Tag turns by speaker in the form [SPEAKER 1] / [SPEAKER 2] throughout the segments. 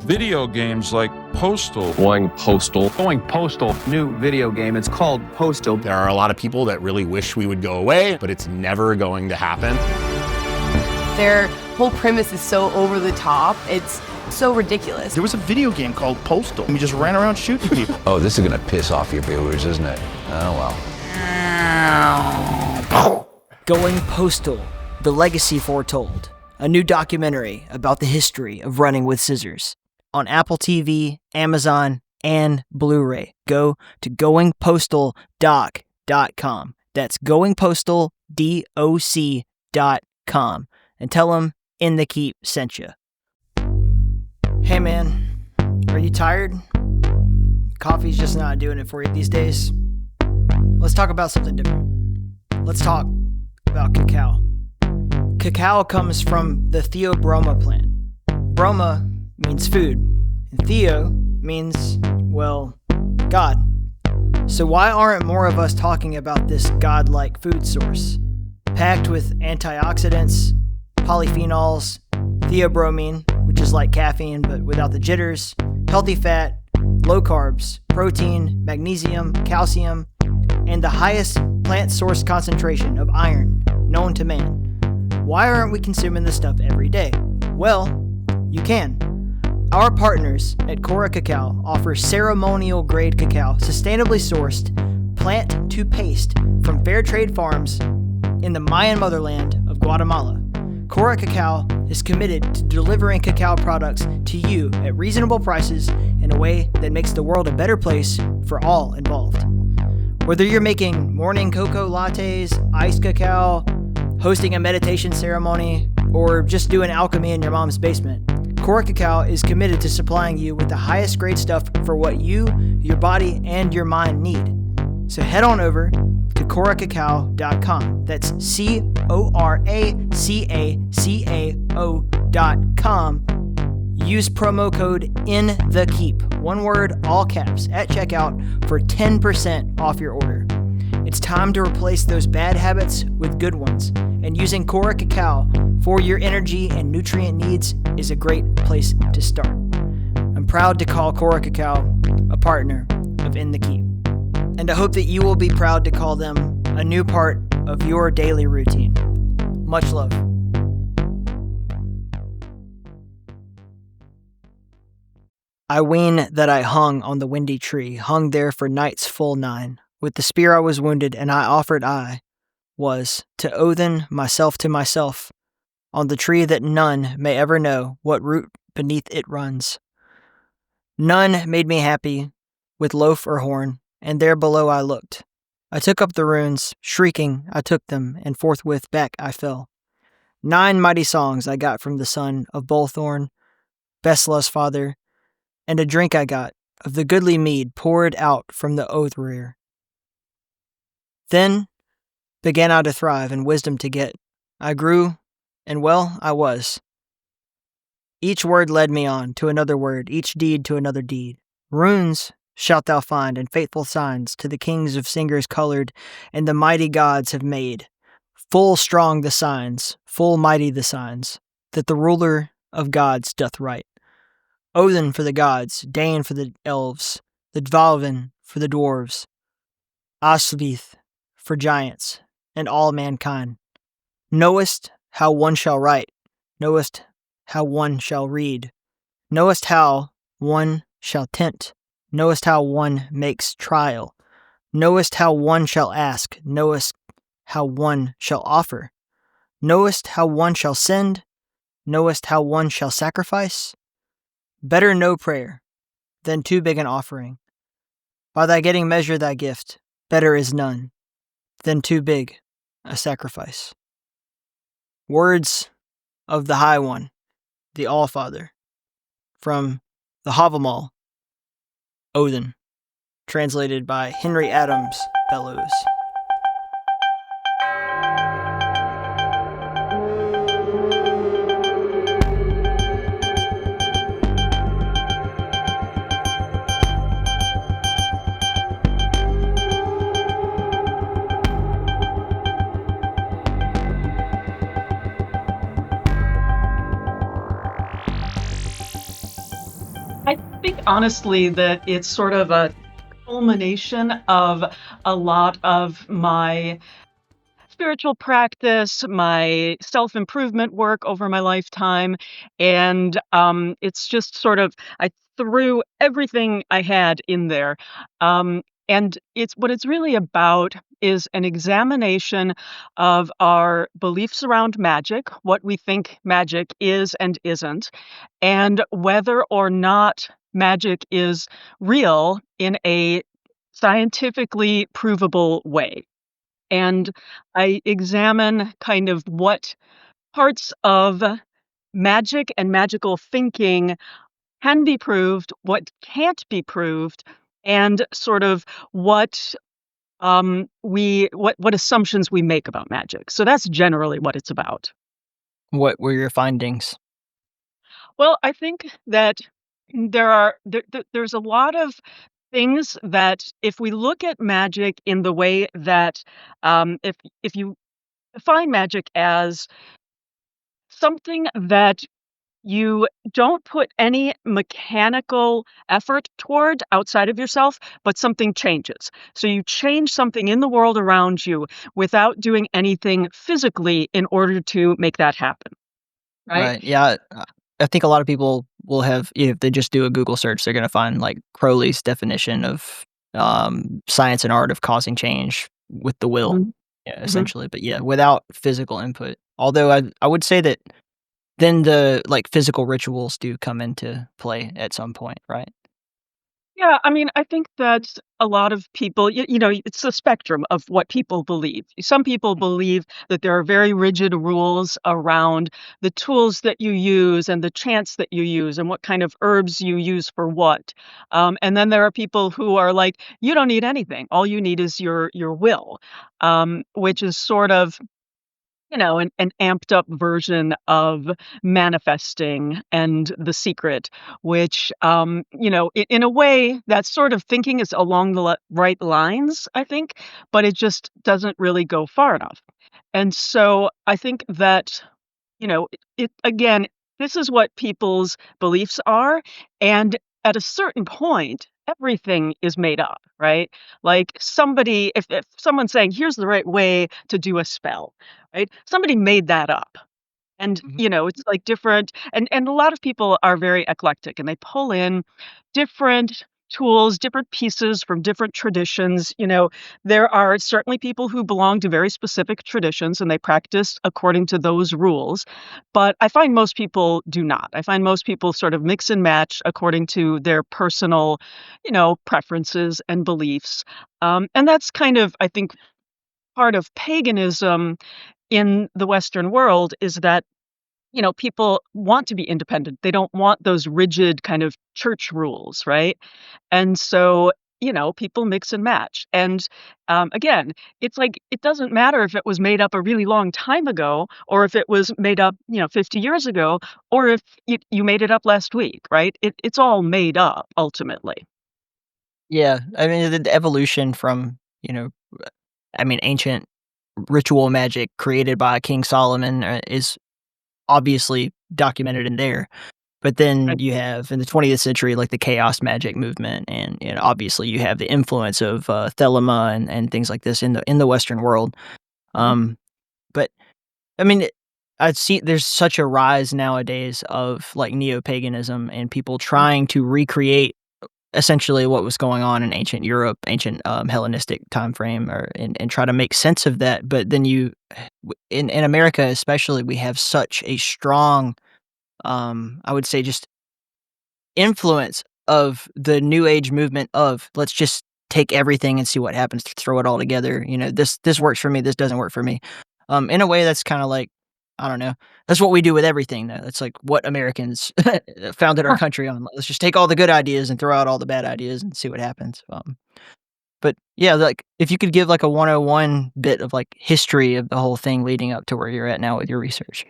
[SPEAKER 1] Video games like Postal.
[SPEAKER 2] Going postal.
[SPEAKER 3] Going postal. New video game. It's called Postal.
[SPEAKER 4] There are a lot of people that really wish we would go away, but it's never going to happen.
[SPEAKER 5] Their whole premise is so over the top. It's so ridiculous.
[SPEAKER 6] There was a video game called Postal. We just ran around shooting people.
[SPEAKER 7] Oh, this is going to piss off your viewers, isn't it? Oh, well.
[SPEAKER 8] Going Postal, The Legacy Foretold. A new documentary about the history of running with scissors. On Apple TV, Amazon, and Blu-ray. Go to goingpostaldoc.com. That's goingpostaldoc.com. And tell them In the Keep sent you. Hey man, are you tired? Coffee's just not doing it for you these days. Let's talk about something different. Let's talk about cacao. Cacao comes from the Theobroma plant. Broma means food, and Theo means, well, God. So why aren't more of us talking about this godlike food source? Packed with antioxidants, polyphenols, theobromine, which is like caffeine but without the jitters, healthy fat, low carbs, protein, magnesium, calcium, and the highest plant source concentration of iron known to man. Why aren't we consuming this stuff every day? Well, you can. Our partners at Cora Cacao offer ceremonial grade cacao, sustainably sourced, plant to paste from fair trade farms in the Mayan motherland of Guatemala. Cora Cacao is committed to delivering cacao products to you at reasonable prices in a way that makes the world a better place for all involved. Whether you're making morning cocoa lattes, iced cacao, hosting a meditation ceremony, or just doing alchemy in your mom's basement, Cora Cacao is committed to supplying you with the highest grade stuff for what you, your body, and your mind need. So head on over to coracacao.com. That's coracacao.com. Use promo code INTHEKEEP, one word, all caps, at checkout for 10% off your order. It's time to replace those bad habits with good ones, and using Cora Cacao for your energy and nutrient needs is a great place to start. I'm proud to call Cora Cacao a partner of In the Keep, and I hope that you will be proud to call them a new part of your daily routine. Much love. I ween that I hung on the windy tree, hung there for night's full 9. With the spear I was wounded, and I was to Odin myself to myself, on the tree that none may ever know what root beneath it runs. None made me happy with loaf or horn, and there below I looked. I took up the runes, shrieking I took them, and forthwith back I fell. 9 mighty songs I got from the son of Bolthorn, Besla's father, and a drink I got of the goodly mead poured out from the oath-rear. Then began I to thrive and wisdom to get. I grew, and well I was. Each word led me on to another word, each deed to another deed. Runes shalt thou find, and faithful signs to the kings of singers colored, and the mighty gods have made. Full strong the signs, full mighty the signs, that the ruler of gods doth write. Odin for the gods, Dane for the elves, the Dvalvin for the dwarves, Asvith for giants, and all mankind. Knowest how one shall write, knowest how one shall read, knowest how one shall tent, knowest how one makes trial, knowest how one shall ask, knowest how one shall offer, knowest how one shall send, knowest how one shall sacrifice. Better no prayer than too big an offering. By thy getting measure thy gift, better is none than too big a sacrifice. Words of the High One, the All-Father, from the Havamal, Odin, translated by Henry Adams Bellows.
[SPEAKER 2] I think honestly that it's sort of a culmination of a lot of my spiritual practice, my self-improvement work over my lifetime, and, it's just sort of I threw everything I had in there, and it's really about is an examination of our beliefs around magic, what we think magic is and isn't, and whether or not magic is real in a scientifically provable way. And I examine kind of what parts of magic and magical thinking can be proved, what can't be proved, and sort of what what assumptions we make about magic. So that's generally what it's about.
[SPEAKER 8] What were your findings?
[SPEAKER 2] Well, I think that there's a lot of things that if we look at magic in the way that if you define magic as something that you don't put any mechanical effort toward outside of yourself, but something changes. So you change something in the world around you without doing anything physically in order to make that happen, right?
[SPEAKER 8] Right. Yeah. I think a lot of people will have, if they just do a Google search, they're going to find like Crowley's definition of science and art of causing change with the will,
[SPEAKER 2] Mhm,
[SPEAKER 8] yeah,
[SPEAKER 2] mhm.
[SPEAKER 8] essentially. But yeah, without physical input. Although I would say that then the like physical rituals do come into play at some point, right?
[SPEAKER 2] Yeah, I mean, I think that a lot of people, it's a spectrum of what people believe. Some people believe that there are very rigid rules around the tools that you use and the chants that you use and what kind of herbs you use for what. And then there are people who are like, you don't need anything. All you need is your will, which is sort of an amped up version of manifesting and The Secret, which, in a way, that sort of thinking is along the right lines, I think, but it just doesn't really go far enough. And so I think that again, this is what people's beliefs are, and at a certain point, everything is made up, right? Like somebody, if someone's saying, "Here's the right way to do a spell," right? Somebody made that up. And,
[SPEAKER 8] Mhm.
[SPEAKER 2] it's like different and a lot of people are very eclectic and they pull in different tools, different pieces from different traditions. There are certainly people who belong to very specific traditions and they practice according to those rules. But I find most people do not. I find most people sort of mix and match according to their personal, preferences and beliefs. And that's kind of, I think, part of paganism in the Western world is that people want to be independent. They don't want those rigid kind of church rules, right? And so, people mix and match. And again, it's like it doesn't matter if it was made up a really long time ago or if it was made up, 50 years ago, or if you made it up last week, right? It's all made up ultimately.
[SPEAKER 8] Yeah. I mean, the evolution from, ancient ritual magic created by King Solomon is obviously documented in there. But then
[SPEAKER 2] Right.
[SPEAKER 8] you have in the 20th century, like the chaos magic movement, and obviously you have the influence of Thelema and things like this in the Western world.
[SPEAKER 2] Mhm.
[SPEAKER 8] Um, but I mean, I see there's such a rise nowadays of like neo paganism and people trying to recreate essentially what was going on in ancient Europe, ancient Hellenistic time frame, and try to make sense of that. But then in America especially, we have such a strong, I would say, just influence of the new age movement of let's just take everything and see what happens, throw it all together. This works for me, this doesn't work for me. In a way that's kind of like, I don't know. That's what we do with everything though. It's like what Americans founded our country on. Let's just take all the good ideas and throw out all the bad ideas and see what happens. But yeah, like if you could give like a 101 bit of like history of the whole thing leading up to where you're at now with your research.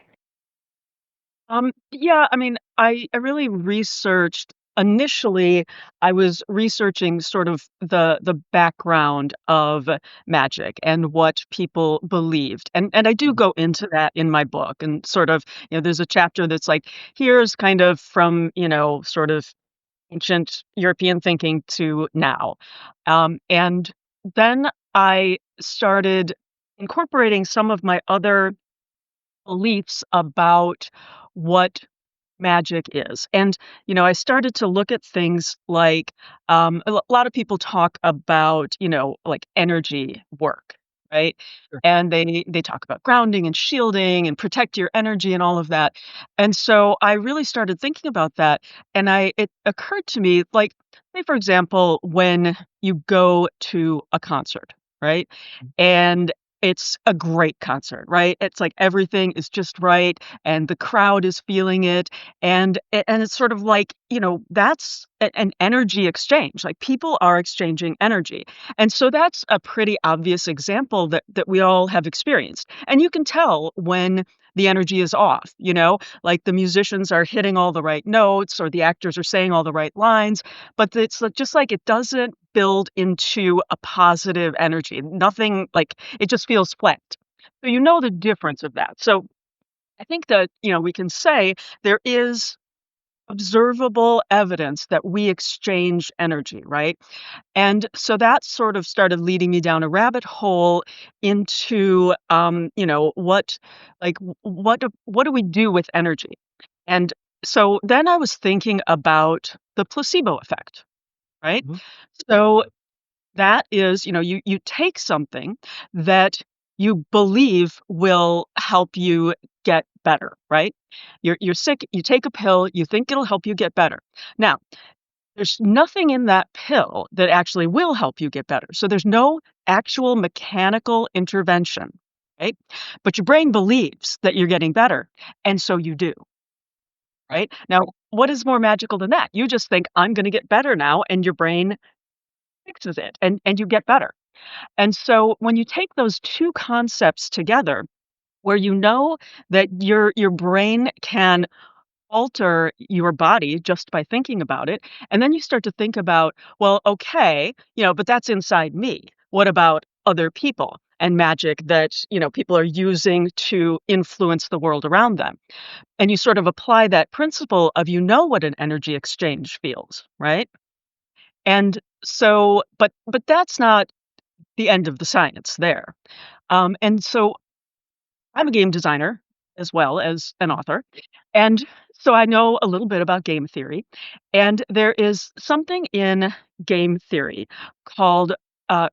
[SPEAKER 2] Yeah, I mean, I really researched initially, I was researching sort of the background of magic and what people believed. And I do
[SPEAKER 8] Mhm.
[SPEAKER 2] go into that in my book and sort of, there's a chapter that's like, here's kind of from, sort of ancient European thinking to now. And then I started incorporating some of my other beliefs about what magic is. And, I started to look at things like a lot of people talk about, like energy work, right?
[SPEAKER 8] Sure.
[SPEAKER 2] And they talk about grounding and shielding and protect your energy and all of that. And so I really started thinking about that. And it occurred to me, like, say, for example, when you go to a concert, right? And it's a great concert, right? It's like everything is just right and the crowd is feeling it and it's sort of like, that's an energy exchange. Like people are exchanging energy. And so that's a pretty obvious example that we all have experienced. And you can tell when the energy is off, like the musicians are hitting all the right notes or the actors are saying all the right lines, but it's just like it doesn't build into a positive energy. Nothing like it just feels flat. So you know the difference of that. So I think that, we can say there is observable evidence that we exchange energy, right? And so that sort of started leading me down a rabbit hole into, what do we do with energy? And so then I was thinking about the placebo effect, right?
[SPEAKER 8] Mhm.
[SPEAKER 2] So that is, you take something that you believe will help you get better, right? You're sick, you take a pill, you think it'll help you get better. Now, there's nothing in that pill that actually will help you get better. So there's no actual mechanical intervention, right? But your brain believes that you're getting better, and so you do, right? Now, what is more magical than that? You just think, I'm going to get better now, and your brain fixes it, and you get better. And so when you take those two concepts together, where you know that your brain can alter your body just by thinking about it, and then you start to think about, well, okay, but that's inside me. What about other people and magic that, people are using to influence the world around them? And you sort of apply that principle of what an energy exchange feels, right? And so but that's not the end of the science there. And so I'm a game designer as well as an author. And so I know a little bit about game theory. And there is something in game theory called uh,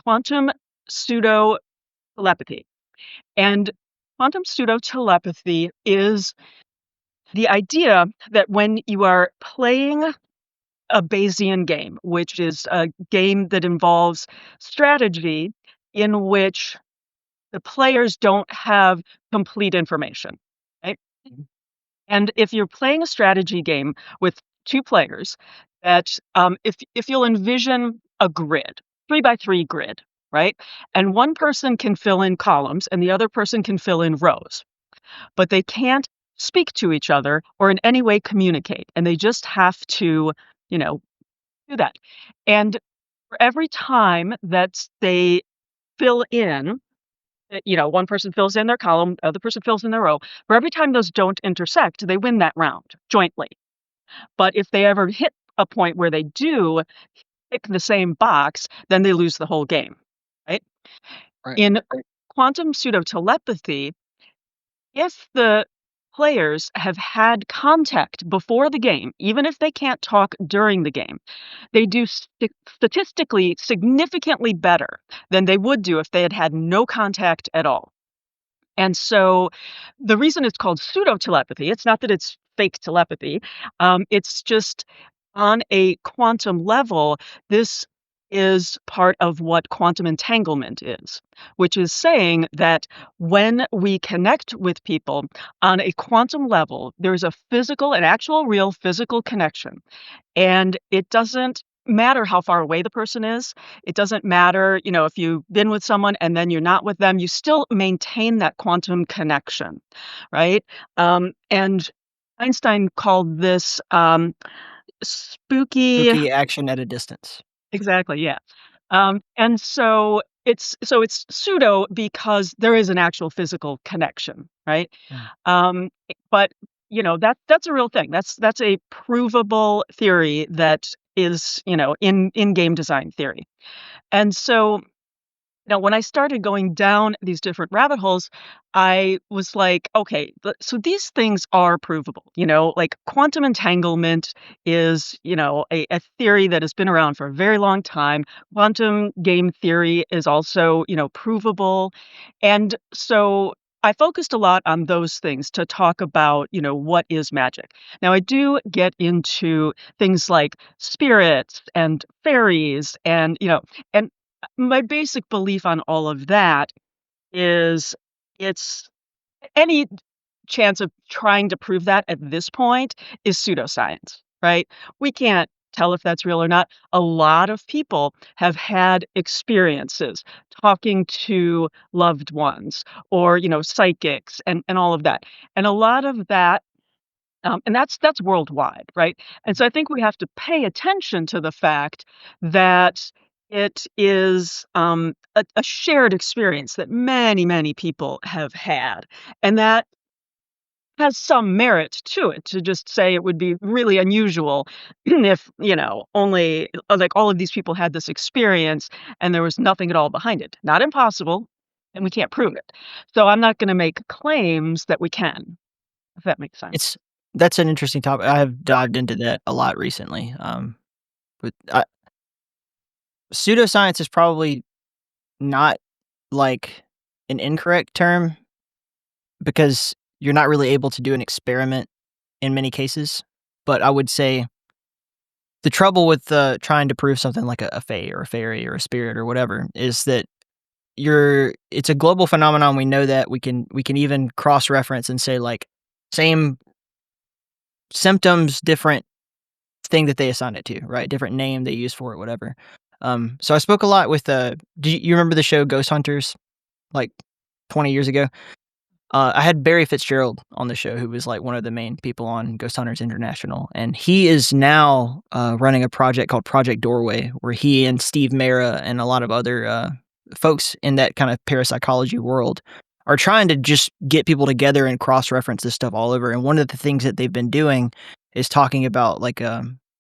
[SPEAKER 2] quantum pseudo telepathy. And quantum pseudo telepathy is the idea that when you are playing a Bayesian game, which is a game that involves strategy in which the players don't have complete information, right?
[SPEAKER 8] Mhm.
[SPEAKER 2] And if you're playing a strategy game with two players, that if you'll envision a grid, 3 by 3 grid, right? And one person can fill in columns and the other person can fill in rows, but they can't speak to each other or in any way communicate. And they just have to, you know, do that. And for every time that they fill in, one person fills in their column, the other person fills in their row. For every time those don't intersect, they win that round jointly. But if they ever hit a point where they do pick the same box, then they lose the whole game, right?
[SPEAKER 8] Right.
[SPEAKER 2] In quantum pseudo telepathy, if the players have had contact before the game, even if they can't talk during the game, they do statistically significantly better than they would do if they had had no contact at all. And so the reason it's called pseudo telepathy, it's not that it's fake telepathy. It's just on a quantum level, this is part of what quantum entanglement is, which is saying that when we connect with people on a quantum level, there's an actual real physical connection. And it doesn't matter how far away the person is. It doesn't matter, if you've been with someone and then you're not with them, you still maintain that quantum connection, right? And Einstein called this spooky.
[SPEAKER 8] Spooky action at a distance.
[SPEAKER 2] Exactly, yeah. And so it's pseudo because there is an actual physical connection, right?
[SPEAKER 8] Mm.
[SPEAKER 2] Um, but that's a real thing. That's a provable theory that is, in game design theory. And so now, when I started going down these different rabbit holes, I was like, okay, so these things are provable. Like quantum entanglement is, a theory that has been around for a very long time. Quantum game theory is also, provable. And so I focused a lot on those things to talk about, what is magic. Now, I do get into things like spirits and fairies and my basic belief on all of that is it's any chance of trying to prove that at this point is pseudoscience, right? We can't tell if that's real or not. A lot of people have had experiences talking to loved ones or, psychics and all of that. And a lot of that and that's worldwide, right? And so I think we have to pay attention to the fact that it is a shared experience that many, many people have had. And that has some merit to it to just say it would be really unusual if, only like all of these people had this experience and there was nothing at all behind it. Not impossible, and we can't prove it. So I'm not going to make claims that we can, if that makes sense.
[SPEAKER 8] That's an interesting topic. I have dived into that a lot recently. But pseudoscience is probably not like an incorrect term because you're not really able to do an experiment in many cases. But I would say the trouble with trying to prove something like a fae or a fairy or a spirit or whatever is that it's a global phenomenon. We know that we can even cross reference and say like same symptoms, different thing that they assign it to, right? Different name they use for it, whatever. So I spoke a lot with do you remember the show Ghost Hunters, like 20 years ago? I had Barry Fitzgerald on the show, who was like one of the main people on Ghost Hunters International, and he is now running a project called Project Doorway, where he and Steve Mera and a lot of other folks in that kind of parapsychology world are trying to just get people together and cross-reference this stuff all over. And one of the things that they've been doing is talking about like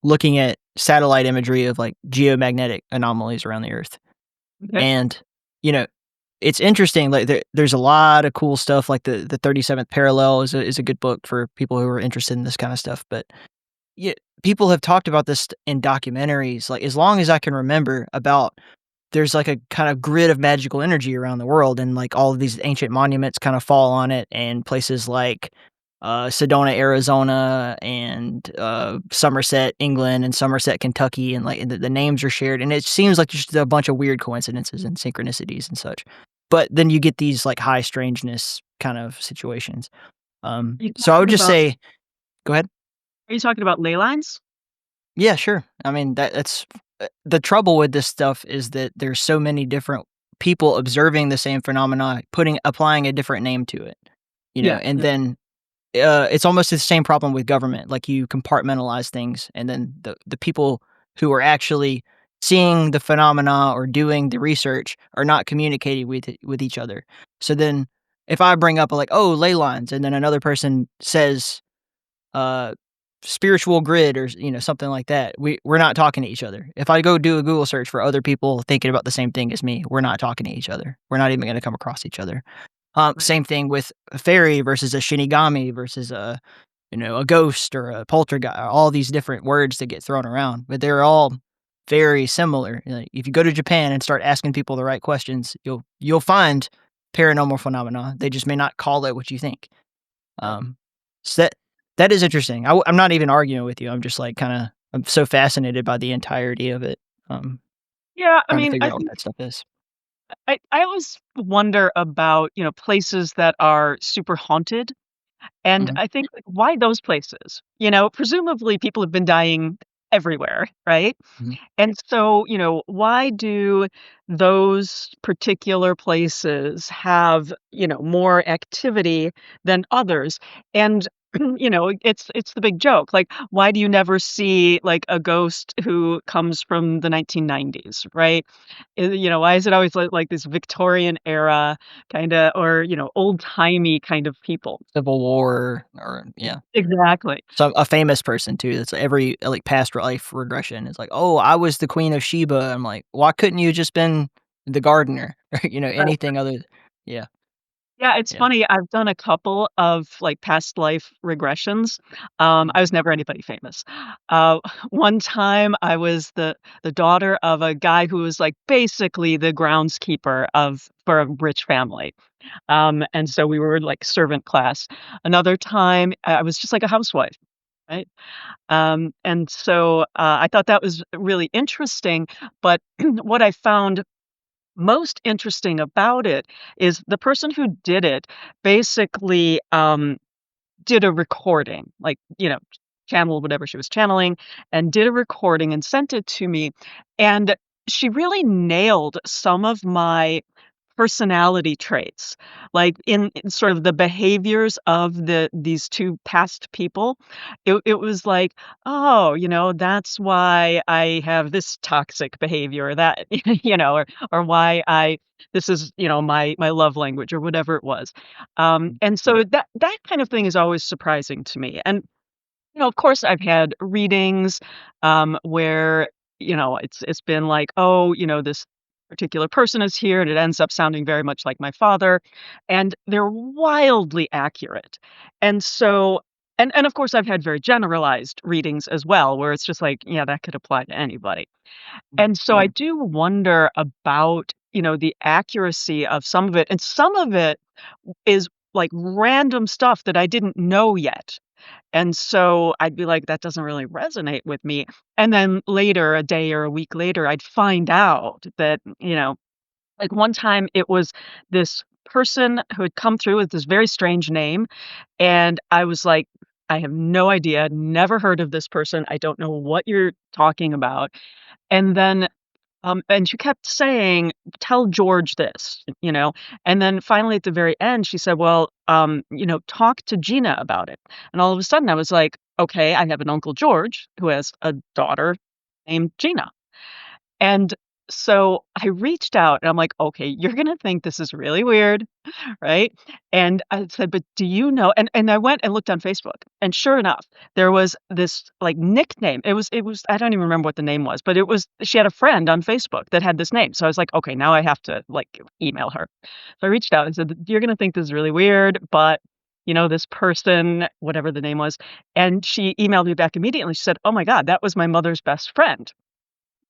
[SPEAKER 8] looking at satellite imagery of like geomagnetic anomalies around the Earth.
[SPEAKER 2] Okay.
[SPEAKER 8] And it's interesting. Like there's a lot of cool stuff. Like the 37th Parallel is a good book for people who are interested in this kind of stuff. But yeah, people have talked about this in documentaries, like as long as I can remember, about there's like a kind of grid of magical energy around the world, and like all of these ancient monuments kind of fall on it, and places like Sedona, Arizona, and Somerset, England, and Somerset, Kentucky, and like the names are shared, and it seems like just a bunch of weird coincidences and synchronicities and such. But then you get these like high strangeness kind of situations. So I would just say, go ahead.
[SPEAKER 2] Are you talking about ley lines?
[SPEAKER 8] Yeah, sure. I mean, that's the trouble with this stuff is that there's so many different people observing the same phenomena, applying a different name to it,
[SPEAKER 2] Yeah,
[SPEAKER 8] and
[SPEAKER 2] yeah.
[SPEAKER 8] then it's almost the same problem with government. Like you compartmentalize things, and then the people who are actually seeing the phenomena or doing the research are not communicating with each other. So then, if I bring up like, oh, ley lines, and then another person says, uh, spiritual grid or something like that, we're not talking to each other. If I go do a Google search for other people thinking about the same thing as me, we're not talking to each other. We're not even going to come across each other. Same thing with a fairy versus a shinigami versus a ghost or a poltergeist. All these different words that get thrown around, but they're all very similar. Like, if you go to Japan and start asking people the right questions, you'll find paranormal phenomena. They just may not call it what you think. So that is interesting. I'm not even arguing with you. I'm just like I'm so fascinated by the entirety of it.
[SPEAKER 2] Yeah, I
[SPEAKER 8] Trying to
[SPEAKER 2] mean,
[SPEAKER 8] figure
[SPEAKER 2] I
[SPEAKER 8] out what
[SPEAKER 2] think
[SPEAKER 8] that stuff is.
[SPEAKER 2] I always wonder about, places that are super haunted. And
[SPEAKER 8] Mhm.
[SPEAKER 2] I think, like, why those places? Presumably people have been dying everywhere, right?
[SPEAKER 8] Mhm.
[SPEAKER 2] And so, why do those particular places have, more activity than others? And it's the big joke. Like, why do you never see like a ghost who comes from the 1990s, right? Why is it always like this Victorian era kind of, or old timey kind of people?
[SPEAKER 8] Civil War or yeah.
[SPEAKER 2] Exactly.
[SPEAKER 8] So a famous person too. That's every like past life regression. It's like, oh, I was the Queen of Sheba. I'm like, why couldn't you just been the gardener? Or, anything other. Yeah,
[SPEAKER 2] Yeah, it's
[SPEAKER 8] yeah.
[SPEAKER 2] funny, I've done a couple of, like, past life regressions. I was never anybody famous. Uh, one time I was the daughter of a guy who was, like, basically the groundskeeper for a rich family. And so we were, like, servant class. Another time, I was just like a housewife, right? And so, I thought that was really interesting, but what I found most interesting about it is the person who did it basically, did a recording, like, channeled whatever she was channeling and did a recording and sent it to me, and she really nailed some of my personality traits, like, in sort of the behaviors of these 2 past people. It was like, "Oh, that's why I have this toxic behavior," or that, or why I this is, my love language or whatever it was. And so that kind of thing is always surprising to me, and of course, I've had readings, where, it's been like, "Oh, this particular person is here," and it ends up sounding very much like my father, and they're wildly accurate. And so and of course, I've had very generalized readings as well, where it's just like, yeah, that could apply to anybody. And so I do wonder about, the accuracy of some of it, and some of it is, like, random stuff that I didn't know yet. And so I'd be like, "That doesn't really resonate with me." And then later, a day or a week later, I'd find out that, like one time it was this person who had come through with this very strange name, and I was like, "I have no idea, never heard of this person. I don't know what you're talking about." And then and she kept saying, "Tell George this," and then finally at the very end, she said, "Well, talk to Gina about it." And all of a sudden, I was like, "Okay, I have an Uncle George who has a daughter named Gina." And so I reached out and I'm like, "Okay, you're gonna think this is really weird, right?" And I said, "But do you know," and I went and looked on Facebook, and sure enough, there was this, like, nickname. It was I don't even remember what the name was, but it was she had a friend on Facebook that had this name. So I was like, "Okay, now I have to, like, email her." So I reached out and said, "You're gonna think this is really weird, but, this person," whatever the name was, and she emailed me back immediately. She said, "Oh my god, that was my mother's best friend."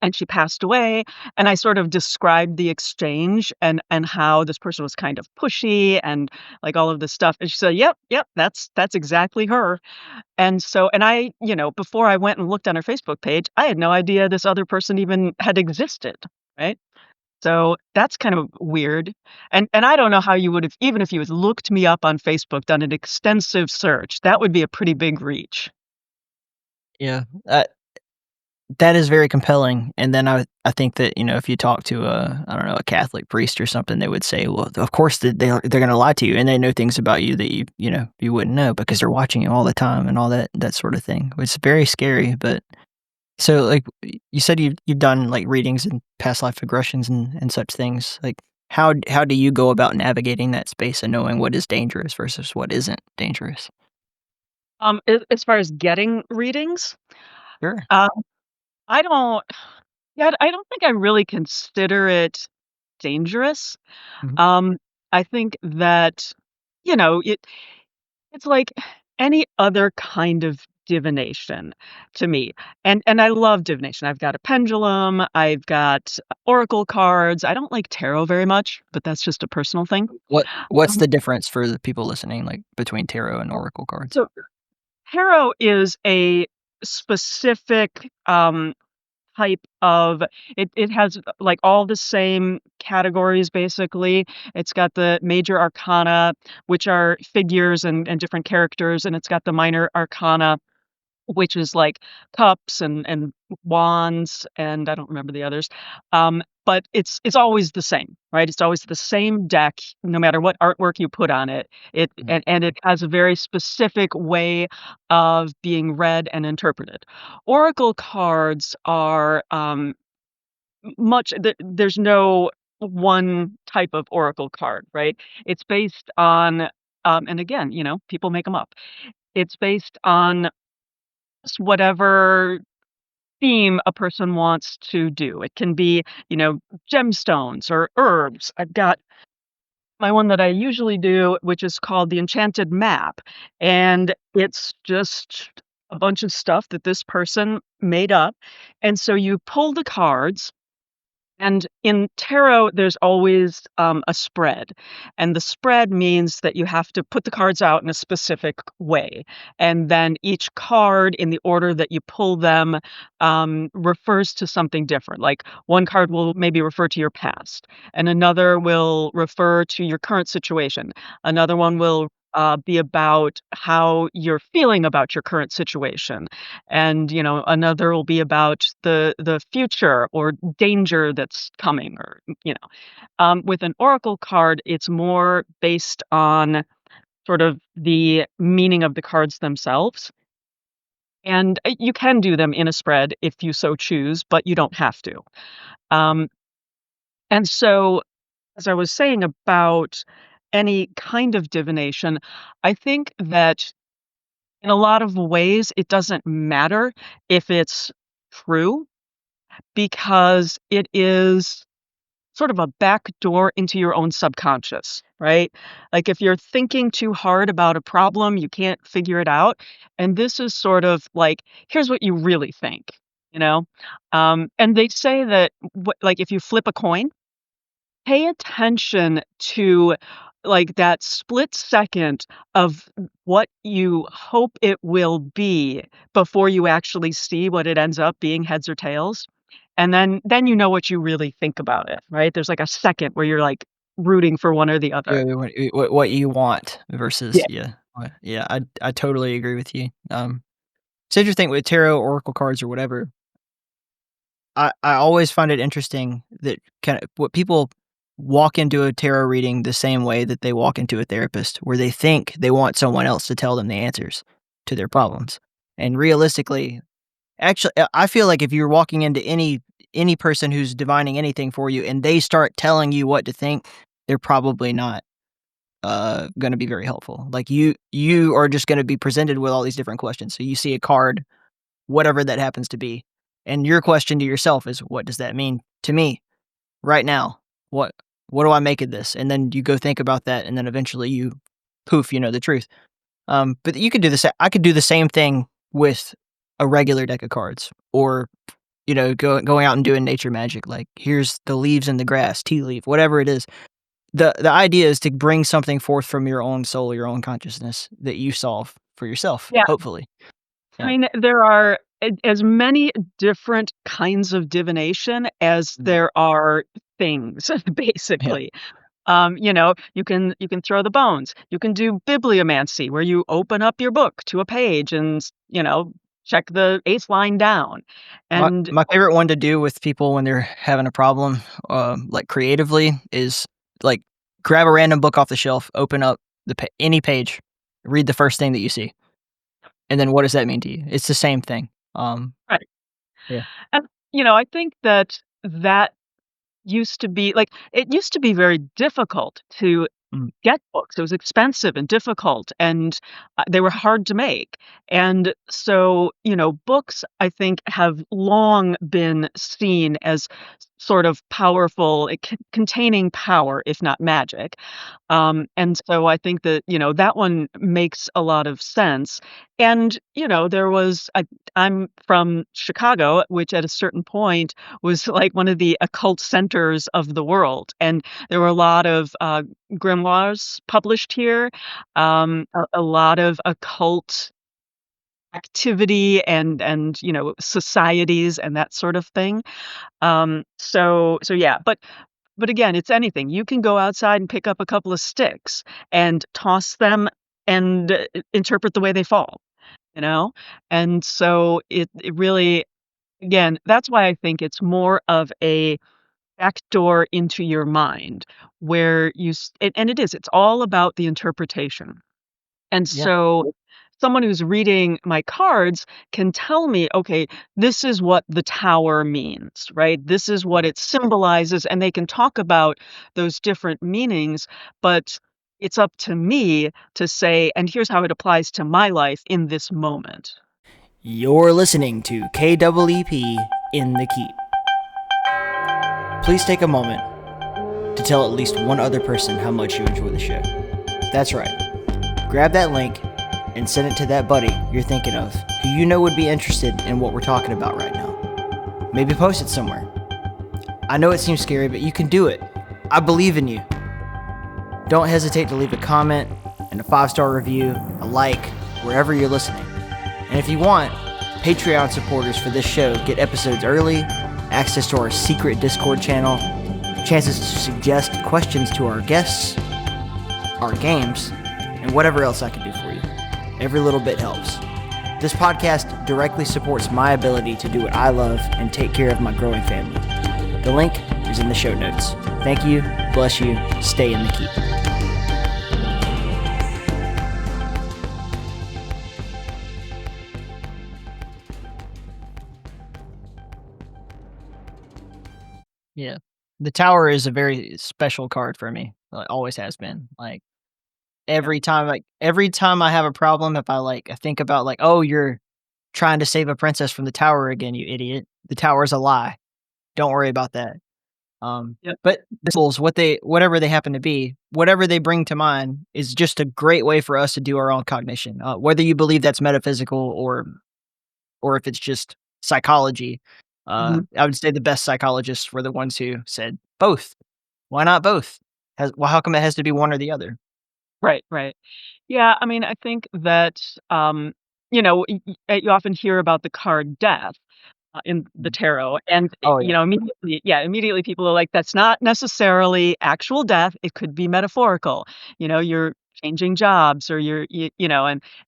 [SPEAKER 2] And she passed away, and I sort of described the exchange and how this person was kind of pushy and, like, all of this stuff, and she said, "Yep, yep, that's exactly her." And so and I before I went and looked on her Facebook page, I had no idea this other person even had existed, right? So that's kind of weird, and I don't know how you would have even if you had looked me up on Facebook, done an extensive search, that would be a pretty big reach.
[SPEAKER 8] Yeah. That is very compelling, and then I think that, if you talk to a I don't know, a Catholic priest or something, they would say, "Well, of course they're gonna lie to you, and they know things about you that you wouldn't know because they're watching you all the time," and all that sort of thing. It's very scary, but so, like, you said you've done, like, readings and past life regressions and such things, like, how do you go about navigating that space and knowing what is dangerous versus what isn't dangerous?
[SPEAKER 2] As far as getting readings,
[SPEAKER 8] Sure.
[SPEAKER 2] um, I don't yeah, I don't think I really consider it dangerous.
[SPEAKER 8] Mhm.
[SPEAKER 2] Um, I think that, it's like any other kind of divination to me, and I love divination. I've got a pendulum, I've got oracle cards. I don't like tarot very much, but that's just a personal thing.
[SPEAKER 8] What's
[SPEAKER 2] Um,
[SPEAKER 8] the difference for the people listening, like, between tarot and oracle cards?
[SPEAKER 2] so tarot is a specific, type of it has, like, all the same categories, basically. It's got the major arcana, which are figures and different characters, and it's got the minor arcana, which is like cups and wands, and I don't remember the others. But it's always the same, right? It's always the same deck, no matter what artwork you put on it. And it has a very specific way of being read and interpreted. Oracle cards are there's no one type of oracle card, right? It's based on and again, people make them up. It's based on whatever theme a person wants to do. It can be, gemstones or herbs. I've got my one that I usually do, which is called the Enchanted Map, and it's just a bunch of stuff that this person made up. And so you pull the cards, and in tarot, there's always a spread. And the spread means that you have to put the cards out in a specific way. And then each card, in the order that you pull them, refers to something different. Like one card will maybe refer to your past, and another will refer to your current situation. Another one will be about how you're feeling about your current situation, and another will be about the future or danger that's coming, or with an oracle card, it's more based on sort of the meaning of the cards themselves. And you can do them in a spread if you so choose, but you don't have to. Um, and so, as I was saying about any kind of divination, I think that in a lot of ways, it doesn't matter if it's true, because it is sort of a back door into your own subconscious, right? Like if you're thinking too hard about a problem, you can't figure it out. And this is sort of like, here's what you really think, you know? And they say that, like, if you flip a coin, pay attention to like that split second of what you hope it will be before you actually see what it ends up being, heads or tails. And then you know what you really think about it, right? There's like a second where you're like rooting for one or the
[SPEAKER 8] Yeah,
[SPEAKER 2] other.
[SPEAKER 8] what you want versus
[SPEAKER 2] Yeah.
[SPEAKER 8] yeah, I totally agree with you. It's interesting with tarot, oracle cards, or whatever. I always find it interesting that kind of what people walk into a tarot reading the same way that they walk into a therapist, where they think they want someone else to tell them the answers to their problems. And realistically, actually, I feel like if you're walking into any person who's divining anything for you and they start telling you what to think, they're probably not going to be very helpful. Like you are just going to be presented with all these different questions. So you see a card, whatever that happens to be, and your question to yourself is, what does that mean to me right now? What do I make of this? And then you go think about that, and then eventually you know the truth. But you could do this. I could do the same thing with a regular deck of cards, or going out and doing nature magic. Like, here's the leaves in the grass, tea leaf, whatever it is. The idea is to bring something forth from your own soul, your own consciousness that you solve for yourself,
[SPEAKER 2] Yeah.
[SPEAKER 8] hopefully.
[SPEAKER 2] I
[SPEAKER 8] Yeah.
[SPEAKER 2] mean, there are as many different kinds of divination as there are things, basically. You can throw the bones. You can do bibliomancy, where you open up your book to a page and check the eighth line down.
[SPEAKER 8] My
[SPEAKER 2] And
[SPEAKER 8] my favorite one to do with people when they're having a problem, like creatively, is like grab a random book off the shelf, open up any page, read the first thing that you see, and then what does that mean to you? It's the same thing.
[SPEAKER 2] right.
[SPEAKER 8] Yeah.
[SPEAKER 2] And I think that used to be like, it used to be very difficult to
[SPEAKER 8] Mm.
[SPEAKER 2] get books. It was expensive and difficult, and they were hard to make. And so, books, I think, have long been seen as sort of powerful, containing power, if not magic. And so I think that, that one makes a lot of sense. And, I'm from Chicago, which at a certain point was like one of the occult centers of the world. And there were a lot of grimoires published here, a lot of occult activity and societies and that sort of thing. So yeah, but again, it's anything. You can go outside and pick up a couple of sticks and toss them and interpret the way they fall. you know? And so it really, again, that's why I think it's more of a backdoor into your mind where and it is, it's all about the interpretation. And
[SPEAKER 8] Yeah.
[SPEAKER 2] so someone who's reading my cards can tell me, okay, this is what the tower means, right? This is what it symbolizes. And they can talk about those different meanings, but it's up to me to say, and here's how it applies to my life in this moment.
[SPEAKER 8] You're listening to KEEP in the Keep. Please take a moment to tell at least one other person how much you enjoy the show. That's right. Grab that link and send it to that buddy you're thinking of who you know would be interested in what we're talking about right now. Maybe post it somewhere. I know it seems scary, but you can do it. I believe in you. Don't hesitate to leave a comment and a 5-star review, a like, wherever you're listening. And if you want, Patreon supporters for this show get episodes early, access to our secret Discord channel, chances to suggest questions to our guests, our games, and whatever else I can do for you. Every little bit helps. This podcast directly supports my ability to do what I love and take care of my growing family. The link is in the show notes. Thank you, bless you, stay in the keep. Yeah. The tower is a very special card for me. It always has been. Every time I have a problem, if I think about oh, you're trying to save a princess from the tower again, you idiot. The tower's a lie. Don't worry about that.
[SPEAKER 2] Yep.
[SPEAKER 8] But the symbols, whatever they happen to be, whatever they bring to mind is just a great way for us to do our own cognition. Whether you believe that's metaphysical or if it's just psychology. I would say the best psychologists were the ones who said both. Why not both? How come it has to be one or the other?
[SPEAKER 2] Right, right. Yeah, I mean, I think that, you often hear about the card death in the tarot, and
[SPEAKER 8] Oh, yeah.
[SPEAKER 2] immediately people are like, "That's not necessarily actual death. It could be metaphorical. You're changing jobs, or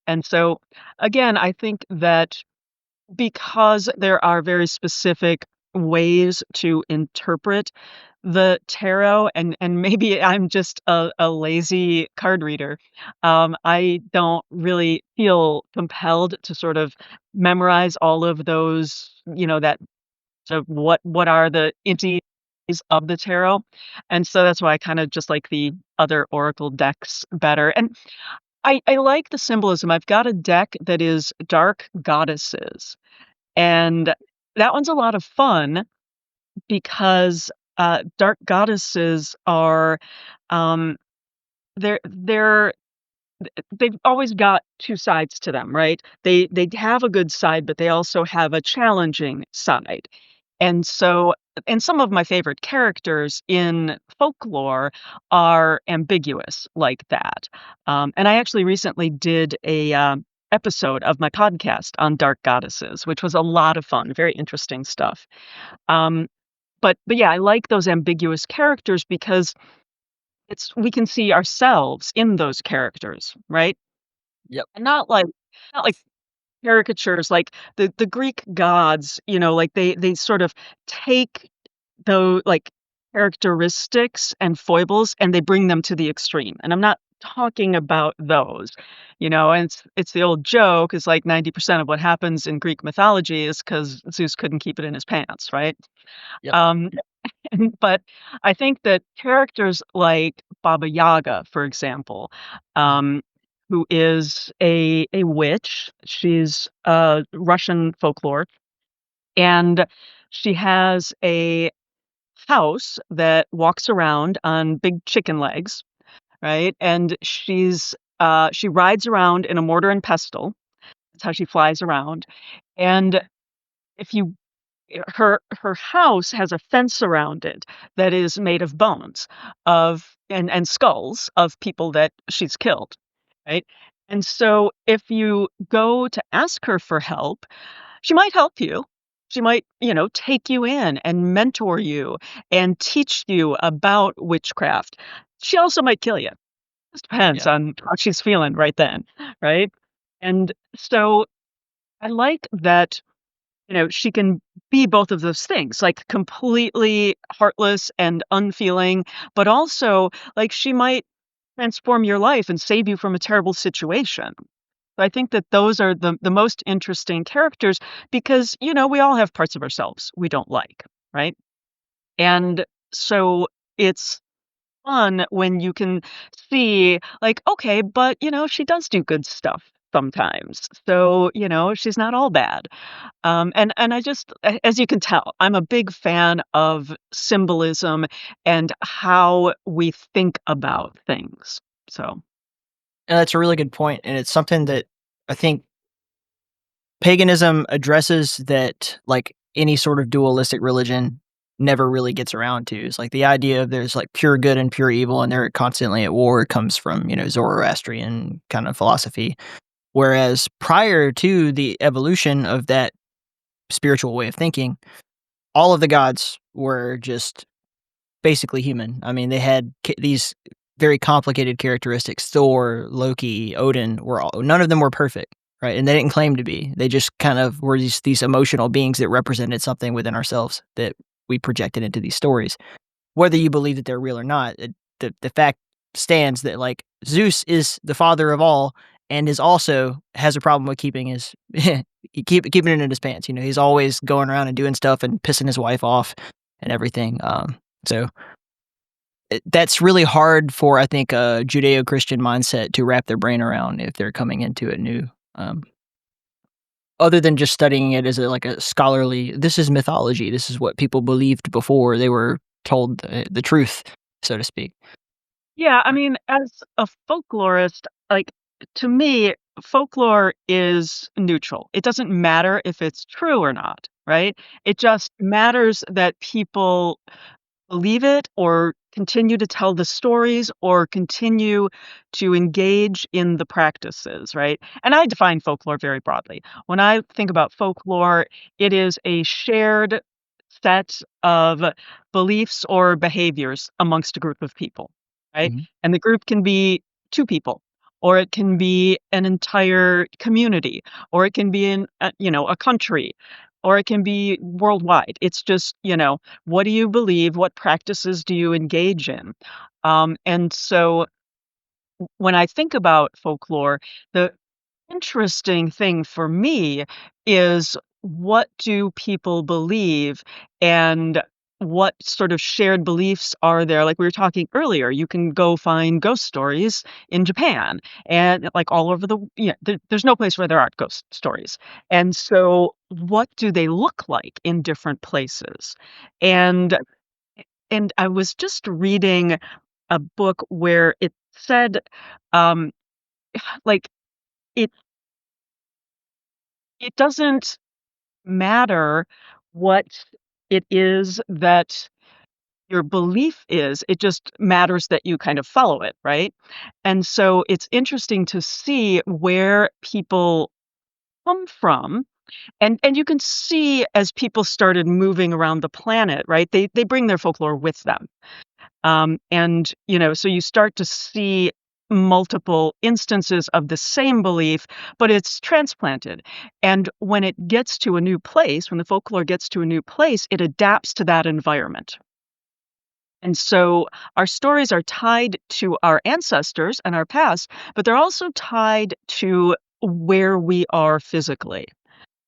[SPEAKER 2] and so again, I think that because there are very specific ways to interpret the tarot, and maybe I'm just a lazy card reader. I don't really feel compelled to sort of memorize all of those, that sort of what are the entities of the tarot. And so that's why I kind of just like the other oracle decks better. And I like the symbolism. I've got a deck that is Dark Goddesses. And that one's a lot of fun because, dark goddesses are, um, they're they've always got 2 sides to them, right? They have a good side, but they also have a challenging side. And so and some of my favorite characters in folklore are ambiguous like that. And I actually recently did a, episode of my podcast on dark goddesses, which was a lot of fun, very interesting stuff. Um, but yeah, I like those ambiguous characters because we can see ourselves in those characters, right?
[SPEAKER 8] Yep.
[SPEAKER 2] And not like caricatures like the Greek gods, like they sort of take those characteristics and foibles and they bring them to the extreme. And I'm not talking about those, and it's the old joke is 90% of what happens in Greek mythology is because Zeus couldn't keep it in his pants, right?
[SPEAKER 8] Yep.
[SPEAKER 2] Um, but I think that characters like Baba Yaga, for example, um, who is a witch. She's Russian folklore, and she has a house that walks around on big chicken legs, right? And she rides around in a mortar and pestle. That's how she flies around. And if you her house has a fence around it that is made of bones and skulls of people that she's killed, right? And so if you go to ask her for help, she might help you. She might, take you in and mentor you and teach you about witchcraft. She also might kill you. Just depends
[SPEAKER 8] Yeah.
[SPEAKER 2] on how she's feeling right then, right? And so I like that, she can be both of those things, like completely heartless and unfeeling, but also like she might transform your life and save you from a terrible situation. I think that those are the most interesting characters because, we all have parts of ourselves we don't like, right? And so it's fun when you can see like, okay, but, she does do good stuff sometimes. So, she's not all bad. And I just as you can tell, I'm a big fan of symbolism and how we think about things. So,
[SPEAKER 8] And that's a really good point, and it's something that I think paganism addresses that, like, any sort of dualistic religion never really gets around to. It's like the idea of there's, like, pure good and pure evil, and they're constantly at war comes from, Zoroastrian kind of philosophy. Whereas prior to the evolution of that spiritual way of thinking, all of the gods were just basically human. I mean, they had these very complicated characteristics. Thor, Loki, Odin were all, none of them were perfect, right? And they didn't claim to be. They just kind of were these emotional beings that represented something within ourselves that we projected into these stories. Whether you believe that they're real or not, the fact stands that like Zeus is the father of all and is also has a problem with keeping his keeping it in his pants. He's always going around and doing stuff and pissing his wife off and everything. So that's really hard for, I think, a Judeo-Christian mindset to wrap their brain around if they're coming into it new. Other than just studying it as like a scholarly, this is mythology. This is what people believed before they were told the truth, so to speak.
[SPEAKER 2] yeah, I mean, as a folklorist, like to me, folklore is neutral. It doesn't matter if it's true or not, right? It just matters that people believe it or continue to tell the stories or continue to engage in the practices, right? And I define folklore very broadly. When I think about folklore, it is a shared set of beliefs or behaviors amongst a group of people, right?
[SPEAKER 8] Mhm.
[SPEAKER 2] And the group can be two people, or it can be an entire community, or it can be a country, or it can be worldwide. It's just, what do you believe? What practices do you engage in? And so when I think about folklore, the interesting thing for me is what do people believe and what sort of shared beliefs are there? Like we were talking earlier, you can go find ghost stories in Japan and like all over there's no place where there aren't ghost stories. And so what do they look like in different places? And and I was just reading a book where it said um like it it doesn't matter what it is that your belief is, it just matters that you kind of follow it, right? And so it's interesting to see where people come from. And you can see as people started moving around the planet, right? They bring their folklore with them. And, so you start to see multiple instances of the same belief, but it's transplanted. And when it gets to a new place, when the folklore gets to a new place, it adapts to that environment. And so our stories are tied to our ancestors and our past, but they're also tied to where we are physically.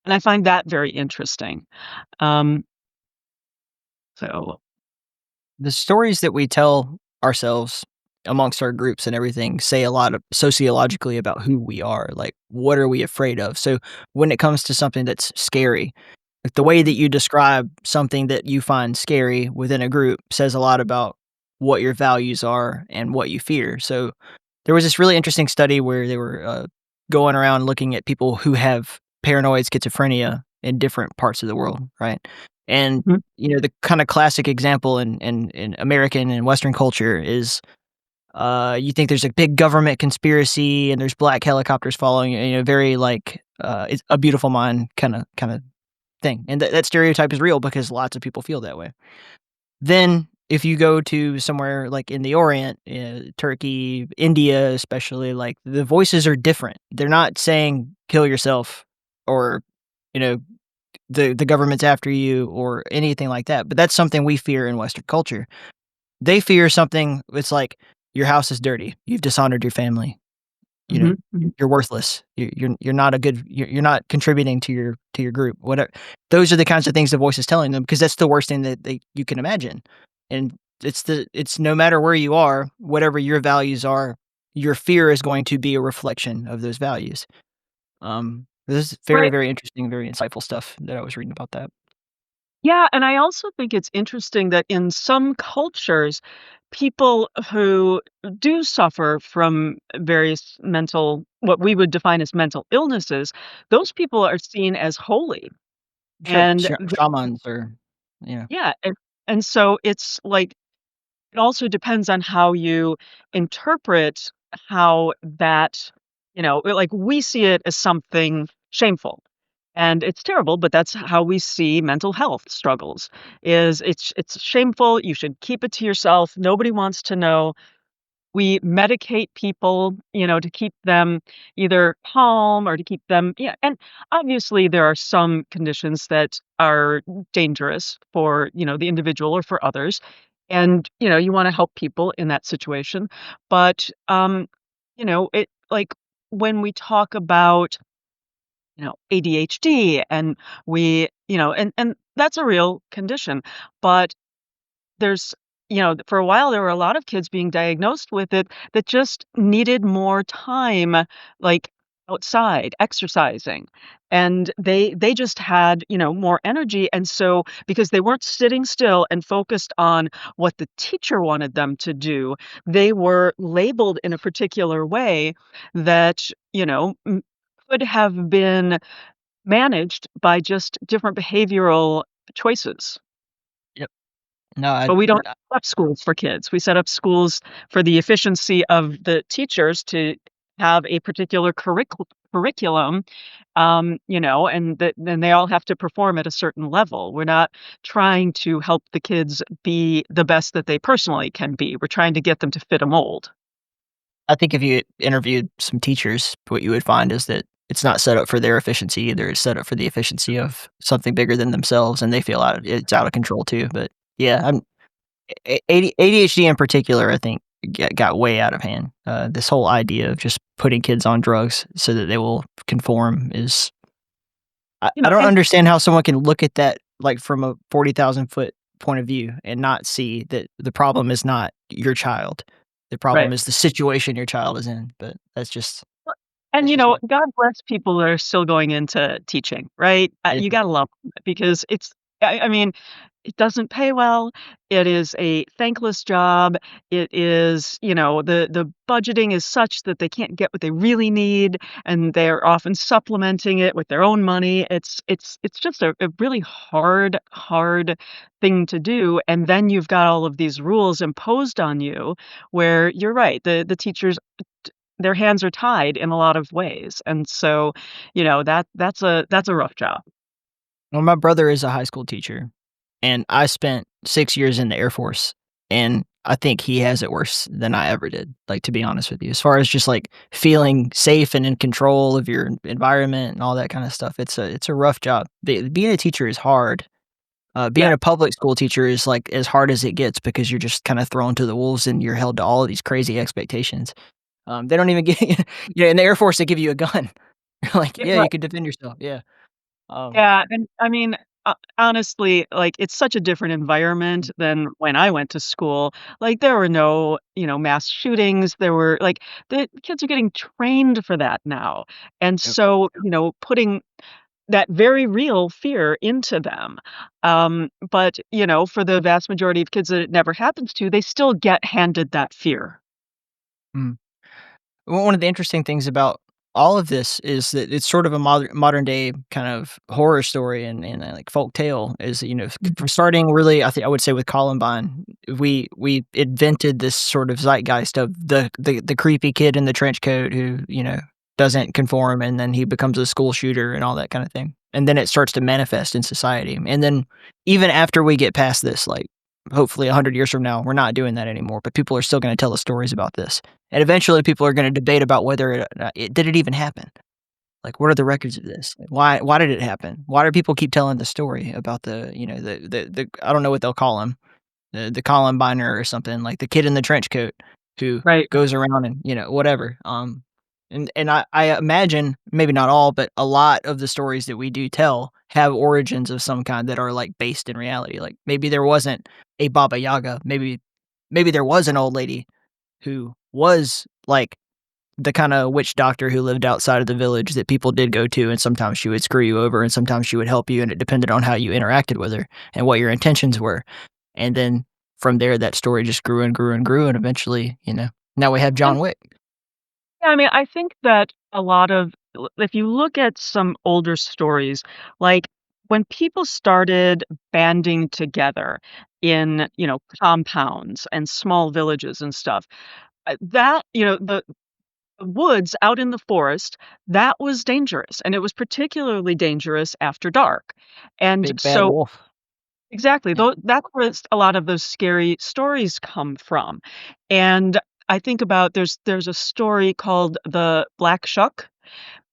[SPEAKER 2] And I find that very interesting. Um, so
[SPEAKER 8] The stories that we tell ourselves amongst our groups and everything say a lot of sociologically about who we are. Like, what are we afraid of? So when it comes to something that's scary, like the way that you describe something that you find scary within a group says a lot about what your values are and what you fear. So there was this really interesting study where they were going around looking at people who have paranoid schizophrenia in different parts of the world, right? And
[SPEAKER 2] Mhm.
[SPEAKER 8] the kind of classic example in American and Western culture is you think there's a big government conspiracy and there's black helicopters following you, very like it's a beautiful mind kind of thing. And that stereotype is real because lots of people feel that way. Then if you go to somewhere like in the Orient, Turkey, India especially, like the voices are different. They're not saying kill yourself or, you know, the government's after you or anything like that. But that's something we fear in Western culture. They fear something. It's like your house is dirty. You've dishonored your family. You know,
[SPEAKER 2] Mhm, mhm.
[SPEAKER 8] you're worthless. You're not a good. You're not contributing to your group. Whatever. Those are the kinds of things the voice is telling them because that's the worst thing that you can imagine. And it's no matter where you are, whatever your values are, your fear is going to be a reflection of those values. This is very,
[SPEAKER 2] Right.
[SPEAKER 8] very interesting, very insightful stuff that I was reading about that.
[SPEAKER 2] Yeah, and I also think it's interesting that in some cultures, people who do suffer from various mental what we would define as mental illnesses, those people are seen as holy.
[SPEAKER 8] Sure,
[SPEAKER 2] And
[SPEAKER 8] shamans or yeah,
[SPEAKER 2] yeah, and so it's like it also depends on how you interpret how that, like we see it as something shameful. And it's terrible, but that's how we see mental health struggles. Is it's shameful, you should keep it to yourself. Nobody wants to know. We medicate people, to keep them either calm or to keep them yeah, and obviously there are some conditions that are dangerous for, the individual or for others. And, you wanna help people in that situation. But, it like when we talk about, ADHD and and that's a real condition, but there's for a while, there were a lot of kids being diagnosed with it that just needed more time, like, outside, exercising, and they just had, more energy, and so because they weren't sitting still and focused on what the teacher wanted them to do, they were labeled in a particular way that, could have been managed by just different behavioral choices.
[SPEAKER 8] yep. No,
[SPEAKER 2] But we don't set up schools for kids. We set up schools for the efficiency of the teachers to have a particular curriculum, and that then they all have to perform at a certain level. We're not trying to help the kids be the best that they personally can be. We're trying to get them to fit a mold.
[SPEAKER 8] I think if you interviewed some teachers, what you would find is that it's not set up for their efficiency either. It's set up for the efficiency of something bigger than themselves, and they feel it's out of control too. But yeah, ADHD in particular, I think got way out of hand. This whole idea of just putting kids on drugs so that they will conform is I don't
[SPEAKER 2] And
[SPEAKER 8] understand how someone can look at that like from a 40,000-foot point of view and not see that the problem is not your child. The
[SPEAKER 2] right.
[SPEAKER 8] problem is the situation your child is in. But
[SPEAKER 2] And,
[SPEAKER 8] that's just my
[SPEAKER 2] God bless people that are still going into teaching, right?
[SPEAKER 8] yeah.
[SPEAKER 2] You gotta love them because I mean, it doesn't pay well. It is a thankless job. It is, the budgeting is such that they can't get what they really need, and they're often supplementing it with their own money. It's just a really hard thing to do. And then you've got all of these rules imposed on you where you're right, the teachers their hands are tied in a lot of ways, and so, that's a rough job.
[SPEAKER 8] Well, my brother is a high school teacher, and I spent 6 years in the Air Force, and I think he has it worse than I ever did, like, to be honest with you. As far as just, like, feeling safe and in control of your environment and all that kinda stuff, it's a rough job. Being a teacher is hard. Being
[SPEAKER 2] Yeah,
[SPEAKER 8] a public school teacher is, like, as hard as it gets because you're just kinda thrown to the wolves and you're held to all of these crazy expectations. They don't even get in the Air Force, they give you a gun. You're like,
[SPEAKER 2] yeah,
[SPEAKER 8] "Yeah, you
[SPEAKER 2] right.
[SPEAKER 8] can defend yourself." Yeah. Um,
[SPEAKER 2] Yeah, and I mean, honestly, like, it's such a different environment than when I went to school. Like, there were no, mass shootings, there were like, the kids are getting trained for that now, and
[SPEAKER 8] yep.
[SPEAKER 2] so, putting that very real fear into them. But, for the vast majority of kids that it never happens to, they still get handed that fear.
[SPEAKER 8] Mm. Well, one of the interesting things about all of this is that it's sort of a modern day kind of horror story and like folk tale is,
[SPEAKER 2] Mhm.
[SPEAKER 8] from starting really, I think I would say with Columbine, we invented this sort of zeitgeist of the creepy kid in the trench coat who, doesn't conform and then he becomes a school shooter and all that kind of thing. And then it starts to manifest in society. And then even after we get past this, like hopefully 100 years from now, we're not doing that anymore, but people are still going to tell us stories about this. And eventually people are going to debate about whether did it even happen. Like, what are the records of this? Like, why did it happen? Why do people keep telling the story about the, you know, the I don't know what they'll call him, the Columbiner or something, like the kid in the trench coat who
[SPEAKER 2] Right.
[SPEAKER 8] goes around and, you know, whatever. And I imagine maybe not all, but a lot of the stories that we do tell have origins of some kind that are like based in reality. Like maybe there wasn't a Baba Yaga. Maybe there was an old lady who was like the kinda witch doctor who lived outside of the village that people did go to, and sometimes she would screw you over, and sometimes she would help you, and it depended on how you interacted with her and what your intentions were. And then from there, that story just grew and grew and grew, and eventually, you know, now we have
[SPEAKER 2] And
[SPEAKER 8] John Wick.
[SPEAKER 2] yeah, I mean, I think that a lot of if you look at some older stories, like when people started banding together in, compounds and small villages and stuff, that, the woods out in the forest, that was dangerous, and it was particularly dangerous after dark. And
[SPEAKER 8] Big bad
[SPEAKER 2] so
[SPEAKER 8] wolf.
[SPEAKER 2] exactly,
[SPEAKER 8] Yeah.
[SPEAKER 2] that's where a lot of those scary stories come from. And I think about there's a story called The Black Shuck,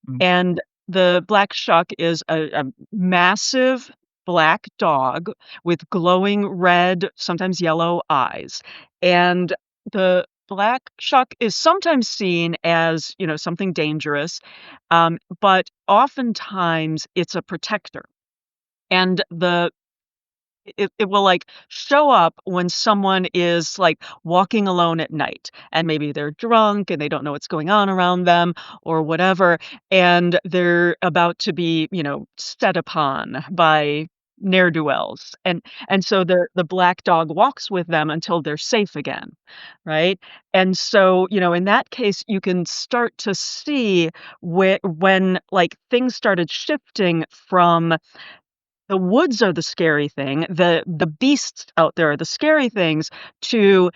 [SPEAKER 8] Mm.
[SPEAKER 2] and the black shuck is a massive black dog with glowing red, sometimes yellow eyes. And the black shuck is sometimes seen as, something dangerous, but oftentimes it's a protector. And it will, like, show up when someone is, like, walking alone at night, and maybe they're drunk and they don't know what's going on around them or whatever, and they're about to be, set upon by ne'er-do-wells, and so the black dog walks with them until they're safe again, right? And so, in that case, you can start to see when, like, things started shifting from the woods are the scary thing, the beasts out there are the scary things, to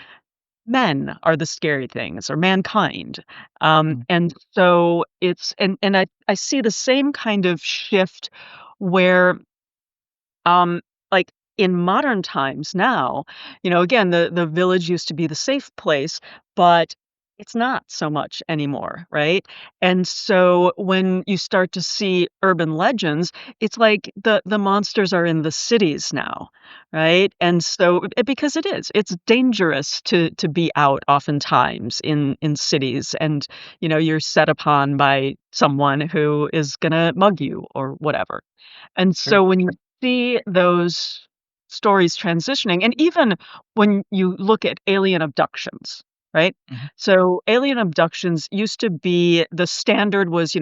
[SPEAKER 2] men are the scary things, or mankind.
[SPEAKER 8] Mm.
[SPEAKER 2] And so it's and I see the same kind of shift where um, like, in modern times now, again, the village used to be the safe place, but it's not so much anymore, right? And so when you start to see urban legends, it's like the monsters are in the cities now, right? And so because it's dangerous to be out oftentimes in cities, and you're set upon by someone who is gonna mug you or whatever. And
[SPEAKER 8] Sure.
[SPEAKER 2] so when you see those stories transitioning, and even when you look at alien abductions, right?
[SPEAKER 8] Mhm.
[SPEAKER 2] So alien abductions used to be the standard was,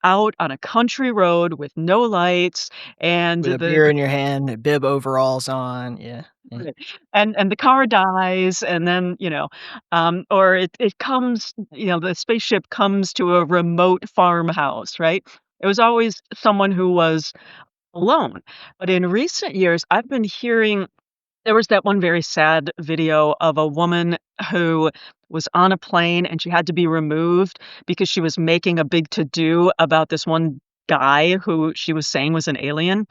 [SPEAKER 2] out on a country road with no lights and
[SPEAKER 8] With a
[SPEAKER 2] the
[SPEAKER 8] beer in your hand, bib overalls on, yeah, yeah.
[SPEAKER 2] right. And the car dies, and then, or it comes, the spaceship comes to a remote farmhouse, right? It was always someone who was alone. But in recent years, I've been hearing there was that one very sad video of a woman who was on a plane and she had to be removed because she was making a big to-do about this one guy who she was saying was an alien.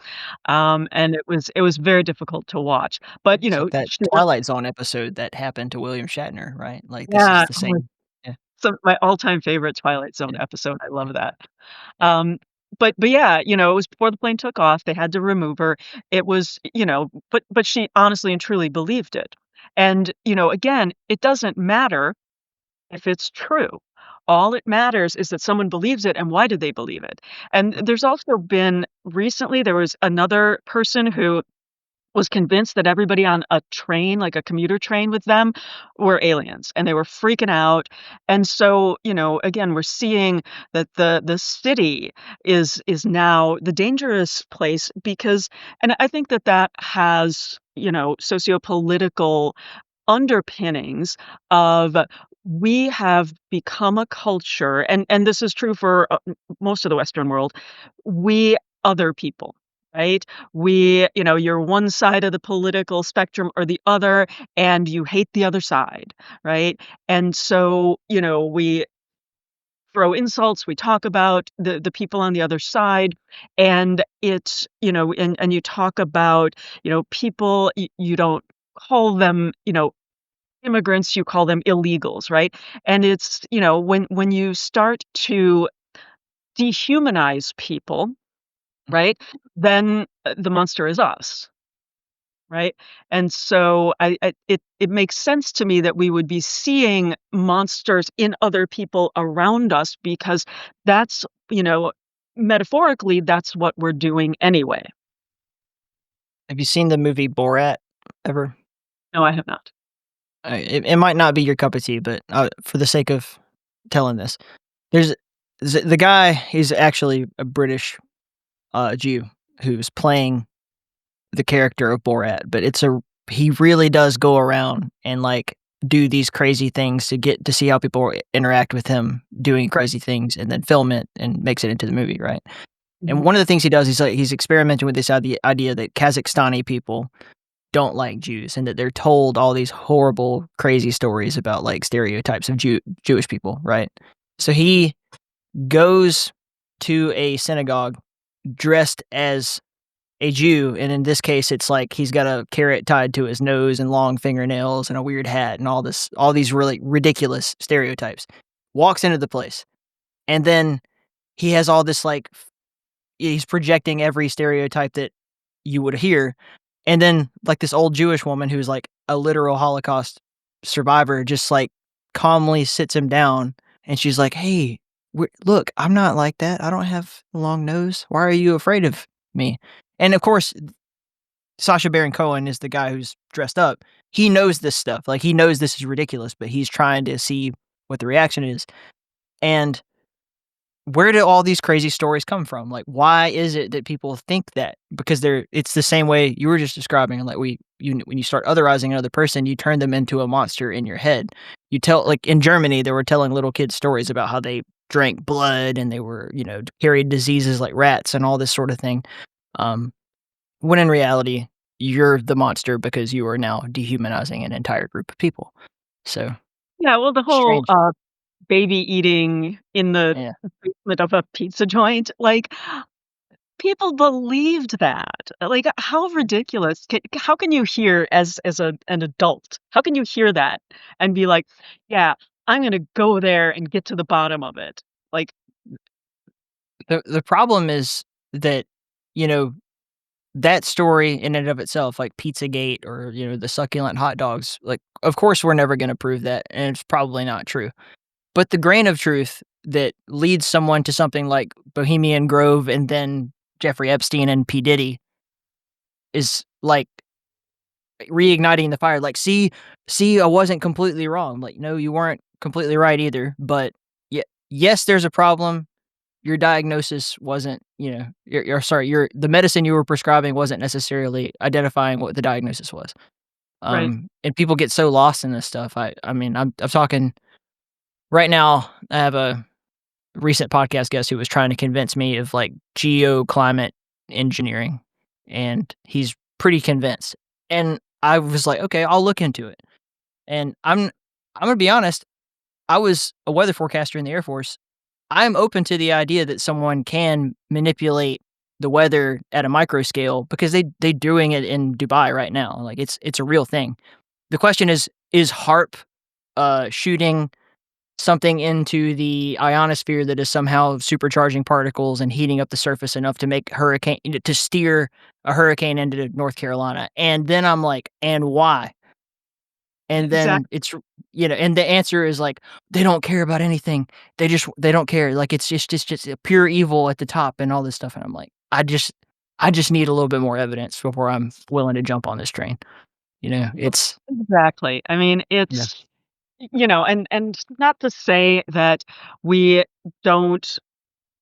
[SPEAKER 2] And it was very difficult to watch. But,
[SPEAKER 8] It's like that
[SPEAKER 2] she
[SPEAKER 8] Twilight Zone episode that happened to William Shatner, right? Like, this is
[SPEAKER 2] yeah,
[SPEAKER 8] the
[SPEAKER 2] oh my
[SPEAKER 8] same. Yeah,
[SPEAKER 2] my all-time favorite Twilight Zone
[SPEAKER 8] yeah,
[SPEAKER 2] episode. I
[SPEAKER 8] yeah,
[SPEAKER 2] love that.
[SPEAKER 8] yeah.
[SPEAKER 2] But yeah, it was before the plane took off, they had to remove her. It was, but she honestly and truly believed it. And, again, it doesn't matter if it's true. All it matters is that someone believes it, and why do they believe it? And
[SPEAKER 8] Right.
[SPEAKER 2] there's also been recently there was another person who was convinced that everybody on a train, like a commuter train with them, were aliens, and they were freaking out. And so, again, we're seeing that the city is now the dangerous place because and I think that has, sociopolitical underpinnings of we have become a culture, and this is true for most of the Western world. We other people, right? You're one side of the political spectrum or the other, and you hate the other side, right? And so, we throw insults, we talk about the people on the other side, and it's, and you talk about, people, you don't call them, immigrants, you call them illegals, right? And it's, when you start to dehumanize people, right, then the monster is us, right? And so it makes sense to me that we would be seeing monsters in other people around us because that's, metaphorically, that's what we're doing anyway.
[SPEAKER 8] Have you seen the movie Borat ever?
[SPEAKER 2] No, I have not.
[SPEAKER 8] It might not be your cup of tea, but for the sake of telling this, there's the guy. He's actually a British Jew who's playing the character of Borat, but he really does go around and like do these crazy things to get to see how people interact with him doing crazy things, and then film it and makes it into the movie, right? And
[SPEAKER 2] Mhm.
[SPEAKER 8] one of the things he does, he's experimenting with this idea that Kazakhstani people don't like Jews, and that they're told all these horrible, crazy stories about like stereotypes of Jewish people, right? So he goes to a synagogue dressed as a Jew, and in this case, it's like he's got a carrot tied to his nose and long fingernails and a weird hat and all these really ridiculous stereotypes. Walks into the place, and then he has all this like he's projecting every stereotype that you would hear, and then like this old Jewish woman who's like a literal Holocaust survivor just like calmly sits him down, and she's like, "Hey, look, I'm not like that. I don't have a long nose. Why are you afraid of me?" And of course, Sacha Baron Cohen is the guy who's dressed up. He knows this stuff. Like he knows this is ridiculous, but he's trying to see what the reaction is. And where do all these crazy stories come from? Like, why is it that people think that? Because it's the same way you were just describing. Like when you start otherizing another person, you turn them into a monster in your head. You tell, like in Germany, they were telling little kids stories about how they drank blood and they were, carried diseases like rats and all this sort of thing. When in reality, you're the monster because you are now dehumanizing an entire group of people. So
[SPEAKER 2] Yeah, well, the whole,
[SPEAKER 8] strange.
[SPEAKER 2] baby eating in the
[SPEAKER 8] Yeah.
[SPEAKER 2] basement of a pizza joint, like, people believed that. Like, how ridiculous how can you hear as an adult, how can you hear that and be like, "Yeah, I'm gonna go there and get to the bottom of it." Like,
[SPEAKER 8] The problem is that, you know, that story in and of itself, like Pizzagate or, the succulent hot dogs, like, of course, we're never gonna prove that, and it's probably not true. But the grain of truth that leads someone to something like Bohemian Grove and then Jeffrey Epstein and P. Diddy is, like, reigniting the fire, like, "See, I wasn't completely wrong." Like, "No, you weren't completely right either, but yes, there's a problem. Your diagnosis wasn't, the medicine you were prescribing wasn't necessarily identifying what the diagnosis was."
[SPEAKER 2] right.
[SPEAKER 8] And people get so lost in this stuff. I mean, I'm talking right now. I have a recent podcast guest who was trying to convince me of like geoclimate engineering, and he's pretty convinced. And I was like, okay, I'll look into it. And I'm gonna be honest. I was a weather forecaster in the Air Force. I'm open to the idea that someone can manipulate the weather at a micro scale because they're doing it in Dubai right now. Like it's a real thing. The question is HARP shooting something into the ionosphere that is somehow supercharging particles and heating up the surface enough to make to steer a hurricane into North Carolina. And then I'm like, and why? And then
[SPEAKER 2] Exactly.
[SPEAKER 8] it's and the answer is like, they don't care about anything. They don't care. Like it's just a pure evil at the top and all this stuff. And I'm like, I just need a little bit more evidence before I'm willing to jump on this train. It's
[SPEAKER 2] Exactly. I mean,
[SPEAKER 8] yeah.
[SPEAKER 2] it's and not to say that we don't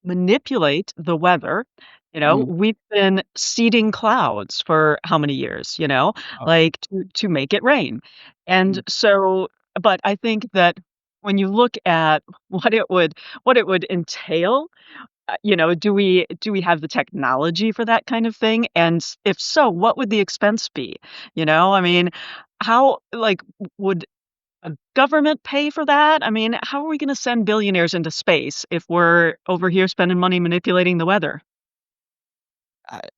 [SPEAKER 2] manipulate the weather.
[SPEAKER 8] Mm.
[SPEAKER 2] We've been seeding clouds for how many years,
[SPEAKER 8] Oh,
[SPEAKER 2] like to make it rain. And
[SPEAKER 8] mm.
[SPEAKER 2] so, but I think that when you look at what it would entail, do we have the technology for that kind of thing? And if so, what would the expense be? I mean, how like would a government pay for that? I mean, how are we gonna send billionaires into space if we're over here spending money manipulating the weather?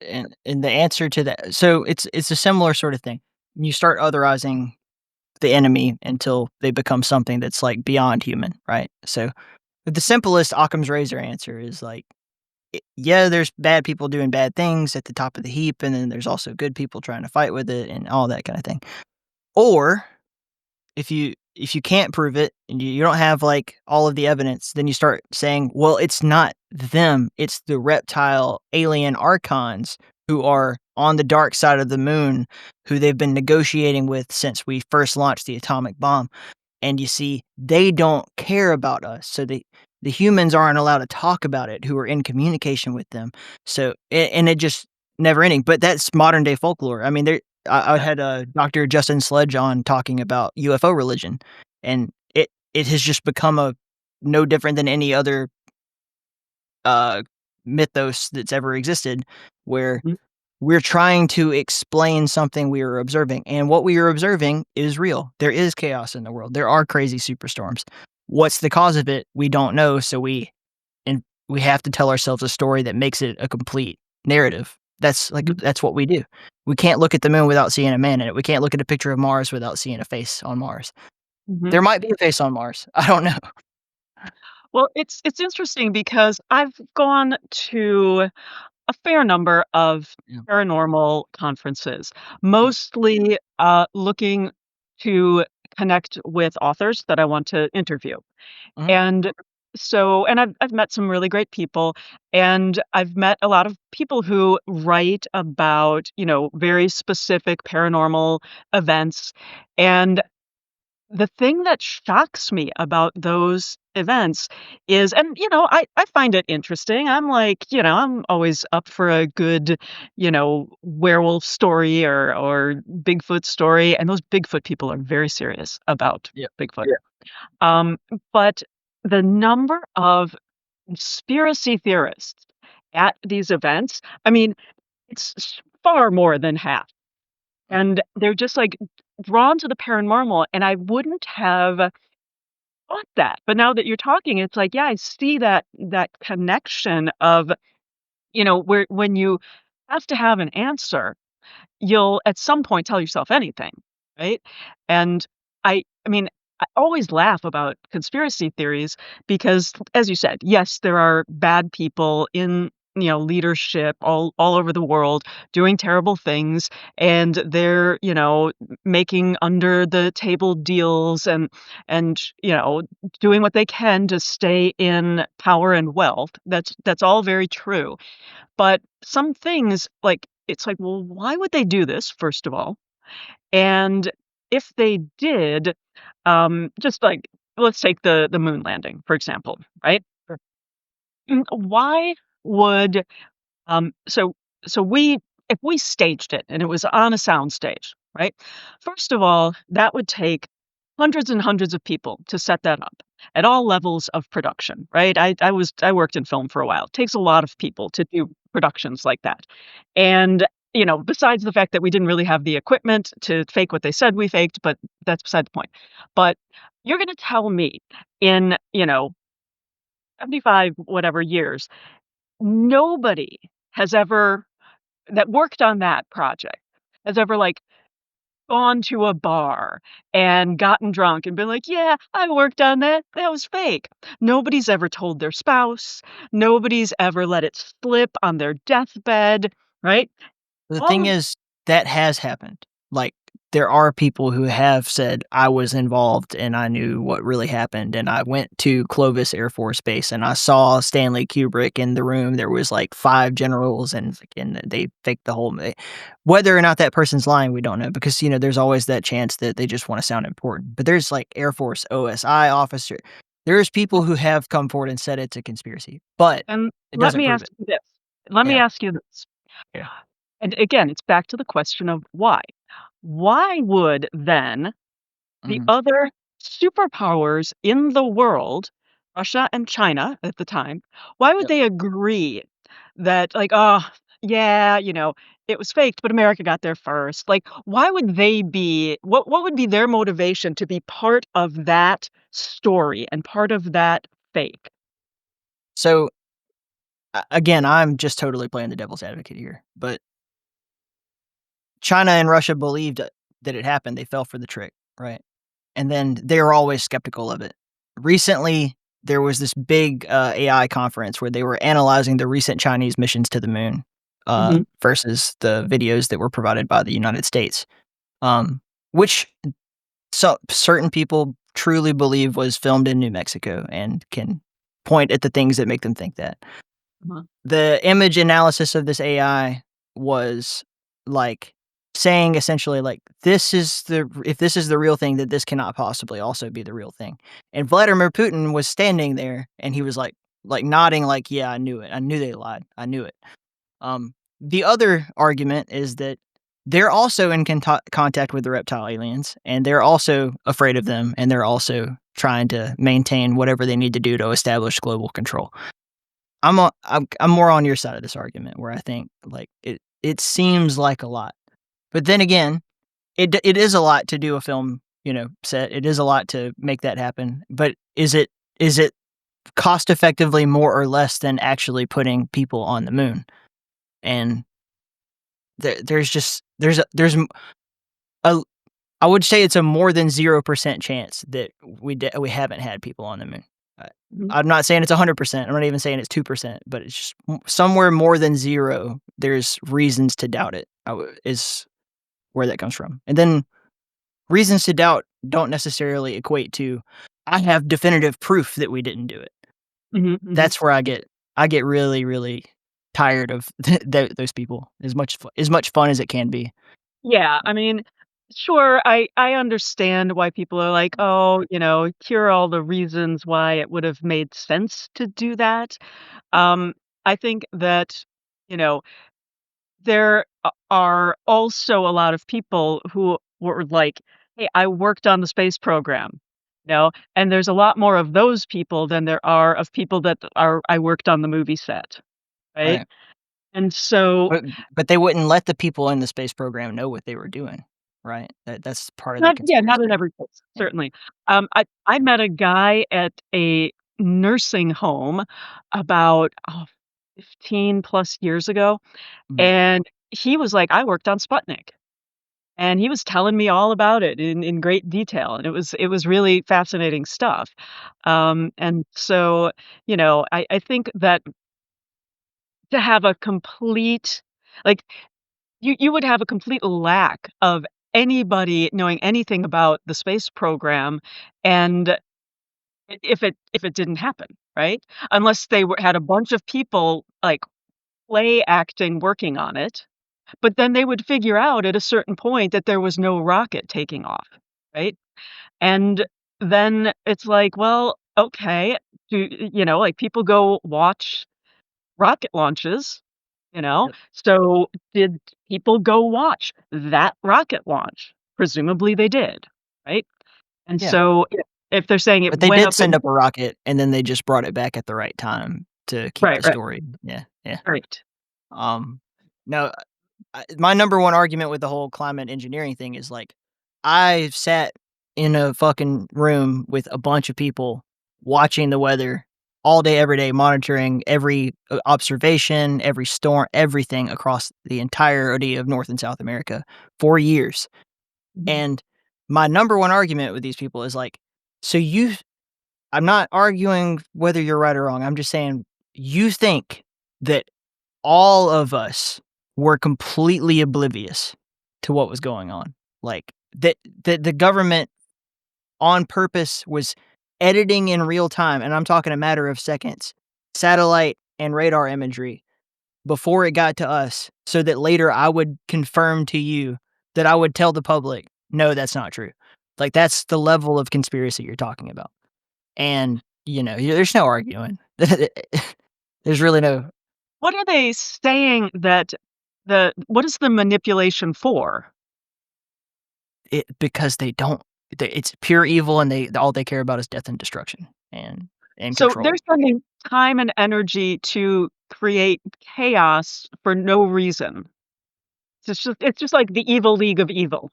[SPEAKER 8] And the answer to that, so it's a similar sort of thing. You start otherizing the enemy until they become something that's like beyond human, right? So The simplest Occam's razor answer is like, yeah, there's bad people doing bad things at the top of the heap, and then there's also good people trying to fight with it and all that kind of thing. Or if you can't prove it and you don't have like all of the evidence, then you start saying, well, it's not them, it's the reptile alien archons who are on the dark side of the moon, who they've been negotiating with since we first launched the atomic bomb. And you see, they don't care about us. So the humans aren't allowed to talk about it who are in communication with them. So, and it just never ending. But that's modern day folklore. I mean, I had Dr. Justin Sledge on talking about UFO religion, and it has just become no different than any other mythos that's ever existed, where we're trying to explain something we are observing, and what we are observing is real. There is chaos in the world. There are crazy superstorms. What's the cause of it? We don't know, so we have to tell ourselves a story that makes it a complete narrative. That's what we do. We can't look at the moon without seeing a man in it. We can't look at a picture of Mars without seeing a face on Mars. There might be a face on Mars. I don't know.
[SPEAKER 2] Well, it's interesting because I've gone to a fair number of paranormal conferences, mostly looking to connect with authors that I want to interview.
[SPEAKER 8] Mhm.
[SPEAKER 2] And so, and I've met some really great people, and I've met a lot of people who write about, very specific paranormal events. And the thing that shocks me about those events is, and I find it interesting. I'm like, I'm always up for a good, werewolf story or Bigfoot story, and those Bigfoot people are very serious about Bigfoot. Um, but the number of conspiracy theorists at these events, I mean, it's far more than half. And they're just like drawn to the paranormal. And I wouldn't have thought that. But now that you're talking, it's like, yeah, I see that connection of, where when you have to have an answer, you'll at some point tell yourself anything, right? And I mean, I always laugh about conspiracy theories because, as you said, yes, there are bad people in, leadership all over the world doing terrible things, and they're, making under the table deals and doing what they can to stay in power and wealth. That's all very true. But some things, like, it's like, well, why would they do this, first of all? And if they did, just like, let's take the moon landing, for example, right?
[SPEAKER 8] Sure.
[SPEAKER 2] Why would so we if we staged it and it was on a sound stage, right? First of all, that would take hundreds and hundreds of people to set that up at all levels of production, right? I worked in film for a while. It takes a lot of people to do productions like that. And besides the fact that we didn't really have the equipment to fake what they said we faked, but that's beside the point. But you're going to tell me in, 75 whatever years, nobody has ever that worked on that project has ever, like, gone to a bar and gotten drunk and been like, "Yeah, I worked on that. That was fake." Nobody's ever told their spouse. Nobody's ever let it slip on their deathbed, right?
[SPEAKER 8] The
[SPEAKER 2] All
[SPEAKER 8] thing
[SPEAKER 2] of
[SPEAKER 8] is, that has happened. Like, there are people who have said, I was involved and I knew what really happened. And I went to Clovis Air Force Base and I saw Stanley Kubrick in the room. There was like 5 generals and they faked the whole. Whether or not that person's lying, we don't know because, there's always that chance that they just want to sound important. But there's like Air Force OSI officer. There's people who have come forward and said it's a conspiracy, but
[SPEAKER 2] And
[SPEAKER 8] it
[SPEAKER 2] let
[SPEAKER 8] doesn't
[SPEAKER 2] me
[SPEAKER 8] prove
[SPEAKER 2] ask
[SPEAKER 8] it.
[SPEAKER 2] you this. Let me
[SPEAKER 8] Yeah.
[SPEAKER 2] ask you this.
[SPEAKER 8] Yeah.
[SPEAKER 2] And again, it's back to the question of why. Why would then the
[SPEAKER 8] Mhm.
[SPEAKER 2] other superpowers in the world, Russia and China at the time, why would
[SPEAKER 8] Yep.
[SPEAKER 2] they agree that, like, "Oh, yeah, it was faked, but America got there first." Like, why would they be what would be their motivation to be part of that story and part of that fake?
[SPEAKER 8] So again, I'm just totally playing the devil's advocate here, but China and Russia believed that it happened. They fell for the trick, right? And then they were always skeptical of it. Recently, there was this big AI conference where they were analyzing the recent Chinese missions to the moon versus the videos that were provided by the United States, which certain people truly believe was filmed in New Mexico and can point at the things that make them think that. The image analysis of this AI was like saying essentially like if this is the real thing, that this cannot possibly also be the real thing. And Vladimir Putin was standing there and he was like nodding like, yeah, I knew it. I knew they lied. I knew it. The other argument is that they're also in contact with the reptile aliens, and they're also afraid of them, and they're also trying to maintain whatever they need to do to establish global control. I'm more on your side of this argument, where I think like it seems like a lot, but then again, it is a lot to do a film, set. It is a lot to make that happen, but is it cost effectively more or less than actually putting people on the moon? And there's I would say it's a more than 0% chance that we haven't had people on the moon. I'm not saying it's 100%. I'm not even saying it's 2%, but it's just somewhere more than 0. There's reasons to doubt it. Is where that comes from. And then reasons to doubt don't necessarily equate to I have definitive proof that we didn't do it. That's where I get really, really tired of those people. As much fun as it can be.
[SPEAKER 2] Yeah, I mean, sure, I understand why people are like, "Oh, here are all the reasons why it would have made sense to do that." I think that, you know, there are also a lot of people who were like, "Hey, I worked on the space program," and there's a lot more of those people than there are of people that I worked on the movie set, right?
[SPEAKER 8] Right.
[SPEAKER 2] And so
[SPEAKER 8] But they wouldn't let the people in the space program know what they were doing, right? That's part of the
[SPEAKER 2] not in
[SPEAKER 8] conspiracy.
[SPEAKER 2] every case,
[SPEAKER 8] Yeah.
[SPEAKER 2] certainly. I met a guy at a nursing home about, 15 plus years ago,
[SPEAKER 8] Mhm.
[SPEAKER 2] and he was like, "I worked on Sputnik." And he was telling me all about it in great detail, and it was really fascinating stuff. And so, I think that to have a complete like, you would have a complete lack of anybody knowing anything about the space program, and if it didn't happen, right? Unless they had a bunch of people, like, play acting working on it, but then they would figure out at a certain point that there was no rocket taking off, right? And then it's like, well, okay, like, people go watch rocket launches,
[SPEAKER 8] Yep.
[SPEAKER 2] so did people go watch that rocket launch? Presumably they did, right? And
[SPEAKER 8] Yeah.
[SPEAKER 2] so if they're saying it
[SPEAKER 8] But they
[SPEAKER 2] went
[SPEAKER 8] did
[SPEAKER 2] up in
[SPEAKER 8] send up a rocket, and then they just brought it back at the right time to keep
[SPEAKER 2] right,
[SPEAKER 8] the
[SPEAKER 2] right,
[SPEAKER 8] story. Yeah, yeah.
[SPEAKER 2] right.
[SPEAKER 8] Um, no, my number one argument with the whole climate engineering thing is like, I sat in a fucking room with a bunch of people watching the weather all day, every day, monitoring every observation, every storm, everything across the entirety of North and South America for years.
[SPEAKER 2] Mhm.
[SPEAKER 8] And my number one argument with these people is like, so I'm not arguing whether you're right or wrong. I'm just saying you think that all of us were completely oblivious to what was going on. Like that the government on purpose was editing in real time, and I'm talking a matter of seconds, satellite and radar imagery before it got to us, so that later I would confirm to you that I would tell the public, no, that's not true. Like that's the level of conspiracy you're talking about. And, there's no arguing. There's really no
[SPEAKER 2] What are they saying that what is the manipulation for?
[SPEAKER 8] because it's pure evil, and all they care about is death and destruction and
[SPEAKER 2] So they're
[SPEAKER 8] control.
[SPEAKER 2] spending time and energy to create chaos for no reason. It's just like the evil league of evil.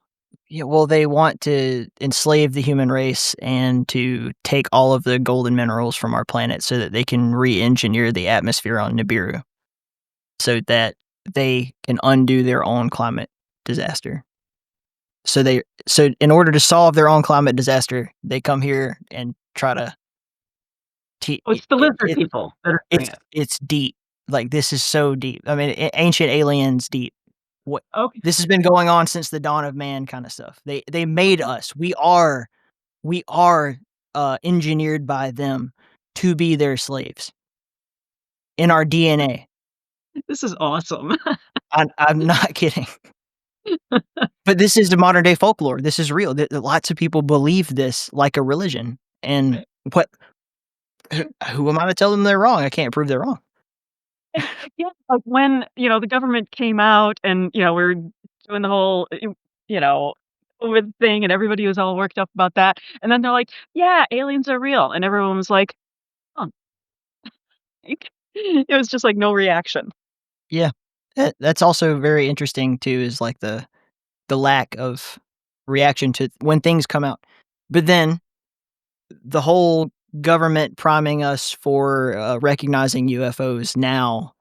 [SPEAKER 8] Yeah, well, they want to enslave the human race and to take all of the golden minerals from our planet so that they can re-engineer the atmosphere on Nibiru so that they can undo their own climate disaster. So in order to solve their own climate disaster, they come here and try to
[SPEAKER 2] Oh, it's the lizard people that are doing it.
[SPEAKER 8] It's deep. Like, this is so deep. I mean, ancient aliens deep. What
[SPEAKER 2] Okay.
[SPEAKER 8] this has been going on since the dawn of man kind of stuff. They made us. We are engineered by them to be their slaves in our DNA.
[SPEAKER 2] This is awesome.
[SPEAKER 8] I'm not kidding. But this is the modern day folklore. This is real. Lots of people believe this like a religion. And what? Who am I to tell them they're wrong? I can't prove they're wrong.
[SPEAKER 2] And again, like when, the government came out and, we're doing the whole, COVID thing and everybody was all worked up about that. And then they're like, yeah, aliens are real. And everyone was like, oh, it was just like no reaction.
[SPEAKER 8] Yeah, that's also very interesting too. Is like the lack of reaction to when things come out. But then the whole government priming us for recognizing UFOs now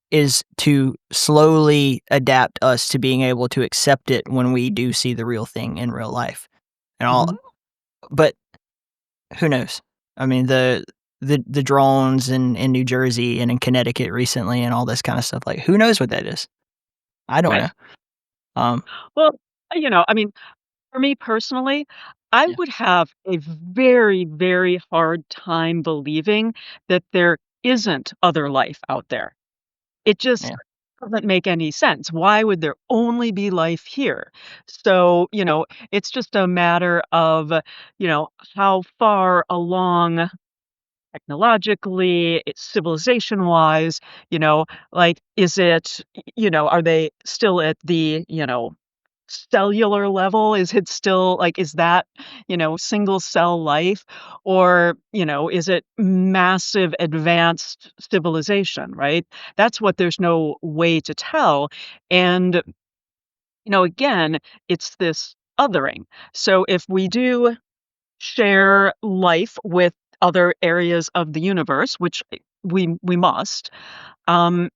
[SPEAKER 8] is to slowly adapt us to being able to accept it when we do see the real thing in real life. And all, but who knows? I mean, the drones in New Jersey and in Connecticut recently and all this kind of stuff. Like, who knows what that is? I don't
[SPEAKER 2] Right.
[SPEAKER 8] know.
[SPEAKER 2] Well, I mean, for me personally, I
[SPEAKER 8] Yeah.
[SPEAKER 2] would have a very, very hard time believing that there isn't other life out there. It just
[SPEAKER 8] Yeah.
[SPEAKER 2] doesn't make any sense. Why would there only be life here? So, it's just a matter of, how far along technologically, civilization-wise, like, is it, are they still at the, cellular level? Is it still like, is that, single cell life? Or, is it massive advanced civilization, right? That's what there's no way to tell. And, again, it's this othering. So if we do share life with other areas of the universe, which we must, are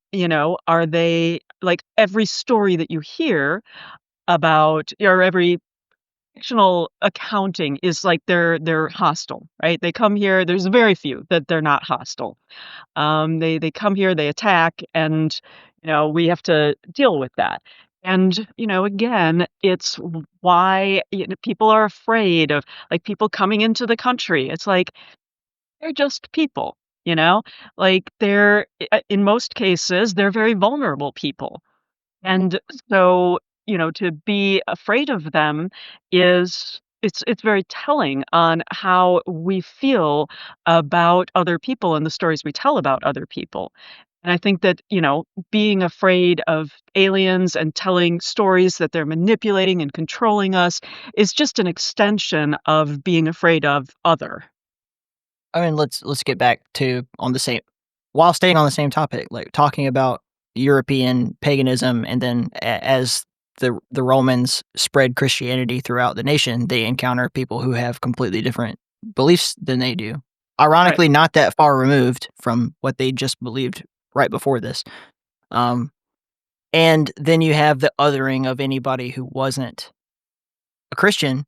[SPEAKER 2] they like every story that you hear about or every fictional accounting is like they're hostile, right? They come here, there's very few that they're not hostile. They come here, they attack, and we have to deal with that. And again, it's why people are afraid of like people coming into the country. It's like they're just people, like they're in most cases they're very vulnerable people. And so, to be afraid of them it's very telling on how we feel about other people and the stories we tell about other people. And I think that, being afraid of aliens and telling stories that they're manipulating and controlling us is just an extension of being afraid of other.
[SPEAKER 8] I mean, let's get back to on the same while staying on the same topic, like talking about European paganism, and then as the Romans spread Christianity throughout the nation, they encounter people who have completely different beliefs than they do. Ironically, not that far removed from what they just believed right before this. And then you have the othering of anybody who wasn't a Christian,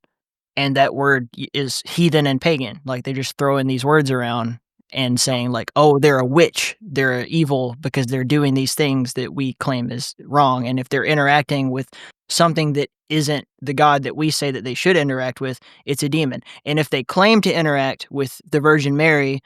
[SPEAKER 8] and that word is heathen and pagan. Like, they just throw in these words around and saying like, oh, they're a witch, they're evil because they're doing these things that we claim is wrong. And if they're interacting with something that isn't the God that we say that they should interact with, it's a demon. And if they claim to interact with the Virgin Mary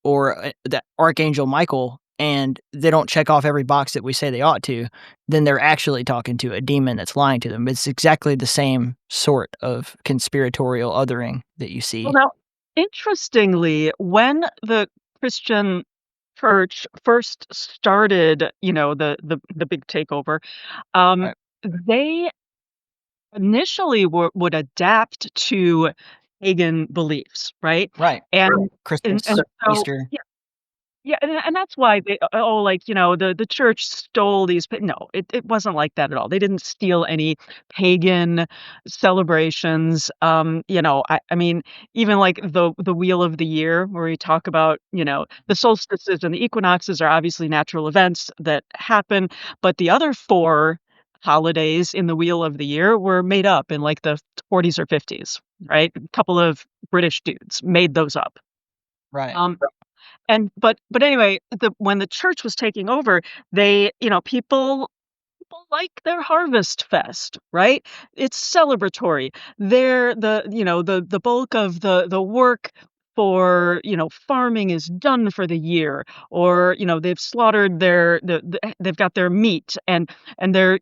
[SPEAKER 8] or the Archangel Michael, and they don't check off every box that we say they ought to, then they're actually talking to a demon that's lying to them. It's exactly the same sort of conspiratorial othering that you see.
[SPEAKER 2] Well, now, interestingly, when the Christian church first started, the big takeover,
[SPEAKER 8] Right.
[SPEAKER 2] they initially would adapt to pagan beliefs, right?
[SPEAKER 8] Right.
[SPEAKER 2] And
[SPEAKER 8] Christmas,
[SPEAKER 2] and so
[SPEAKER 8] Easter.
[SPEAKER 2] yeah, and that's why they like, the church stole these pa no, it wasn't like that at all. They didn't steal any pagan celebrations. I mean, even like the wheel of the year where we talk about, the solstices and the equinoxes are obviously natural events that happen, but the other 4 holidays in the wheel of the year were made up in like the 40s or 50s, right? A couple of British dudes made those up.
[SPEAKER 8] Right.
[SPEAKER 2] Um, and but anyway, when the church was taking over, they, people like their harvest fest, right? It's celebratory. They're the bulk of the work for, farming is done for the year, or, they've slaughtered they've got their meat, and they're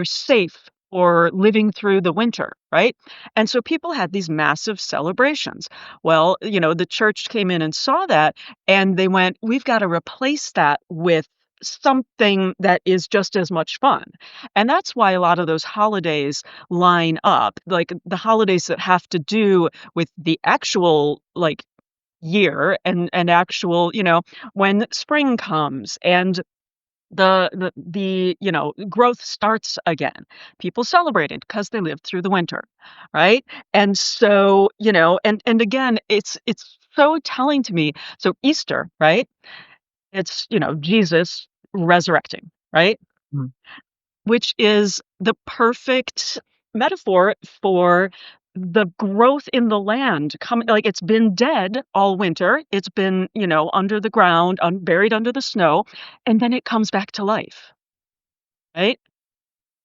[SPEAKER 2] safe or living through the winter, right? And so people had these massive celebrations. Well, the church came in and saw that, and they went, "We've got to replace that with something that is just as much fun." And that's why a lot of those holidays line up, like the holidays that have to do with the actual, like, year, and actual, when spring comes and growth starts again. People celebrated because they lived through the winter, right? And so, and again, it's so telling to me. So Easter, right? It's, Jesus resurrecting, right?
[SPEAKER 8] Mm.
[SPEAKER 2] Which is the perfect metaphor for the growth in the land coming. Like, it's been dead all winter. It's been, under the ground, buried under the snow, and then it comes back to life, right?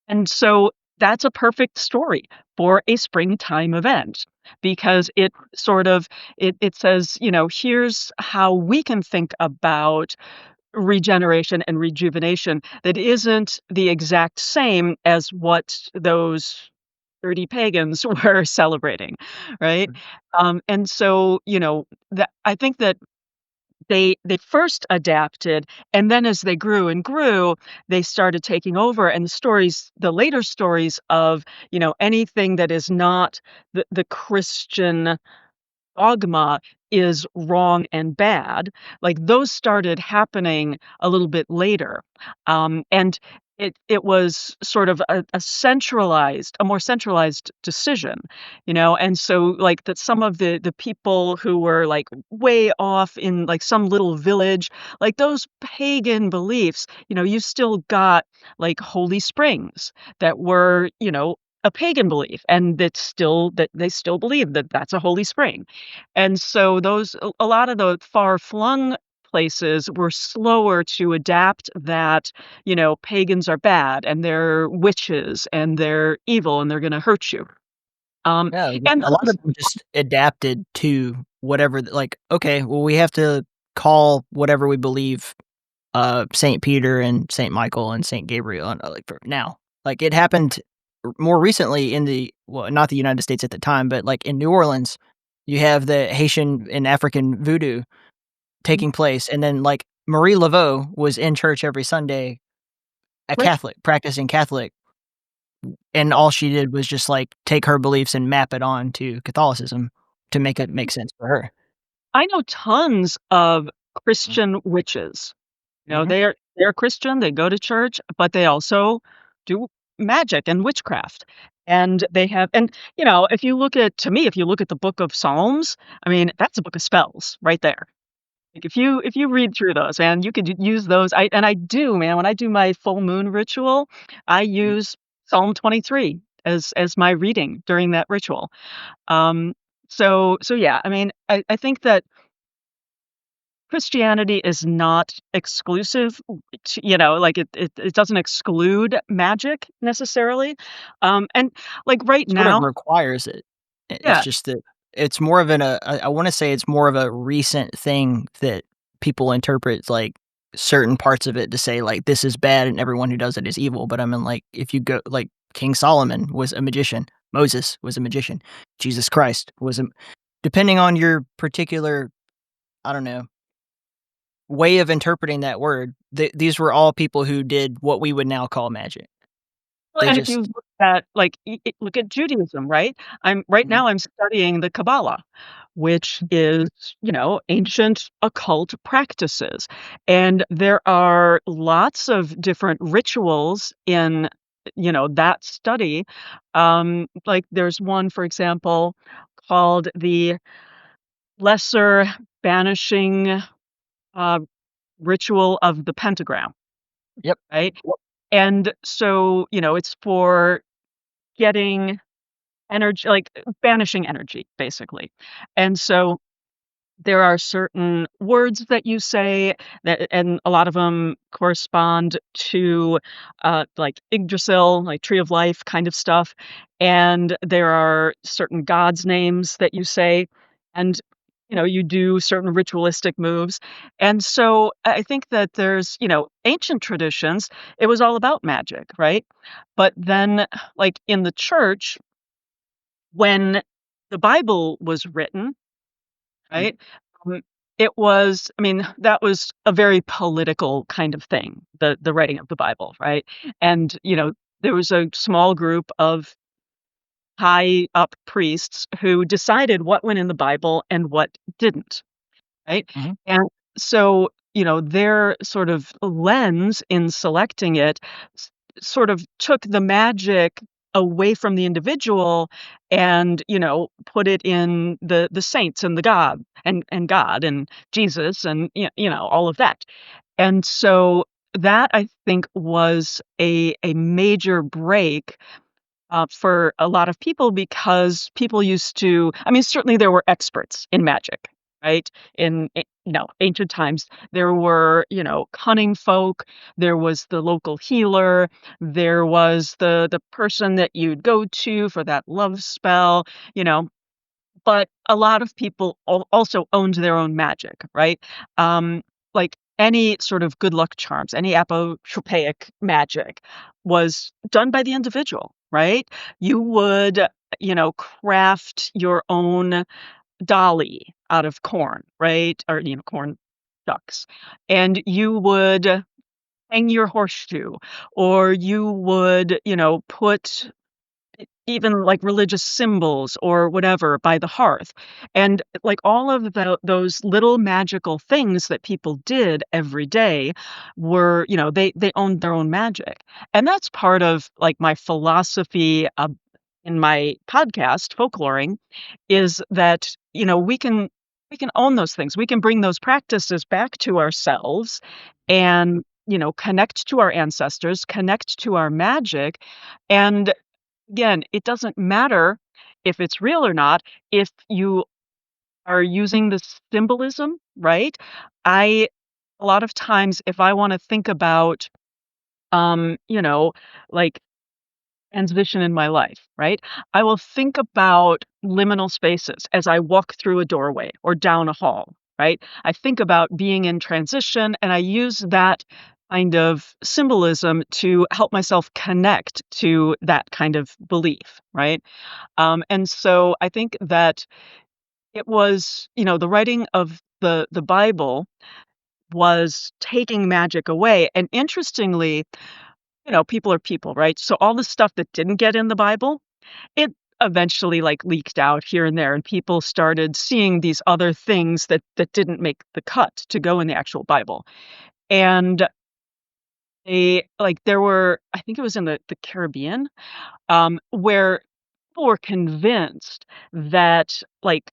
[SPEAKER 2] And so that's a perfect story for a springtime event, because it says, here's how we can think about regeneration and rejuvenation that isn't the exact same as what those 30 pagans were celebrating, right? And so, that I think that they first adapted, and then as they grew and grew, they started taking over, and the later stories of, anything that is not the Christian dogma is wrong and bad, like, those started happening a little bit later. And it was sort of a more centralized decision, and so, like, that some of the people who were, like, way off in, like, some little village, like, those pagan beliefs, you still got, like, holy springs that were, a pagan belief, and that they still believe that that's a holy spring. And so a lot of the far-flung places were slower to adapt that, pagans are bad, and they're witches, and they're evil, and they're gonna hurt you.
[SPEAKER 8] Yeah, like,
[SPEAKER 2] And
[SPEAKER 8] a lot
[SPEAKER 2] those
[SPEAKER 8] of them just adapted to whatever like, "Okay, well, we have to call whatever we believe, Saint Peter and Saint Michael and Saint Gabriel," and, like, for now. Like, it happened more recently in not the United States at the time, but, like, in New Orleans, you have the Haitian and African voodoo taking place, and then, like, Marie Laveau was in church every Sunday, a
[SPEAKER 2] right.
[SPEAKER 8] Catholic, practicing Catholic, and all she did was just, like, take her beliefs and map it on to Catholicism to make it make sense for her.
[SPEAKER 2] I know tons of Christian witches.
[SPEAKER 8] Mhm.
[SPEAKER 2] They're Christian, they go to church, but they also do magic and witchcraft. And they have and, if you look at the book of Psalms, I mean, that's a book of spells right there. Like, if you read through those, man, you could use those. I do, man, when I do my full moon ritual, I use Psalm 23 as my reading during that ritual. So yeah, I mean, I think that Christianity is not exclusive to, like, it doesn't exclude magic necessarily. And, like, right
[SPEAKER 8] Sort of
[SPEAKER 2] now.
[SPEAKER 8] requires it. It's
[SPEAKER 2] Yeah.
[SPEAKER 8] just that it's more of I wanna say it's more of a recent thing that people interpret, like, certain parts of it to say, like, "This is bad and everyone who does it is evil," but I mean, like, if you go like, King Solomon was a magician, Moses was a magician, Jesus Christ was a depending on your particular, I don't know, way of interpreting that word, these were all people who did what we would now call magic.
[SPEAKER 2] Well,
[SPEAKER 8] They
[SPEAKER 2] and if you
[SPEAKER 8] just
[SPEAKER 2] look at, like, look at Judaism, right? Right
[SPEAKER 8] Mhm.
[SPEAKER 2] now I'm studying the Kabbalah, which is, ancient occult practices. And there are lots of different rituals in, that study. Like, there's one, for example, called the Lesser Banishing uh, Ritual of the Pentagram,
[SPEAKER 8] Yep.
[SPEAKER 2] right? And so, it's for getting energy, like, banishing energy, basically. And so there are certain words that you say that, and a lot of them correspond to, like Yggdrasil, like Tree of Life kind of stuff, and there are certain gods' names that you say, and, you do certain ritualistic moves, and so I think that there's, ancient traditions, it was all about magic, right? But then, like, in the church, when the Bible was written, right? Um, it was I mean, that was a very political kind of thing, the writing of the Bible, right? And, there was a small group of high up priests who decided what went in the Bible and what didn't, right?
[SPEAKER 8] Mhm.
[SPEAKER 2] And so, their sort of lens in selecting it s sort of took the magic away from the individual and, put it in the saints and the God and Jesus and, all of that. And so that, I think, was a major break for a lot of people because people used to I mean, certainly there were experts in magic, right? Ancient times, there were, cunning folk, there was the local healer, there was the person that you'd go to for that love spell, you know, but a lot of people also owned their own magic, right? Like any sort of good luck charms, any apotropaic magic was done by the individual, right? You would, craft your own dolly out of corn, right? Or, corn shucks. And you would hang your horseshoe, or you would, put even, like, religious symbols or whatever by the hearth, and, like, all of those little magical things that people did every day were they owned their own magic, and that's part of, like, my philosophy, in my podcast, Folkloring, is that, we can own those things, we can bring those practices back to ourselves and, connect to our ancestors, connect to our magic, and again, it doesn't matter if it's real or not, if you are using the symbolism, right? I a lot of times, if I wanna think about, like, transition in my life, right? I will think about liminal spaces as I walk through a doorway or down a hall, right? I think about being in transition, and I use that kind of symbolism to help myself connect to that kind of belief, right? And so I think that it was, the writing of the Bible was taking magic away. And interestingly, people are people, right? So all the stuff that didn't get in the Bible, it eventually like leaked out here and there, and people started seeing these other things that didn't make the cut to go in the actual Bible. And there were, I think it was in the Caribbean, where people were convinced that, like,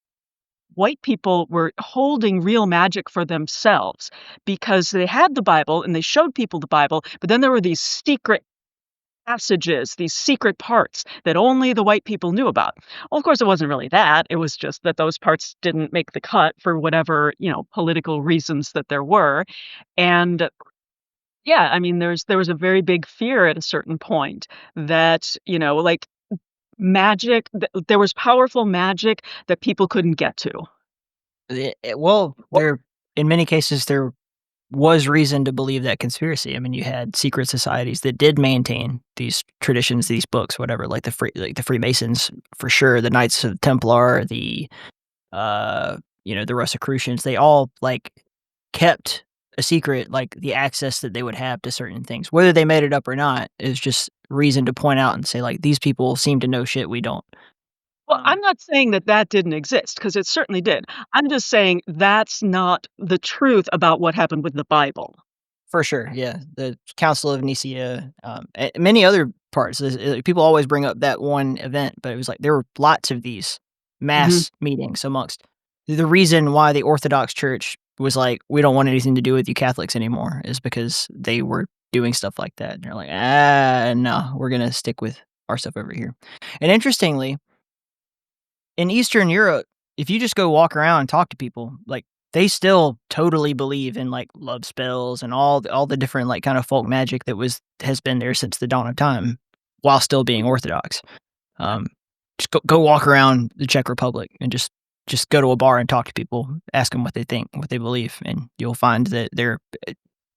[SPEAKER 2] white people were holding real magic for themselves because they had the Bible and they showed people the Bible, but then there were these secret passages, these secret parts that only the white people knew about. Well, of course, it wasn't really that. It was just that those parts didn't make the cut for whatever, political reasons that there were. And yeah, I mean, there was a very big fear at a certain point that, like, there was powerful magic that people couldn't get to.
[SPEAKER 8] Well, there in many cases there was reason to believe that conspiracy. I mean, you had secret societies that did maintain these traditions, these books, whatever, like the Freemasons for sure, the Knights of Templar, the Rosicrucians. They all like kept a secret, like the access that they would have to certain things, whether they made it up or not, is just reason to point out and say like these people seem to know shit we don't.
[SPEAKER 2] Well,
[SPEAKER 8] Um,
[SPEAKER 2] I'm not saying that that didn't exist because it certainly did. I'm just saying that's not the truth about what happened with the Bible.
[SPEAKER 8] For sure, yeah. The Council of Nicaea, many other parts. People always bring up that one event, but it was like there were lots of these
[SPEAKER 2] Mhm.
[SPEAKER 8] mass meetings amongst the reason why the Orthodox Church was like, we don't want anything to do with you Catholics anymore, is because they were doing stuff like that. And they're like, no, we're gonna stick with our stuff over here. And interestingly, in Eastern Europe, if you just go walk around and talk to people, like, they still totally believe in, like, love spells and all the different, like, kind of folk magic that has been there since the dawn of time while still being Orthodox. Just go walk around the Czech Republic and just go to a bar and talk to people, ask them what they think, what they believe, and you'll find that they're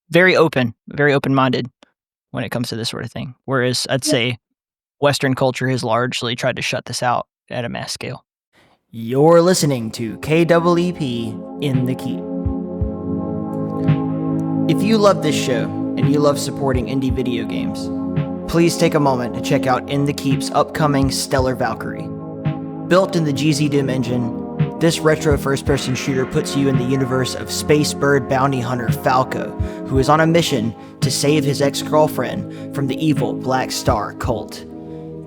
[SPEAKER 8] very open-minded when it comes to this sort of thing. Whereas I'd say Western culture has largely tried to shut this out at a mass scale. You're listening to KEEP in the Keep. If you love this show and you love supporting indie video games, please take a moment to check out In the Keep's upcoming Stellar Valkyrie. Built in the GZ Doom engine, this retro first-person shooter puts you in the universe of space bird bounty hunter Falco, who is on a mission to save his ex-girlfriend from the evil Black Star cult.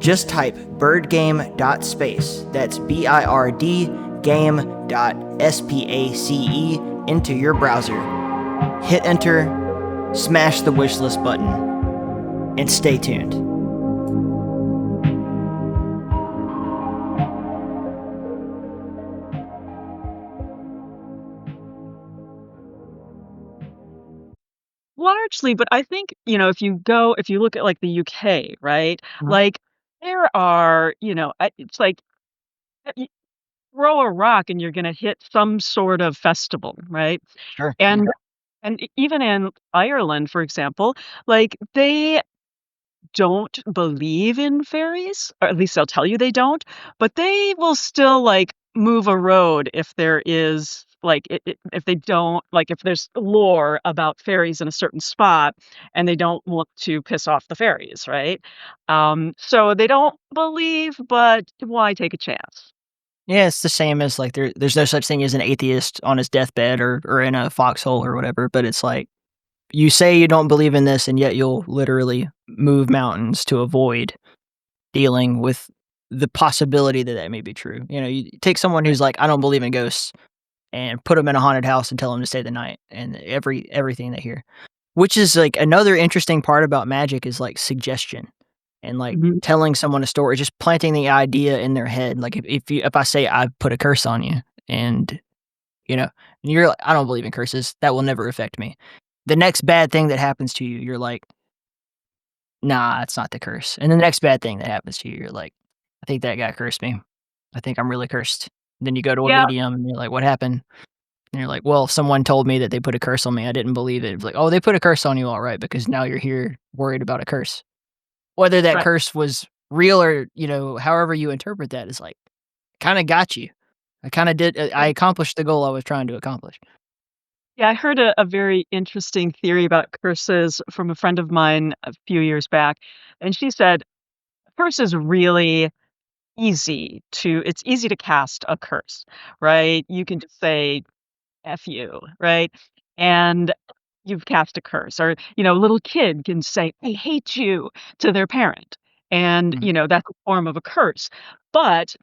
[SPEAKER 8] Just type birdgame.space, that's BIRD game.space into your browser. Hit enter, smash the wishlist button, and stay tuned.
[SPEAKER 2] Largely, but I think, if you look at, like, the UK, right? Like, there are, it's like, you throw a rock and you're gonna hit some sort of festival, right?
[SPEAKER 8] Sure.
[SPEAKER 2] And even in Ireland, for example, like, they don't believe in fairies, or at least they'll tell you they don't, but they will still, like, move a road if there is, like, if they don't, like, if there's lore about fairies in a certain spot and they don't want to piss off the fairies, right? So they don't believe, but why take a chance?
[SPEAKER 8] Yeah, it's the same as, like, there's no such thing as an atheist on his deathbed or in a foxhole or whatever, but it's like, you say you don't believe in this, and yet you'll literally move mountains to avoid dealing with the possibility that that may be true. You take someone who's like, "I don't believe in ghosts," and put them in a haunted house and tell them to stay the night, and everything they hear. Which is, like, another interesting part about magic is, like, suggestion and, like,
[SPEAKER 2] Mhm.
[SPEAKER 8] telling someone a story, just planting the idea in their head. Like, if I say, "I put a curse on you," and, and you're like, "I don't believe in curses. That will never affect me." The next bad thing that happens to you, you're like, "Nah, it's not the curse." And the next bad thing that happens to you, you're like, "I think that guy cursed me. I think I'm really cursed." Then you go to a
[SPEAKER 2] Yeah,
[SPEAKER 8] medium and you're like, "What happened?" And you're like, "Well, someone told me that they put a curse on me. I didn't believe it." It's like, "Oh, they put a curse on you, all right, because now you're here worried about a curse." Whether that
[SPEAKER 2] right.
[SPEAKER 8] curse was real or, however you interpret that is like, kinda got you. I kinda did I accomplished the goal I was trying to accomplish.
[SPEAKER 2] Yeah, I heard a very interesting theory about curses from a friend of mine a few years back, and she said, "Curse is really it's easy to cast a curse, right? You can just say, 'F you,' right? And you've cast a curse." Or, a little kid can say, "I hate you," to their parent, and,
[SPEAKER 8] Mhm.
[SPEAKER 2] that's a form of a curse. But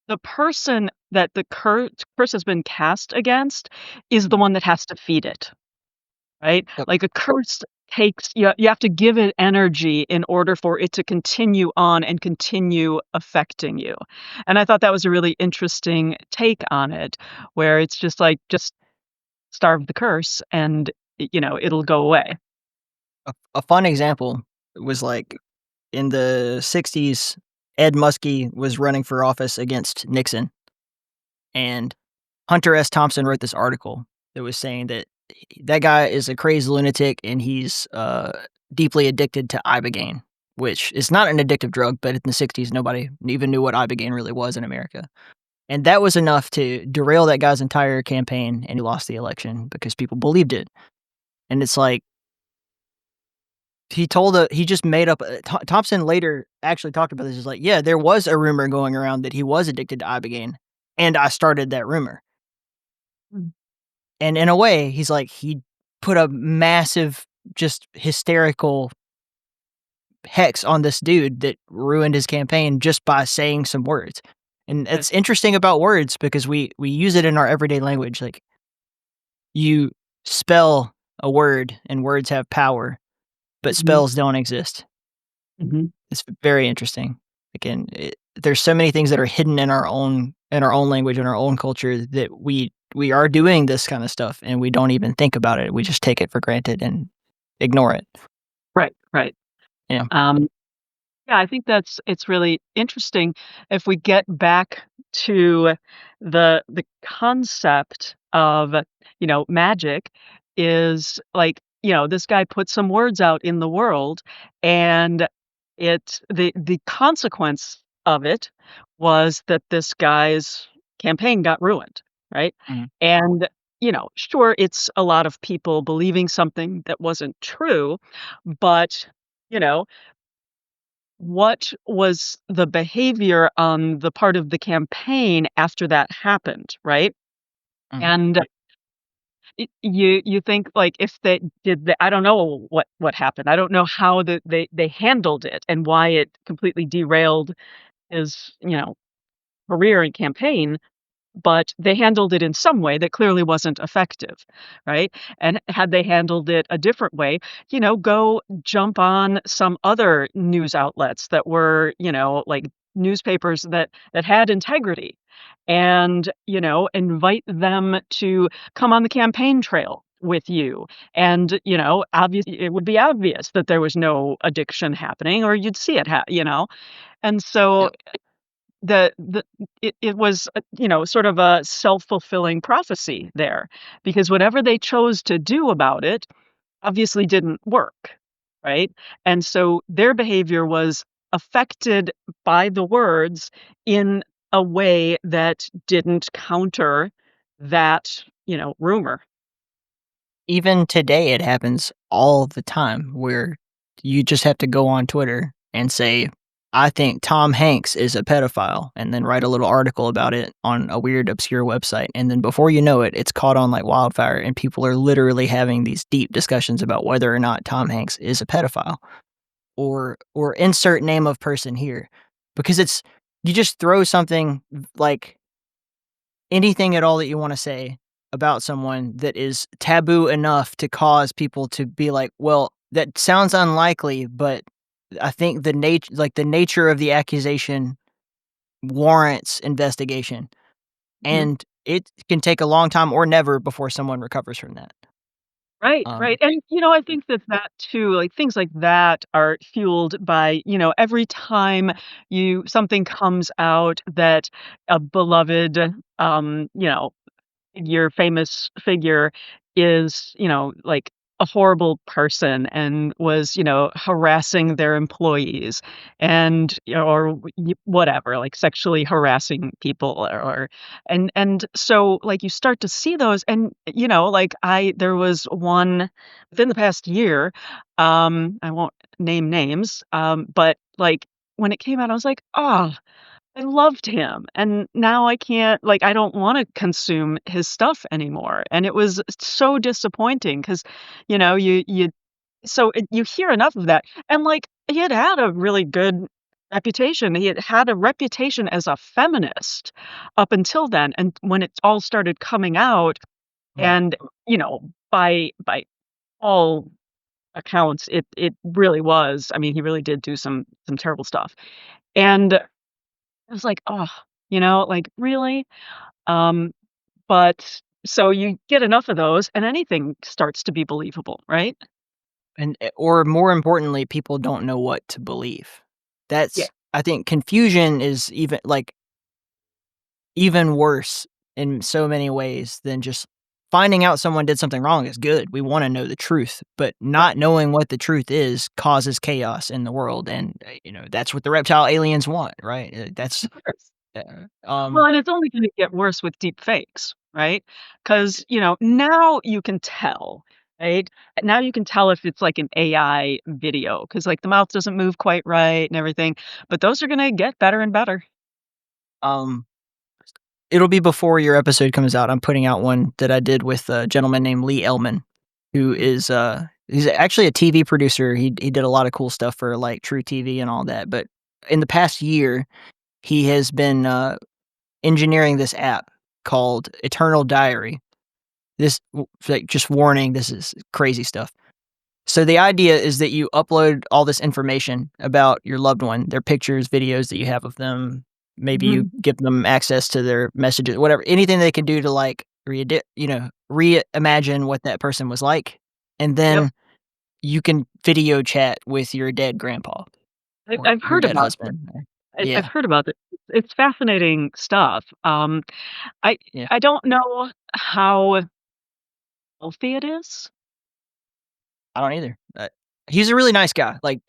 [SPEAKER 2] the person that the curse has been cast against is the one that has to feed it. Right?
[SPEAKER 8] Yep.
[SPEAKER 2] Like, a curse takes you have to give it energy in order for it to continue on and continue affecting you. And I thought that was a really interesting take on it, where it's just like, just starve the curse and, it'll go away.
[SPEAKER 8] A fun example was, like, in the '60s, Ed Muskie was running for office against Nixon, and Hunter S. Thompson wrote this article that was saying that that guy is a crazed lunatic and he's deeply addicted to ibogaine, which is not an addictive drug, but in the '60s, nobody even knew what ibogaine really was in America. And that was enough to derail that guy's entire campaign, and he lost the election because people believed it. And it's like, he just made up. Thompson later actually talked about this. He's like, yeah, there was a rumor going around that he was addicted to ibogaine, and I started that rumor.
[SPEAKER 2] Mm.
[SPEAKER 8] And in a way, he's like, he put a massive, just hysterical hex on this dude that ruined his campaign just by saying some words. And
[SPEAKER 2] Right.
[SPEAKER 8] it's interesting about words because we use it in our everyday language. Like, you spell a word and words have power, but
[SPEAKER 2] Mhm.
[SPEAKER 8] spells don't exist.
[SPEAKER 2] Mhm.
[SPEAKER 8] It's very interesting. Again, there's so many things that are hidden in our own language, in our own culture, that we are doing this kind of stuff and we don't even think about it. We just take it for granted and ignore it.
[SPEAKER 2] Right.
[SPEAKER 8] Yeah.
[SPEAKER 2] Yeah, I think it's really interesting if we get back to the concept of, magic is like, this guy put some words out in the world, and the consequence of it was that this guy's campaign got ruined, right?
[SPEAKER 8] Mhm.
[SPEAKER 2] And, sure, it's a lot of people believing something that wasn't true, but, you know, what was the behavior on the part of the campaign after that happened, right?
[SPEAKER 8] Mhm.
[SPEAKER 2] And you think, like, if they did the I don't know what happened. I don't know how they handled it and why it completely derailed his, career and campaign, but they handled it in some way that clearly wasn't effective, right? And had they handled it a different way, go jump on some other news outlets that were, like newspapers that had integrity, and, invite them to come on the campaign trail with you. And, obviously it would be obvious that there was no addiction happening, or you'd see it, and so the it was, sort of a self-fulfilling prophecy there, because whatever they chose to do about it obviously didn't work, right? And so their behavior was affected by the words in a way that didn't counter that, rumor.
[SPEAKER 8] Even today, it happens all the time where you just have to go on Twitter and say, I think Tom Hanks is a pedophile, and then write a little article about it on a weird, obscure website. And then before you know it, it's caught on like wildfire, and people are literally having these deep discussions about whether or not Tom Hanks is a pedophile, or insert name of person here. Because you just throw something like anything at all that you want to say about someone that is taboo enough to cause people to be like, well, that sounds unlikely, but I think the nature of the accusation warrants investigation.
[SPEAKER 2] Mhm.
[SPEAKER 8] And it can take a long time or never before someone recovers from that.
[SPEAKER 2] Right,
[SPEAKER 8] Um,
[SPEAKER 2] right, and, I think that too, like, things like that are fueled by, every time you something comes out that a beloved, your famous figure is, like a horrible person and was, harassing their employees, and, or whatever, like sexually harassing people, and so, like, you start to see those, and, like, there was one within the past year, I won't name names, but, like, when it came out, I was like, "Oh, I loved him, and now I can't, like, I don't wanna consume his stuff anymore," and it was so disappointing 'cause, you so you hear enough of that, and, like, he had had a really good reputation. He had had a reputation as a feminist up until then, and when it all started coming out, and, by all accounts, it really was. I mean, he really did do some terrible stuff, and I was like, "Oh," like, "Really?" Um, but so you get enough of those and anything starts to be believable, right?
[SPEAKER 8] or more importantly, people don't know what to believe.
[SPEAKER 2] Yeah.
[SPEAKER 8] I think confusion is even worse in so many ways than just finding out someone did something wrong is good. We want to know the truth, but not knowing what the truth is causes chaos in the world, and that's what the reptile aliens want, right? That's uh,
[SPEAKER 2] Well,
[SPEAKER 8] um
[SPEAKER 2] and it's only gonna get worse with deep fakes, right? Because now you can tell, right? Now you can tell if it's like an AI video because, like, the mouth doesn't move quite right and everything, but those are gonna get better and better.
[SPEAKER 8] um it'll be before your episode comes out. I'm putting out one that I did with a gentleman named Lee Elman, who is he's actually a TV producer. He did a lot of cool stuff for like True TV and all that. But in the past year, he has been engineering this app called Eternal Diary. Like, just warning, this is crazy stuff. So the idea is that you upload all this information about your loved one, their pictures, videos that you have of them, maybe you
[SPEAKER 2] Mhm.
[SPEAKER 8] give them access to their messages, whatever, anything they can do to like reimagine what that person was like, and
[SPEAKER 2] Yep.
[SPEAKER 8] then you can video chat with your dead grandpa or
[SPEAKER 2] I've
[SPEAKER 8] your
[SPEAKER 2] heard
[SPEAKER 8] dead
[SPEAKER 2] about this.
[SPEAKER 8] husband.
[SPEAKER 2] I've
[SPEAKER 8] Yeah,
[SPEAKER 2] heard about it. It's fascinating stuff. I
[SPEAKER 8] yeah.
[SPEAKER 2] I don't know how healthy it is.
[SPEAKER 8] I don't either. He's a really nice guy. Like,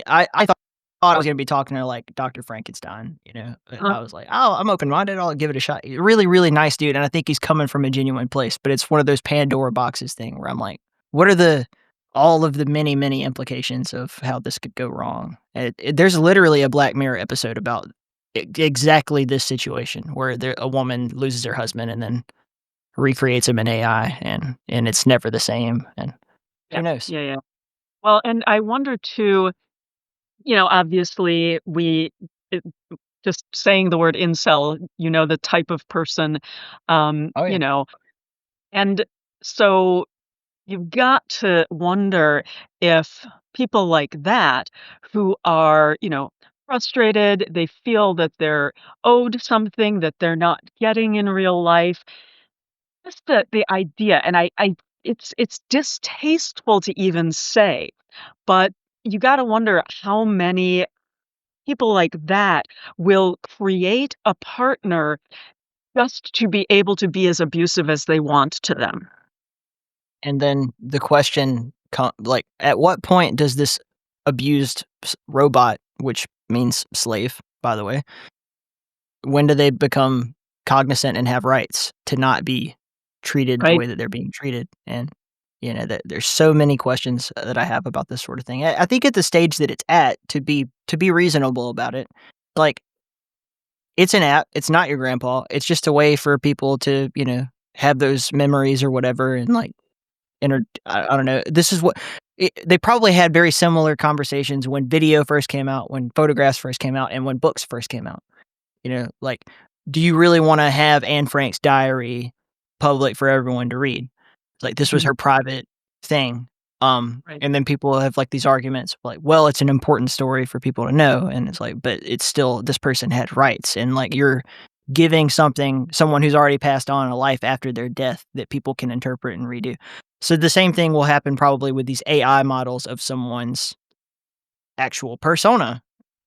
[SPEAKER 8] I thought I was gonna be talking to like Dr. Frankenstein.
[SPEAKER 2] Uh,
[SPEAKER 8] I was like, oh, I'm open minded. I'll give it a shot. Really, really nice dude, and I think he's coming from a genuine place. But it's one of those Pandora boxes thing where I'm like, what are all of the many, many implications of how this could go wrong? There's literally a Black Mirror episode about exactly this situation where a woman loses her husband and then recreates him in AI, and it's never the same. And
[SPEAKER 2] yeah,
[SPEAKER 8] who knows?
[SPEAKER 2] yeah, yeah. Well, and I wonder too, obviously it just saying the word incel, the type of person,
[SPEAKER 8] Oh yeah.
[SPEAKER 2] and so you've got to wonder if people like that who are, frustrated, they feel that they're owed something that they're not getting in real life. Just the idea, and I it's distasteful to even say, but you gotta wonder how many people like that will create a partner just to be able to be as abusive as they want to them.
[SPEAKER 8] And then the question, like, at what point does this abused robot, which means slave, by the way, when do they become cognizant and have rights to not be treated the
[SPEAKER 2] Right?
[SPEAKER 8] way that they're being treated? And that there's so many questions that I have about this sort of thing. I think at the stage that it's at, to be reasonable about it, like it's an app. It's not your grandpa. It's just a way for people to have those memories or whatever, and like I don't know. This is what they probably had very similar conversations when video first came out, when photographs first came out, and when books first came out. Like, do you really want to have Anne Frank's diary public for everyone to read? Like, this was
[SPEAKER 2] Mhm.
[SPEAKER 8] her private thing.
[SPEAKER 2] Right.
[SPEAKER 8] And then people have like these arguments like, well, it's an important story for people to know. And it's like, but it's still, this person had rights. And like, you're giving someone who's already passed on a life after their death that people can interpret and redo. So the same thing will happen probably with these AI models of someone's actual persona,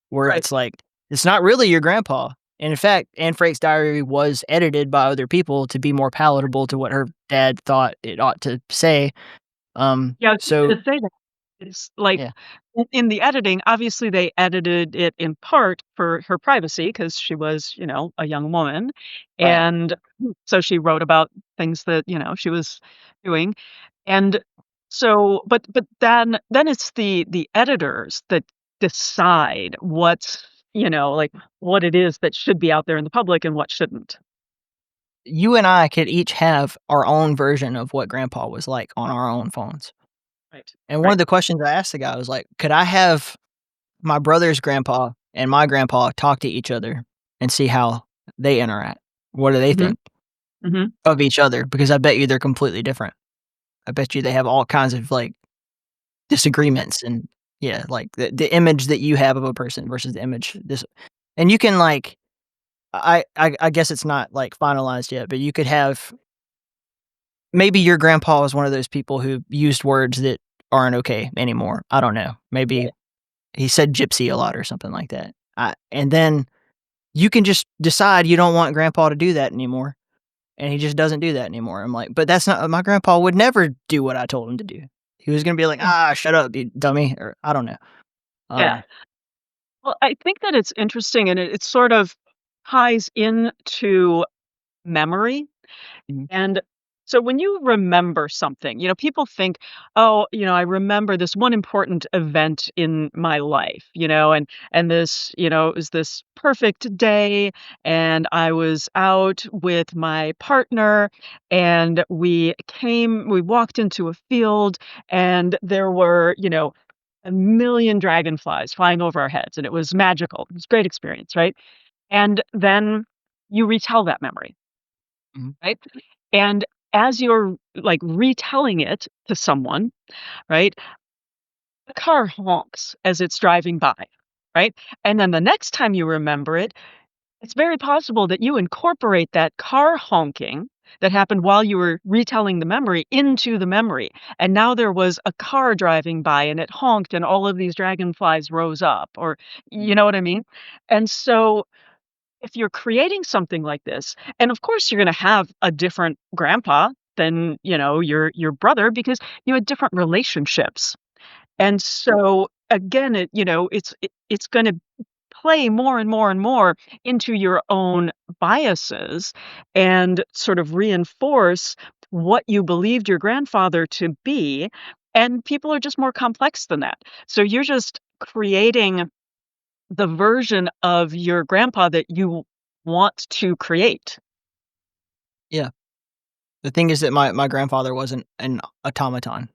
[SPEAKER 8] where
[SPEAKER 2] Right.
[SPEAKER 8] it's like, it's not really your grandpa. And in fact, Anne Frank's diary was edited by other people to be more palatable to what her dad thought it ought to say.
[SPEAKER 2] Yeah, I was just
[SPEAKER 8] So
[SPEAKER 2] gonna say that. It's like
[SPEAKER 8] yeah,
[SPEAKER 2] in the editing, obviously they edited it in part for her privacy because she was, a young woman,
[SPEAKER 8] right.
[SPEAKER 2] and so she wrote about things that, she was doing, and so but then it's the editors that decide what's, like, what it is that should be out there in the public and what shouldn't.
[SPEAKER 8] You and I could each have our own version of what grandpa was like on our own phones.
[SPEAKER 2] Right.
[SPEAKER 8] And one of
[SPEAKER 2] Right.
[SPEAKER 8] the questions I asked the guy was like, could I have my brother's grandpa and my grandpa talk to each other and see how they interact? What do they
[SPEAKER 2] Mhm.
[SPEAKER 8] think
[SPEAKER 2] Mhm.
[SPEAKER 8] of each other? Because I bet you they're completely different. I bet you they have all kinds of like disagreements, and yeah, like the image that you have of a person versus the image this, and you can like, I guess it's not like finalized yet, but you could have, maybe your grandpa was one of those people who used words that aren't okay anymore. I don't know. Maybe he said gypsy a lot or something like that. And then you can just decide you don't want grandpa to do that anymore. And he just doesn't do that anymore. I'm like, but that's not, my grandpa would never do what I told him to do. He was going to be like, shut up, you dummy. Or I don't know.
[SPEAKER 2] Yeah.
[SPEAKER 8] Um,
[SPEAKER 2] Well, I think that it's interesting, and it sort of ties into memory.
[SPEAKER 8] mhm,
[SPEAKER 2] And so when you remember something, people think, oh, I remember this one important event in my life, and this, it was this perfect day, and I was out with my partner, and we walked into a field, and there were, a million dragonflies flying over our heads, and it was magical. It was a great experience, right? And then you retell that memory,
[SPEAKER 8] mhm.
[SPEAKER 2] right? And as you're, like, retelling it to someone, right, the car honks as it's driving by, right? And then the next time you remember it, it's very possible that you incorporate that car honking that happened while you were retelling the memory into the memory, and now there was a car driving by and it honked and all of these dragonflies rose up, or you know what I mean? And so if you're creating something like this, and of course you're gonna have a different grandpa than, your brother because you had different relationships. And so again, it's gonna play more and more and more into your own biases and sort of reinforce what you believed your grandfather to be, and people are just more complex than that. So you're just creating the version of your grandpa that you want to create.
[SPEAKER 8] Yeah. The thing is that my grandfather wasn't an automaton.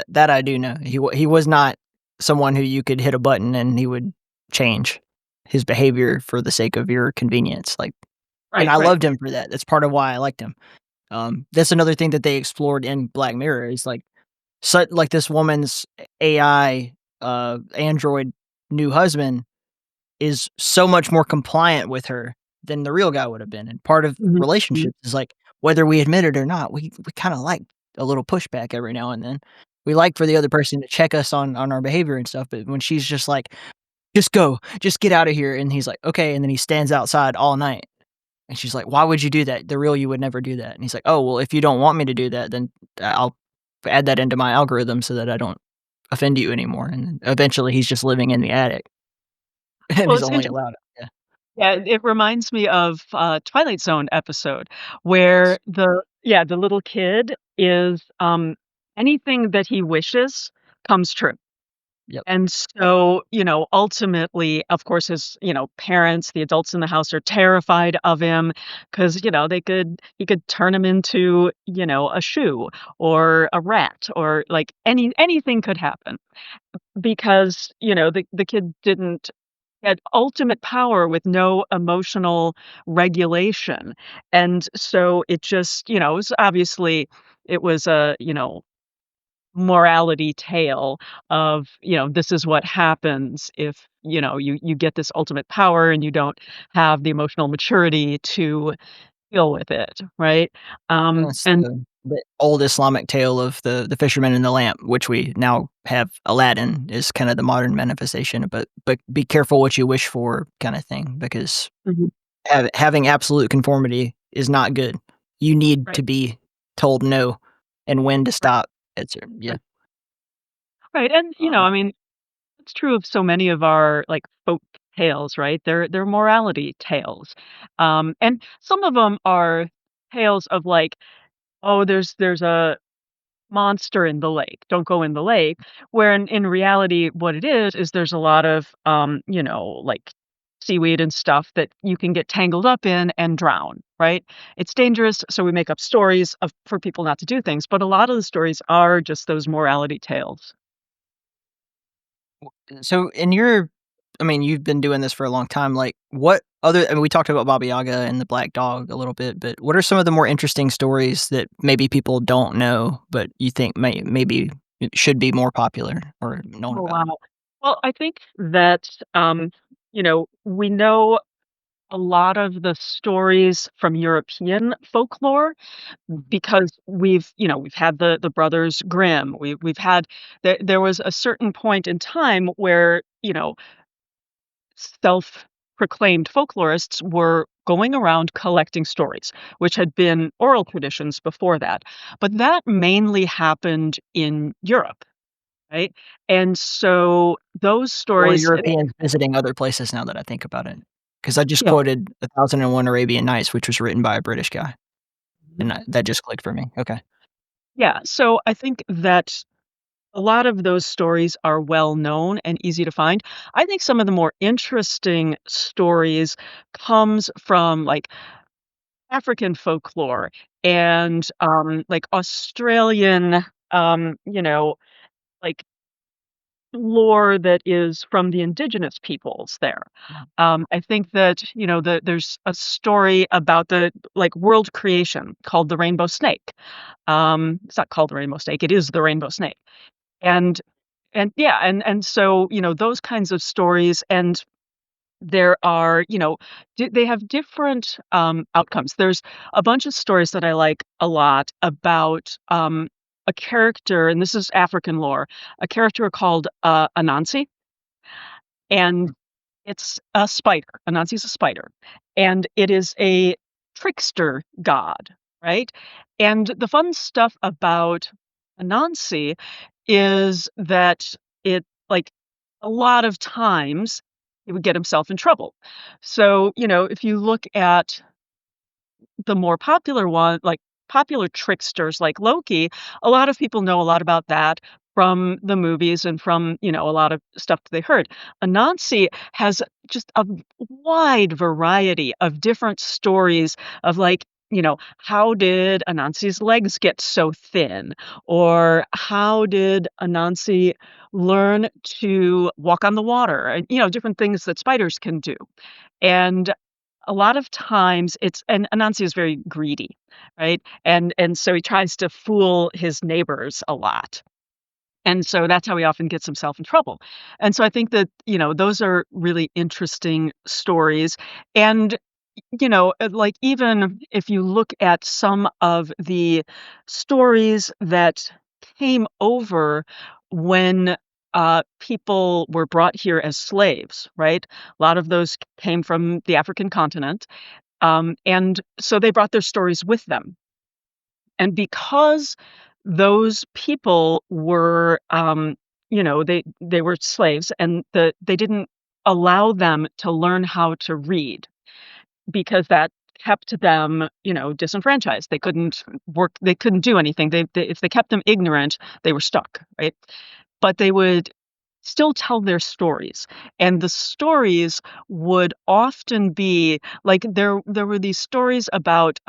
[SPEAKER 8] That I do know. He was not someone who you could hit a button and he would change his behavior for the sake of your convenience, like, and
[SPEAKER 2] Right,
[SPEAKER 8] I
[SPEAKER 2] right.
[SPEAKER 8] loved him for that. That's part of why I liked him. That's another thing that they explored in Black Mirror is, like this woman's AI, android new husband is so much more compliant with her than the real guy would have been, and part of
[SPEAKER 2] Mhm, mhm.
[SPEAKER 8] relationships is, like, whether we admit it or not, we kinda like a little pushback every now and then. We like for the other person to check us on our behavior and stuff, but when she's just like, "Just go, just get out of here," and he's like, "Okay," and then he stands outside all night, and she's like, "Why would you do that? The real you would never do that," and he's like, "Oh, well, if you don't want me to do that, then I'll add that into my algorithm so that I don't offend you anymore," and then eventually he's just living in the attic, and
[SPEAKER 2] Well,
[SPEAKER 8] he's
[SPEAKER 2] it's
[SPEAKER 8] only
[SPEAKER 2] interesting.
[SPEAKER 8] allowed yeah.
[SPEAKER 2] Yeah, it reminds me of a Twilight Zone episode where the little kid is, anything that he wishes comes true.
[SPEAKER 8] Yep.
[SPEAKER 2] And so, ultimately, of course, his, parents, the adults in the house are terrified of him because, he could turn him into, a shoe or a rat or like anything could happen because, the kid didn't had ultimate power with no emotional regulation. And so it just, it was obviously it was a, morality tale of, this is what happens if, you get this ultimate power and you don't have the emotional maturity to deal with it, right?
[SPEAKER 8] It's
[SPEAKER 2] And
[SPEAKER 8] the old Islamic tale of the fisherman and the lamp, which we now have Aladdin is kind of the modern manifestation, but be careful what you wish for kinda thing, because
[SPEAKER 2] Mhm,
[SPEAKER 8] having absolute conformity is not good. You need to
[SPEAKER 2] right,
[SPEAKER 8] be told no and when to
[SPEAKER 2] right,
[SPEAKER 8] stop, it's yeah,
[SPEAKER 2] right, right. And
[SPEAKER 8] um,
[SPEAKER 2] I mean, it's true of so many of our, like, folk tales, right? They're morality tales. And some of them are tales of, like, "Oh, there's a monster in the lake. Don't go in the lake," where in reality, what it is there's a lot of, like, seaweed and stuff that you can get tangled up in and drown, right? It's dangerous, so we make up stories for people not to do things, but a lot of the stories are just those morality tales.
[SPEAKER 8] so in your I mean, you've been doing this for a long time, like, what other I mean, we talked about Baba Yaga and the black dog a little bit, but what are some of the more interesting stories that maybe people don't know, but you think maybe it should be more popular or known
[SPEAKER 2] Oh,
[SPEAKER 8] about?
[SPEAKER 2] wow. Well, I think that, we know a lot of the stories from European folklore
[SPEAKER 8] Mhm.
[SPEAKER 2] because we've had the Brothers Grimm. We've had there was a certain point in time where, self-proclaimed folklorists were going around collecting stories, which had been oral traditions before that. But that mainly happened in Europe, right? And so those
[SPEAKER 8] Or
[SPEAKER 2] stories
[SPEAKER 8] Europeans visiting other places now that I think about it, because I just
[SPEAKER 2] yeah.
[SPEAKER 8] quoted 1001 Arabian Nights, which was written by a British guy,
[SPEAKER 2] Mhm.
[SPEAKER 8] and that just clicked for me. Okay.
[SPEAKER 2] Yeah, so I think that a lot of those stories are well known and easy to find. I think some of the more interesting stories comes from, like, African folklore and, like, Australian, like, lore that is from the indigenous peoples there.
[SPEAKER 8] Mhm.
[SPEAKER 2] I think that, there's a story about the, like, world creation called the rainbow snake. It's not called the rainbow snake, it is the rainbow snake. And yeah, and so, those kinds of stories and there are, they have different outcomes. There's a bunch of stories that I like a lot about a character, and this is African lore, a character called Anansi, and it's a spider. Anansi's a spider, and it is a trickster god, right? And the fun stuff about Anansi is that it, like, a lot of times he would get himself in trouble. So, if you look at the more popular one, like popular tricksters like Loki, a lot of people know a lot about that from the movies and from, a lot of stuff that they heard. Anansi has just a wide variety of different stories of like, how did Anansi's legs get so thin? Or how did Anansi learn to walk on the water? And, different things that spiders can do. And a lot of times and Anansi is very greedy, right? And so he tries to fool his neighbors a lot. And so that's how he often gets himself in trouble. And so I think that, those are really interesting stories. And, like even if you look at some of the stories that came over when people were brought here as slaves, right? A lot of those came from the African continent. And so they brought their stories with them. And because those people were, they were slaves, and they didn't allow them to learn how to read because that kept them, disenfranchised. They couldn't work. They couldn't do anything. If they kept them ignorant, they were stuck, right? But they would still tell their stories, and the stories would often be like there were these stories about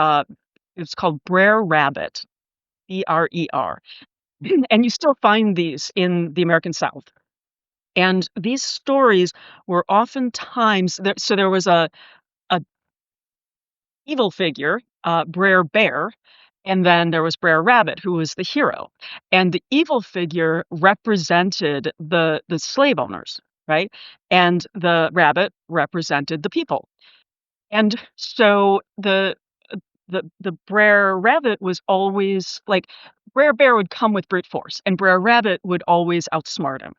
[SPEAKER 2] it's called Brer Rabbit, BRER. And you still find these in the American South. And these stories were oftentimes there was a evil figure, Brer Bear, and then there was Brer Rabbit, who was the hero. And the evil figure represented the slave owners, right? And the rabbit represented the people. And so the Brer Rabbit was always like Brer Bear would come with brute force, and Brer Rabbit would always outsmart him,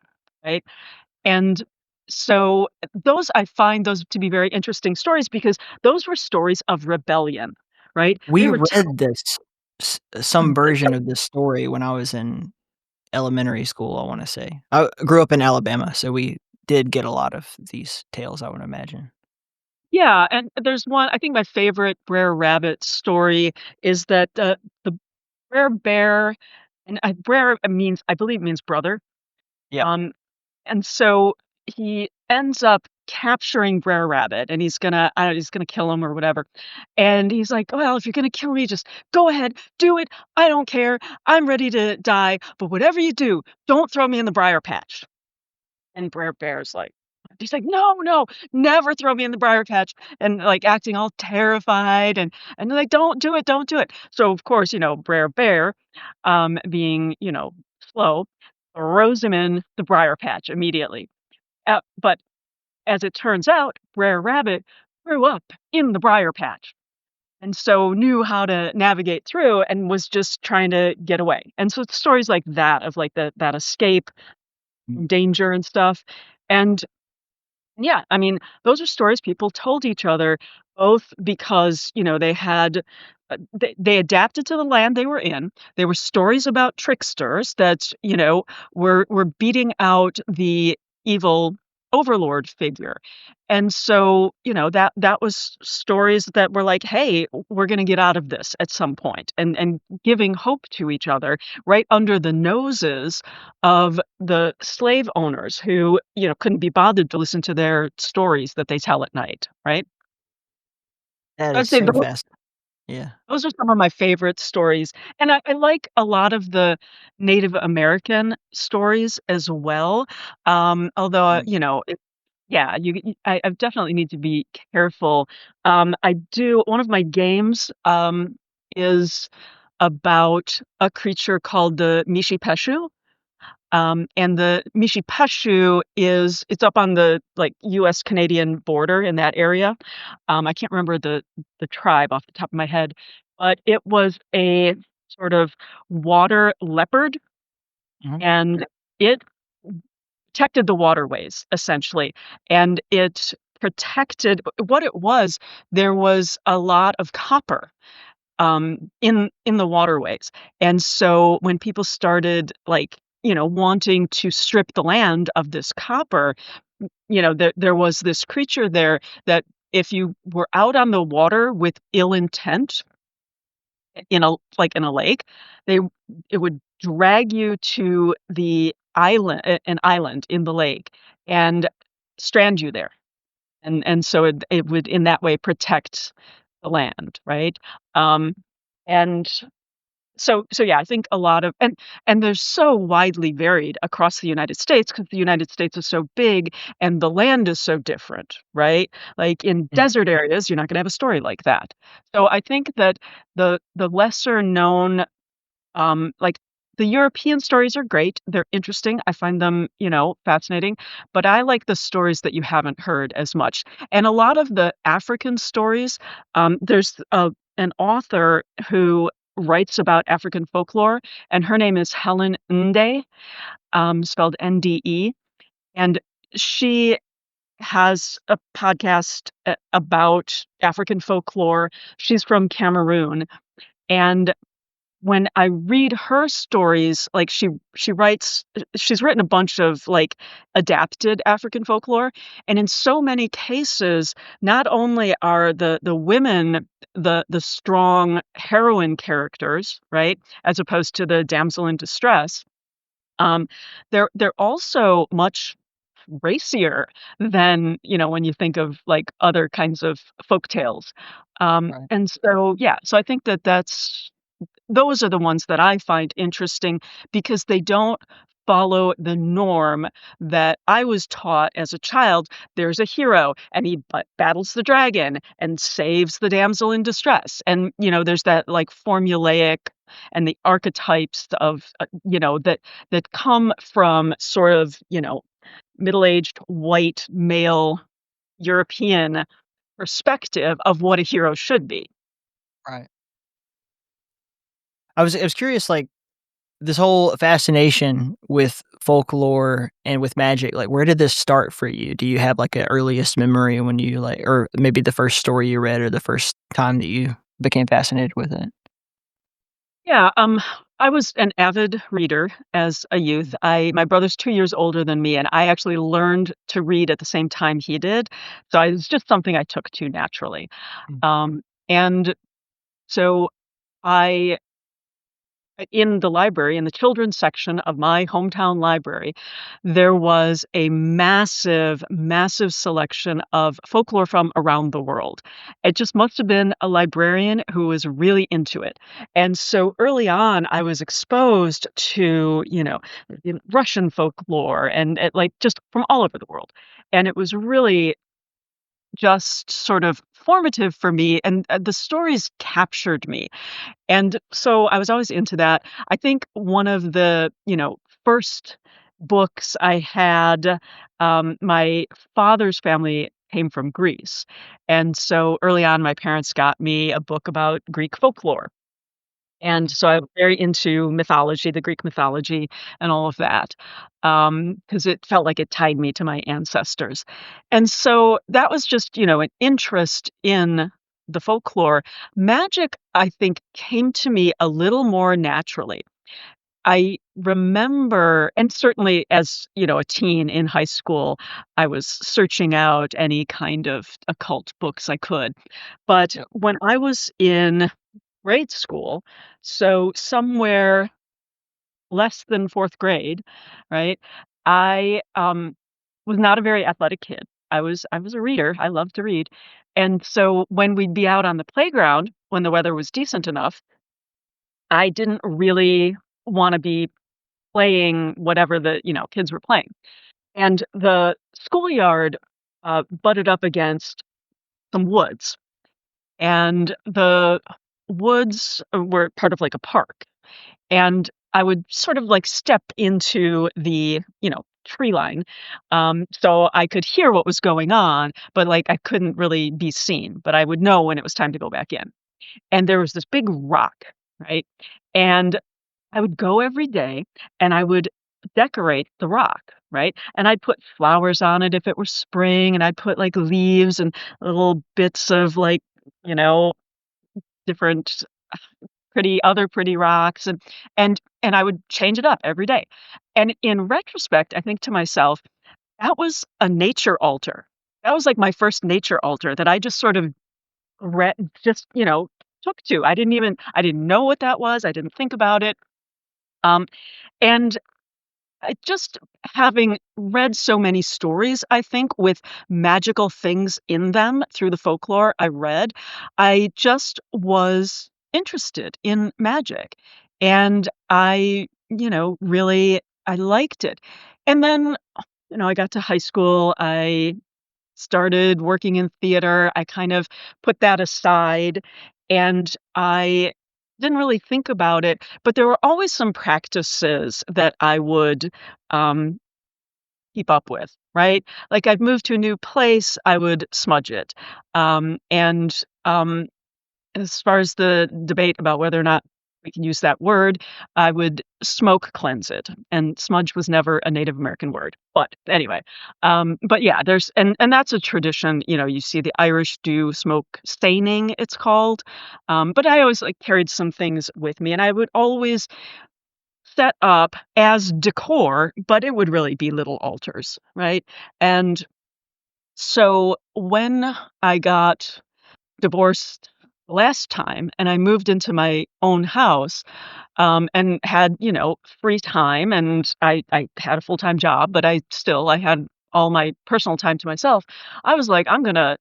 [SPEAKER 2] right? And so I find those to be very interesting stories because those were stories of rebellion, right?
[SPEAKER 8] We
[SPEAKER 2] They were
[SPEAKER 8] read some version of this story when I was in elementary school, I wanna say. I grew up in Alabama, so we did get a lot of these tales, I would imagine.
[SPEAKER 2] Yeah, and there's one. I think my favorite Brer Rabbit story is that the Brer Bear, and Brer means, I believe, means brother.
[SPEAKER 8] Yep.
[SPEAKER 2] Um, and so he ends up capturing Brer Rabbit, and I don't know, he's gonna kill him or whatever. And he's like, "Well, if you're gonna kill me, just go ahead, do it. I don't care. I'm ready to die. But whatever you do, don't throw me in the briar patch." And Brer Bear's like, he's like, "No, no, never throw me in the briar patch," and like acting all terrified, and they're like, "Don't do it, don't do it." So of course, Brer Bear, being slow, throws him in the briar patch immediately. But as it turns out, Brer Rabbit grew up in the briar patch, and so knew how to navigate through and was just trying to get away. And so it's stories like that of like that escape from danger and stuff. And yeah, I mean, those are stories people told each other, both because, they adapted to the land they were in. They were stories about tricksters that, were beating out the evil overlord figure. And so, that was stories that were like, hey, we're going to get out of this at some point, and giving hope to each other right under the noses of the slave owners who, couldn't be bothered to listen to their stories that they tell at night, right?
[SPEAKER 8] That
[SPEAKER 2] I'd
[SPEAKER 8] is
[SPEAKER 2] say
[SPEAKER 8] so fast. Yeah.
[SPEAKER 2] those are some of my favorite stories, and I like a lot of the Native American stories as well, although, yeah, I definitely need to be careful. I do one of my games, is about a creature called the Mishi Peshu, And the Mishipeshu it's up on the, like, US-Canadian border in that area. I can't remember the tribe off the top of my head, but it was a sort of water leopard,
[SPEAKER 8] Mhm.
[SPEAKER 2] and it protected the waterways, essentially, and it protected what it was, there was a lot of copper, in the waterways, and so when people started, like, wanting to strip the land of this copper, there was this creature there that if you were out on the water with ill intent in a lake, they it would drag you to the an island in the lake and strand you there. And so it would in that way protect the land, right? Um, and so yeah, I think a lot of and they're so widely varied across the United States because the United States is so big and the land is so different, right? Like in
[SPEAKER 8] Mm.
[SPEAKER 2] desert areas, you're not gonna have a story like that. So I think that the lesser known, like, the European stories are great, they're interesting, I find them, fascinating, but I like the stories that you haven't heard as much. And a lot of the African stories, there's an author who writes about African folklore, and her name is Helen Nde, spelled Nde, and she has a podcast about African folklore. She's from Cameroon, and when I read her stories, like, she writes she's written a bunch of, like, adapted African folklore, and in so many cases, not only are the women the strong heroine characters, right, as opposed to the damsel in distress, um, they're also much racier than, when you think of, like, other kinds of folk tales.
[SPEAKER 8] Right.
[SPEAKER 2] And so, yeah, so I think those are the ones that I find interesting because they don't follow the norm that I was taught as a child. There's a hero, and he battles the dragon and saves the damsel in distress. And, there's that, like, formulaic and the archetypes of, that come from sort of, middle-aged white male European perspective of what a hero should be.
[SPEAKER 8] Right. I was curious, like, this whole fascination with folklore and with magic, like, where did this start for you? Do you have, like, a earliest memory when you, like, or maybe the first story you read or the first time that you became fascinated with it?
[SPEAKER 2] Yeah, I was an avid reader as a youth. My brother's 2 years older than me, and I actually learned to read at the same time he did, so it was just something I took to naturally.
[SPEAKER 8] Mm.
[SPEAKER 2] And so I in the library, in the children's section of my hometown library, there was a massive, massive selection of folklore from around the world. It just must have been a librarian who was really into it. And so early on, I was exposed to, Russian folklore and like just from all over the world. And it was really just sort of formative for me, and the stories captured me. And so I was always into that. I think one of the, first books I had, my father's family came from Greece. And so early on, my parents got me a book about Greek folklore. And so I'm very into mythology, the Greek mythology, and all of that, because it felt like it tied me to my ancestors. And so that was just, an interest in the folklore. Magic, I think, came to me a little more naturally. I remember, and certainly as, a teen in high school, I was searching out any kind of occult books I could. But
[SPEAKER 8] Yep.
[SPEAKER 2] when I was in grade school, so somewhere less than 4th grade, right? I, was not a very athletic kid. I was a reader, I loved to read, and so when we'd be out on the playground, when the weather was decent enough, I didn't really wanna be playing whatever the, kids were playing, and the schoolyard, butted up against some woods, and the woods were part of, like, a park. And I would sort of like step into the, tree line. So I could hear what was going on, but like I couldn't really be seen, but I would know when it was time to go back in. And there was this big rock, right? And I would go every day and I would decorate the rock, right? And I'd put flowers on it if it were spring, and I'd put like leaves and little bits of like, you know, different pretty rocks, and I would change it up every day. And in retrospect, I think to myself, that was a nature altar. That was like my first nature altar that I just sort of re just, took to. I didn't know what that was. I didn't think about it. Um, and I just having read so many stories, I think, with magical things in them through the folklore I read, I just was interested in magic. And really I liked it. And then, I got to high school, I started working in theater, I kind of put that aside, and I didn't really think about it, but there were always some practices that I would, um, keep up with, right? Like, I'd moved to a new place, I would smudge it, and, as far as the debate about whether or not we can use that word, I would smoke cleanse it, and smudge was never a Native American word. But anyway, but yeah, and that's a tradition. You see the Irish do smoke staining, it's called. But I always like carried some things with me, and I would always set up as decor, but it would really be little altars, right? And so when I got divorced last time and I moved into my own house, and had, free time, and I had a full-time job, but I had all my personal time to myself. I was like, "I'm gonna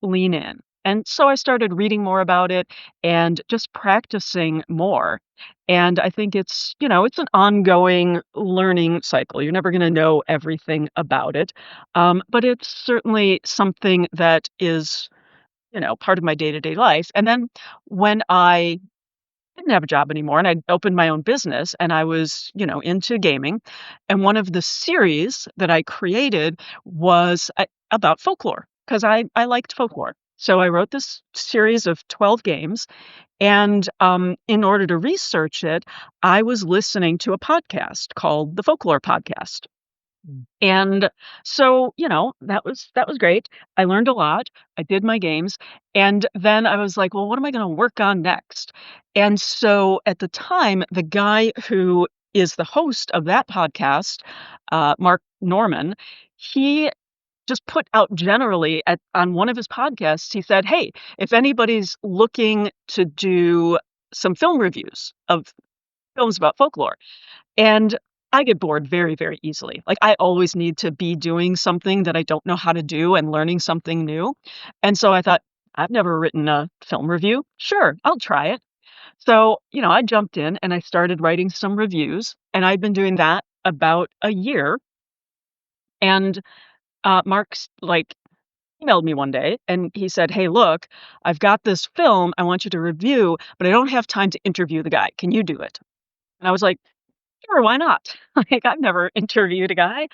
[SPEAKER 2] lean in." And so I started reading more about it and just practicing more. And I think it's an ongoing learning cycle. You're never gonna know everything about it, but it's certainly something that is part of my day-to-day life. And then when I didn't have a job anymore and I opened my own business and I was, into gaming, and one of the series that I created was about folklore because I liked folklore. So I wrote this series of 12 games, and in order to research it, I was listening to a podcast called the Folklore Podcast. And so, that was great. I learned a lot. I did my games. And then I was like, well, what am I going to work on next? And so at the time, the guy who is the host of that podcast, Mark Norman, he just put out generally on one of his podcasts, he said, hey, if anybody's looking to do some film reviews of films about folklore, and I get bored very, very easily. Like, I always need to be doing something that I don't know how to do and learning something new. And so I thought, I've never written a film review. Sure, I'll try it. So, I jumped in and I started writing some reviews, and I've been doing that about a year. And Mark's like emailed me one day and he said, hey, look, I've got this film I want you to review, but I don't have time to interview the guy. Can you do it? And I was like, sure, why not? Like, I've never interviewed a guy.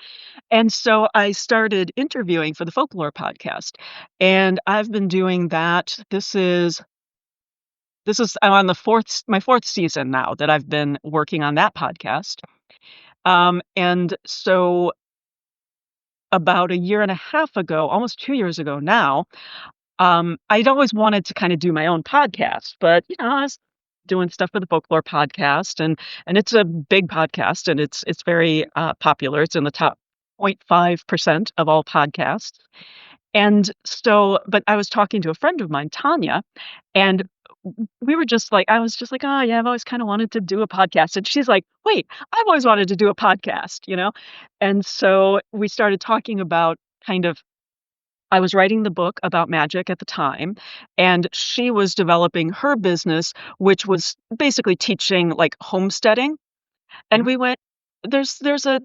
[SPEAKER 2] And so I started interviewing for the Folklore Podcast. And I've been doing that. I'm on my fourth season now that I've been working on that podcast. And so about a year and a half ago, almost 2 years ago now, I'd always wanted to kind of do my own podcast, but I was doing stuff for the Folklore Podcast, and it's a big podcast, and it's very popular. It's in the top 0.5% of all podcasts. And so, but I was talking to a friend of mine, Tanya, and we were just like, I was just like, oh yeah, I've always kind of wanted to do a podcast. And she's like, wait, I've always wanted to do a podcast. And so we started talking about kind of, I was writing the book about magic at the time, and she was developing her business, which was basically teaching like homesteading. And we went, there's a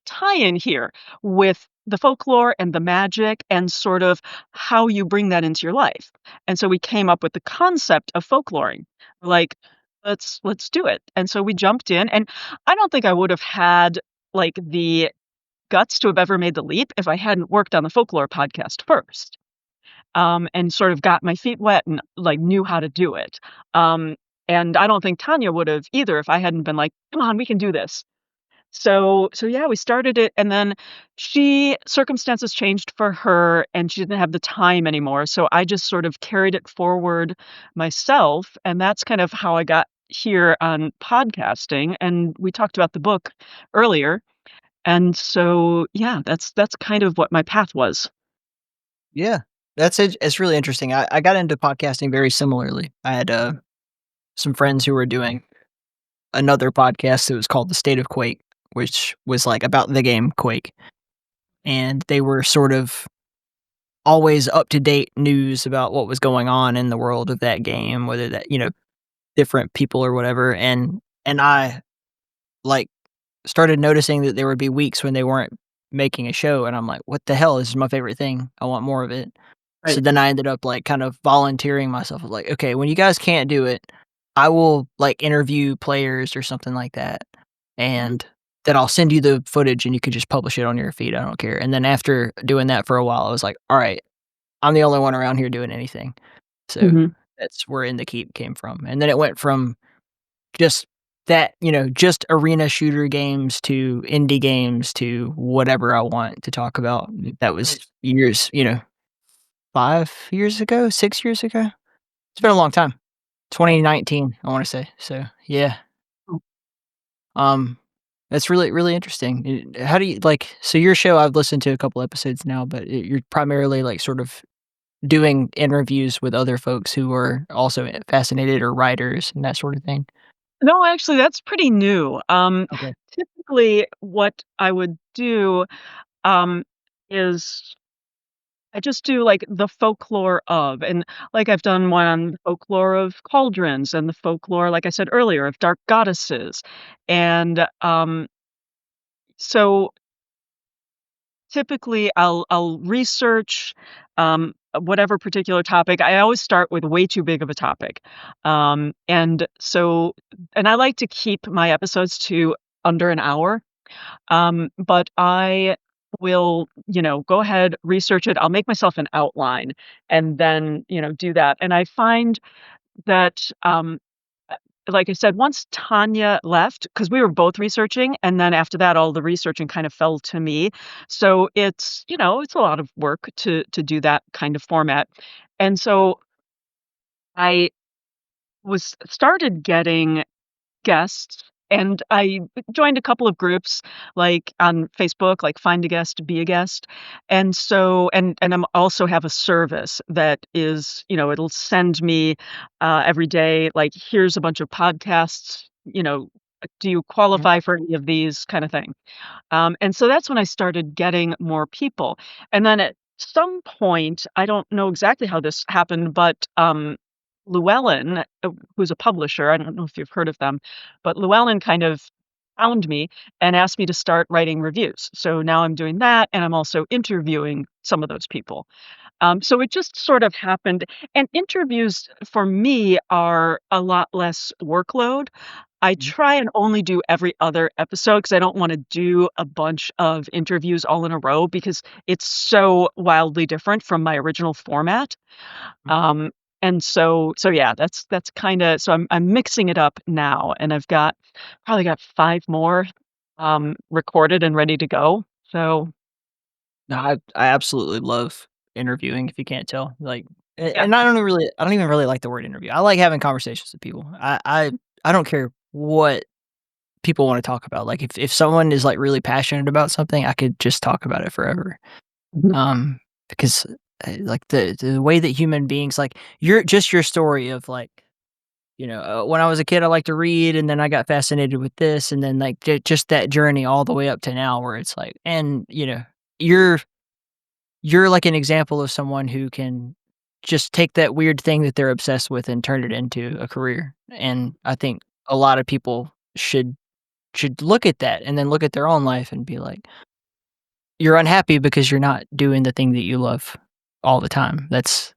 [SPEAKER 2] tie-in here with the folklore and the magic and sort of how you bring that into your life. And so we came up with the concept of folkloring. Like, let's do it. And so we jumped in, and I don't think I would have had, like, the guts to have ever made the leap if I hadn't worked on the Folklore podcast first, and sort of got my feet wet and, like, knew how to do it. Um, and I don't think Tanya would have either if I hadn't been like, "Come on, we can do this." So yeah, we started it, and then circumstances changed for her, and she didn't have the time anymore, so I just sort of carried it forward myself, and that's kind of how I got here on podcasting, and we talked about the book earlier, and so, yeah, that's kind of what my path was.
[SPEAKER 8] Yeah, that's it. It's really interesting. I got into podcasting very similarly. I had some friends who were doing another podcast that was called The State of Quake, which was like about the game Quake. And they were sort of always up to date news about what was going on in the world of that game, whether that, different people or whatever. And I like started noticing that there would be weeks when they weren't making a show, and I'm like, what the hell? This is my favorite thing. I want more of it. So
[SPEAKER 2] Right.
[SPEAKER 8] then I ended up like kind of volunteering myself, like, okay, when you guys can't do it, I will like interview players or something like that. And then I'll send you the footage and you could just publish it on your feed. I don't care. And then after doing that for a while, I was like, all right, I'm the only one around here doing anything. So
[SPEAKER 2] Mhm.
[SPEAKER 8] that's where In the Keep came from. And then it went from just that, just arena shooter games to indie games to whatever I want to talk about. That was
[SPEAKER 2] Right.
[SPEAKER 8] years, 5 years ago, 6 years ago. It's been a long time. 2019, I wanna say. So, yeah.
[SPEAKER 2] Oh.
[SPEAKER 8] Um, that's really, really interesting. How do you so your show, I've listened to a couple episodes now, but you're primarily, like, sort of doing interviews with other folks who are also fascinated or writers and that sort of thing?
[SPEAKER 2] No, actually, that's pretty new.
[SPEAKER 8] Okay.
[SPEAKER 2] Typically, what I would do, um, is I just do, like, the folklore of, and, like, I've done one on the folklore of cauldrons and the folklore, like I said earlier, of dark goddesses, and, so typically, I'll research, whatever particular topic. I always start with way too big of a topic, and so and I like to keep my episodes to under an hour, but I will, go ahead, research it. I'll make myself an outline and then, do that. And I find that, like I said, once Tanya left, because we were both researching, and then after that, all the researching kind of fell to me. So it's a lot of work to do that kind of format. And so I was started getting guests, and I joined a couple of groups, like, on Facebook, like, Find a Guest, Be a Guest, and so and I'm also have a service that is, it'll send me, every day, like, "Here's a bunch of podcasts, do you
[SPEAKER 8] Mhm.
[SPEAKER 2] qualify for any of these?" kinda thing. And so that's when I started getting more people. And then at some point, I don't know exactly how this happened, but Llewellyn, who's a publisher, I don't know if you've heard of them, but Llewellyn kind of found me and asked me to start writing reviews. So now I'm doing that, and I'm also interviewing some of those people. So it just sort of happened. And interviews for me are a lot less workload. I
[SPEAKER 8] Mhm.
[SPEAKER 2] try and only do every other episode because I don't wanna do a bunch of interviews all in a row because it's so wildly different from my original format.
[SPEAKER 8] Mhm.
[SPEAKER 2] Um, and so yeah, that's kinda so I'm mixing it up now, and I've probably got 5 more, recorded and ready to go. So,
[SPEAKER 8] No, I absolutely love interviewing, if you can't tell. Like,
[SPEAKER 2] yeah.
[SPEAKER 8] and I don't even really like the word interview. I like having conversations with people. I don't care what people wanna talk about. Like, if someone is, like, really passionate about something, I could just talk about it forever.
[SPEAKER 2] Mhm.
[SPEAKER 8] Because, like, the way that human beings like, your story of, like, when I was a kid, I liked to read, and then I got fascinated with this, and then, like, just that journey all the way up to now where it's like and, you're like an example of someone who can just take that weird thing that they're obsessed with and turn it into a career, and I think a lot of people should look at that and then look at their own life and be like, "You're unhappy because you're not doing the thing that you love all the time." That's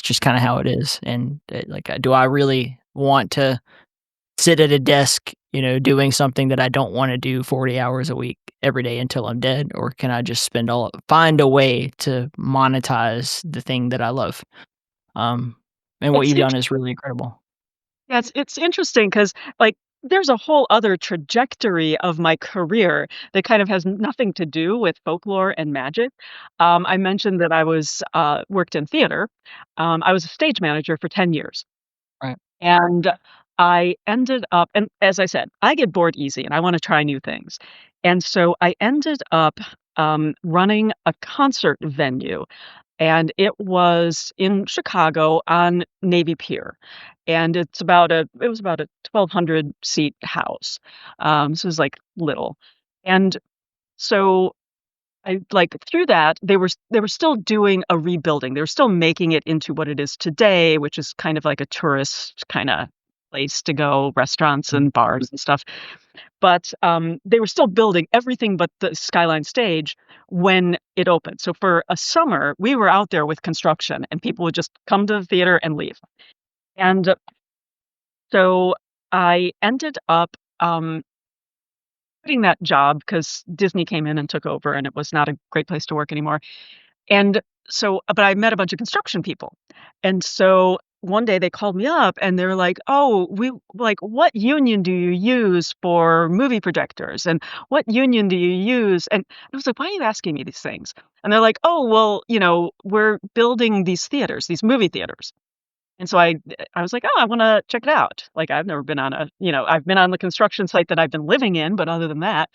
[SPEAKER 8] just kinda how it is, and, like, do I really want to sit at a desk, doing something that I don't want to do 40 hours a week every day until I'm dead? Or can I just find a way to monetize the thing that I love? And what
[SPEAKER 2] It's
[SPEAKER 8] you've
[SPEAKER 2] int
[SPEAKER 8] done is really incredible.
[SPEAKER 2] Yeah, it's interesting because, like, there's a whole other trajectory of my career that kind of has nothing to do with folklore and magic. I mentioned that I worked in theater. I was a stage manager for 10 years,
[SPEAKER 8] Right.
[SPEAKER 2] and I ended up and as I said, I get bored easy, and I wanna try new things. And so I ended up, running a concert venue, and it was in Chicago on Navy Pier, and it was about a 1,200 seat house, so it was, like, little, and so through that, they were still doing a rebuilding, they were still making it into what it is today, which is kind of like a tourist kinda place to go, restaurants and bars and stuff. But, they were still building everything but the Skyline stage when it opened. So for a summer, we were out there with construction, and people would just come to the theater and leave. And so I ended up, quitting that job because Disney came in and took over, and it was not a great place to work anymore. And but I met a bunch of construction people. And so one day they called me up and they're like, "Oh, what union do you use for movie projectors? And what union do you use?" And I was like, "Why are you asking me these things?" And they're like, "Oh, well, we're building these theaters, these movie theaters." And so I was like, "Oh, I wanna check it out." Like, I've never been on I've been on the construction site that I've been living in, but other than that,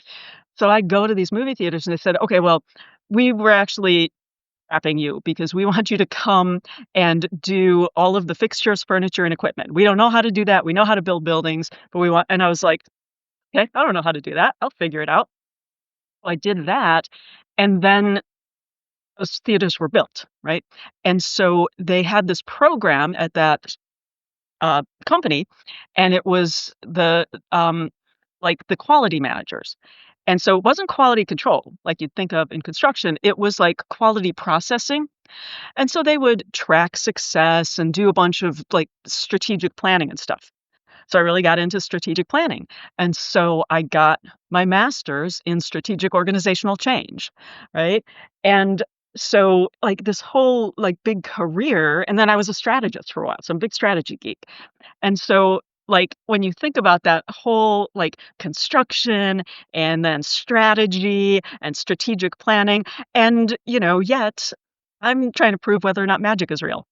[SPEAKER 2] so I go to these movie theaters and they said, "Okay, well, we were actually wrapping you because we want you to come and do all of the fixtures, furniture, and equipment. We don't know how to do that. We know how to build buildings, but we want." And I was like, "Okay, I don't know how to do that. I'll figure it out." Well, I did that, and then those theaters were built, right? And so they had this program at that company, and it was the quality managers. And so it wasn't quality control like you'd think of in construction. It was like quality processing. And so they would track success and do a bunch of like strategic planning and stuff. So I really got into strategic planning. And so I got my master's in strategic organizational change, right? And so like this whole like big career, and then I was a strategist for a while. So I'm a big strategy geek. And so, like, when you think about that whole, like, construction and then strategy and strategic planning, and, yet I'm trying to prove whether or not magic is real,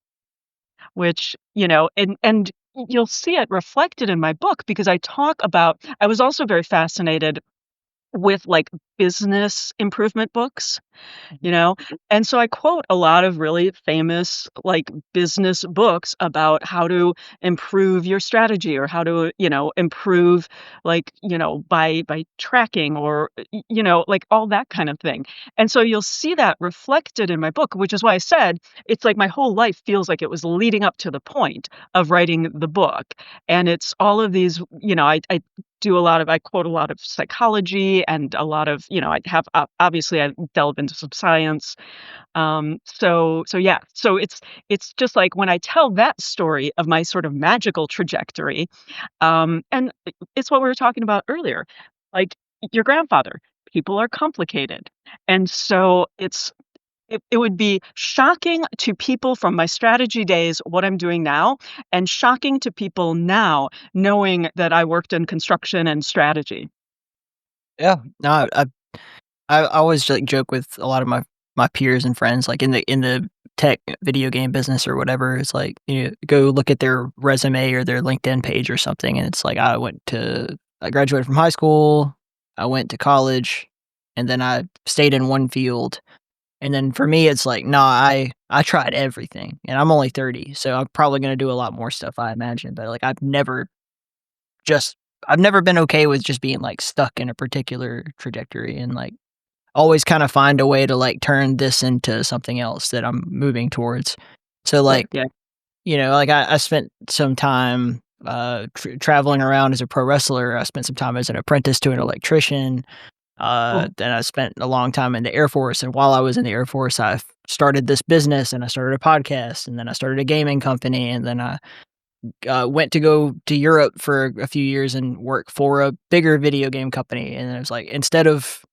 [SPEAKER 2] which, and you'll see it reflected in my book because I was also very fascinated with, like, business improvement books, you know? And so I quote a lot of really famous, like, business books about how to improve your strategy or how to, improve, like, by tracking or, like, all that kind of thing. And so you'll see that reflected in my book, which is why I said it's like my whole life feels like it was leading up to the point of writing the book. And it's all of these, I quote a lot of psychology and a lot of, I have obviously I delve into some science. So yeah. So it's just like when I tell that story of my sort of magical trajectory, and it's what we were talking about earlier. Like your grandfather, people are complicated. And so it would be shocking to people from my strategy days what I'm doing now, and shocking to people now knowing that I worked in construction and strategy.
[SPEAKER 8] Yeah. No, I always like joke with a lot of my peers and friends, like in the tech video game business or whatever. It's like go look at their resume or their LinkedIn page or something, and it's like I graduated from high school, I went to college, and then I stayed in one field. And then for me, it's like, nah, I tried everything, and I'm only 30, so I'm probably gonna do a lot more stuff, I imagine. But like, just I've never been okay with just being like stuck in a particular trajectory, and like always kind of find a way to like turn this into something else that I'm moving towards. So
[SPEAKER 2] Yeah,
[SPEAKER 8] like,
[SPEAKER 2] yeah.
[SPEAKER 8] like I spent some time traveling around as a pro wrestler. I spent some time as an apprentice to an electrician.
[SPEAKER 2] Cool.
[SPEAKER 8] Then I spent a long time in the Air Force, and while I was in the Air Force, I started this business, and I started a podcast, and then I started a gaming company, and then I went to go to Europe for a few years and work for a bigger video game company. And I was like, instead of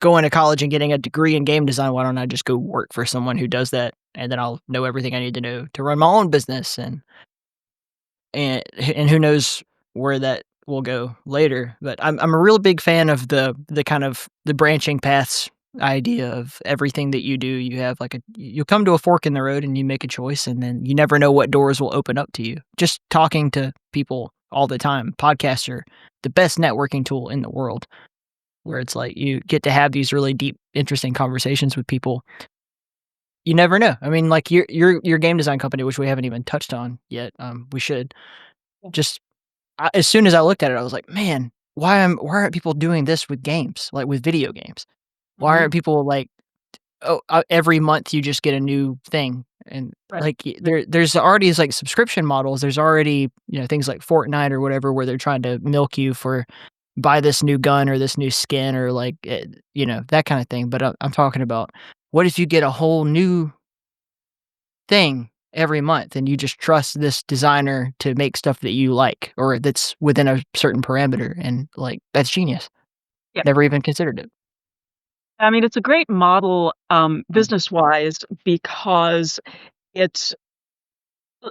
[SPEAKER 8] going to college and getting a degree in game design, why don't I just go work for someone who does that? And then I'll know everything I need to know to run my own business. And who knows where that will go later. But I'm a real big fan of the kind of the branching paths idea of everything that you do. You have like you'll come to a fork in the road and you make a choice, and then you never know what doors will open up to you. Just talking to people all the time. Podcasts are the best networking tool in the world, where it's like you get to have these really deep, interesting conversations with people. You never know. I mean, like your game design company, which we haven't even touched on yet. We should. Just as soon as I looked at it, I was like, man, why aren't people doing this with games, like with video games? Why aren't people like, every month you just get a new thing? And
[SPEAKER 2] Right.
[SPEAKER 8] like there's already these like subscription models. There's already, things like Fortnite or whatever, where they're trying to milk you for buy this new gun or this new skin or like, that kind of thing. But I'm talking about, what if you get a whole new thing every month and you just trust this designer to make stuff that you like or that's within a certain parameter, and like that's genius.
[SPEAKER 2] Yeah.
[SPEAKER 8] Never even considered it.
[SPEAKER 2] I mean, it's a great model, business-wise, because it's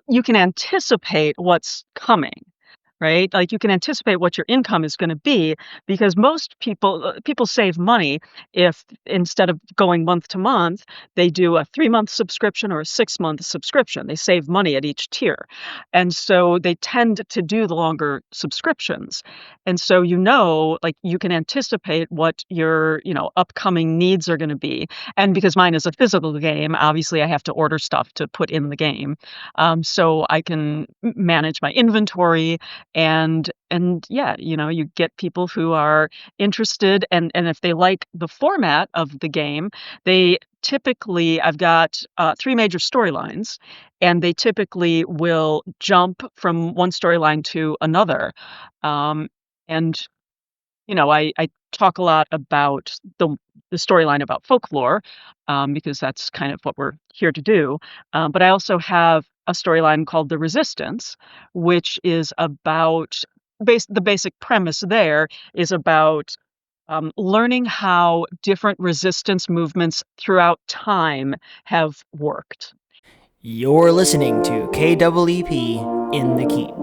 [SPEAKER 2] you can anticipate what's coming, right? Like, you can anticipate what your income is gonna be because most people save money if instead of going month to month, they do a 3-month subscription or a 6-month subscription. They save money at each tier, and so they tend to do the longer subscriptions, and so like, you can anticipate what your, upcoming needs are gonna be, and because mine is a physical game, obviously, I have to order stuff to put in the game, so I can manage my inventory and yeah, you get people who are interested and if they like the format of the game, they typically I've got 3 major storylines, and they typically will jump from one storyline to another. And I talk a lot about the storyline about folklore, because that's kind of what we're here to do. But I also have a storyline called The Resistance, which is about the basic premise there is about learning how different resistance movements throughout time have worked.
[SPEAKER 8] You're listening to KEEP in the Keep.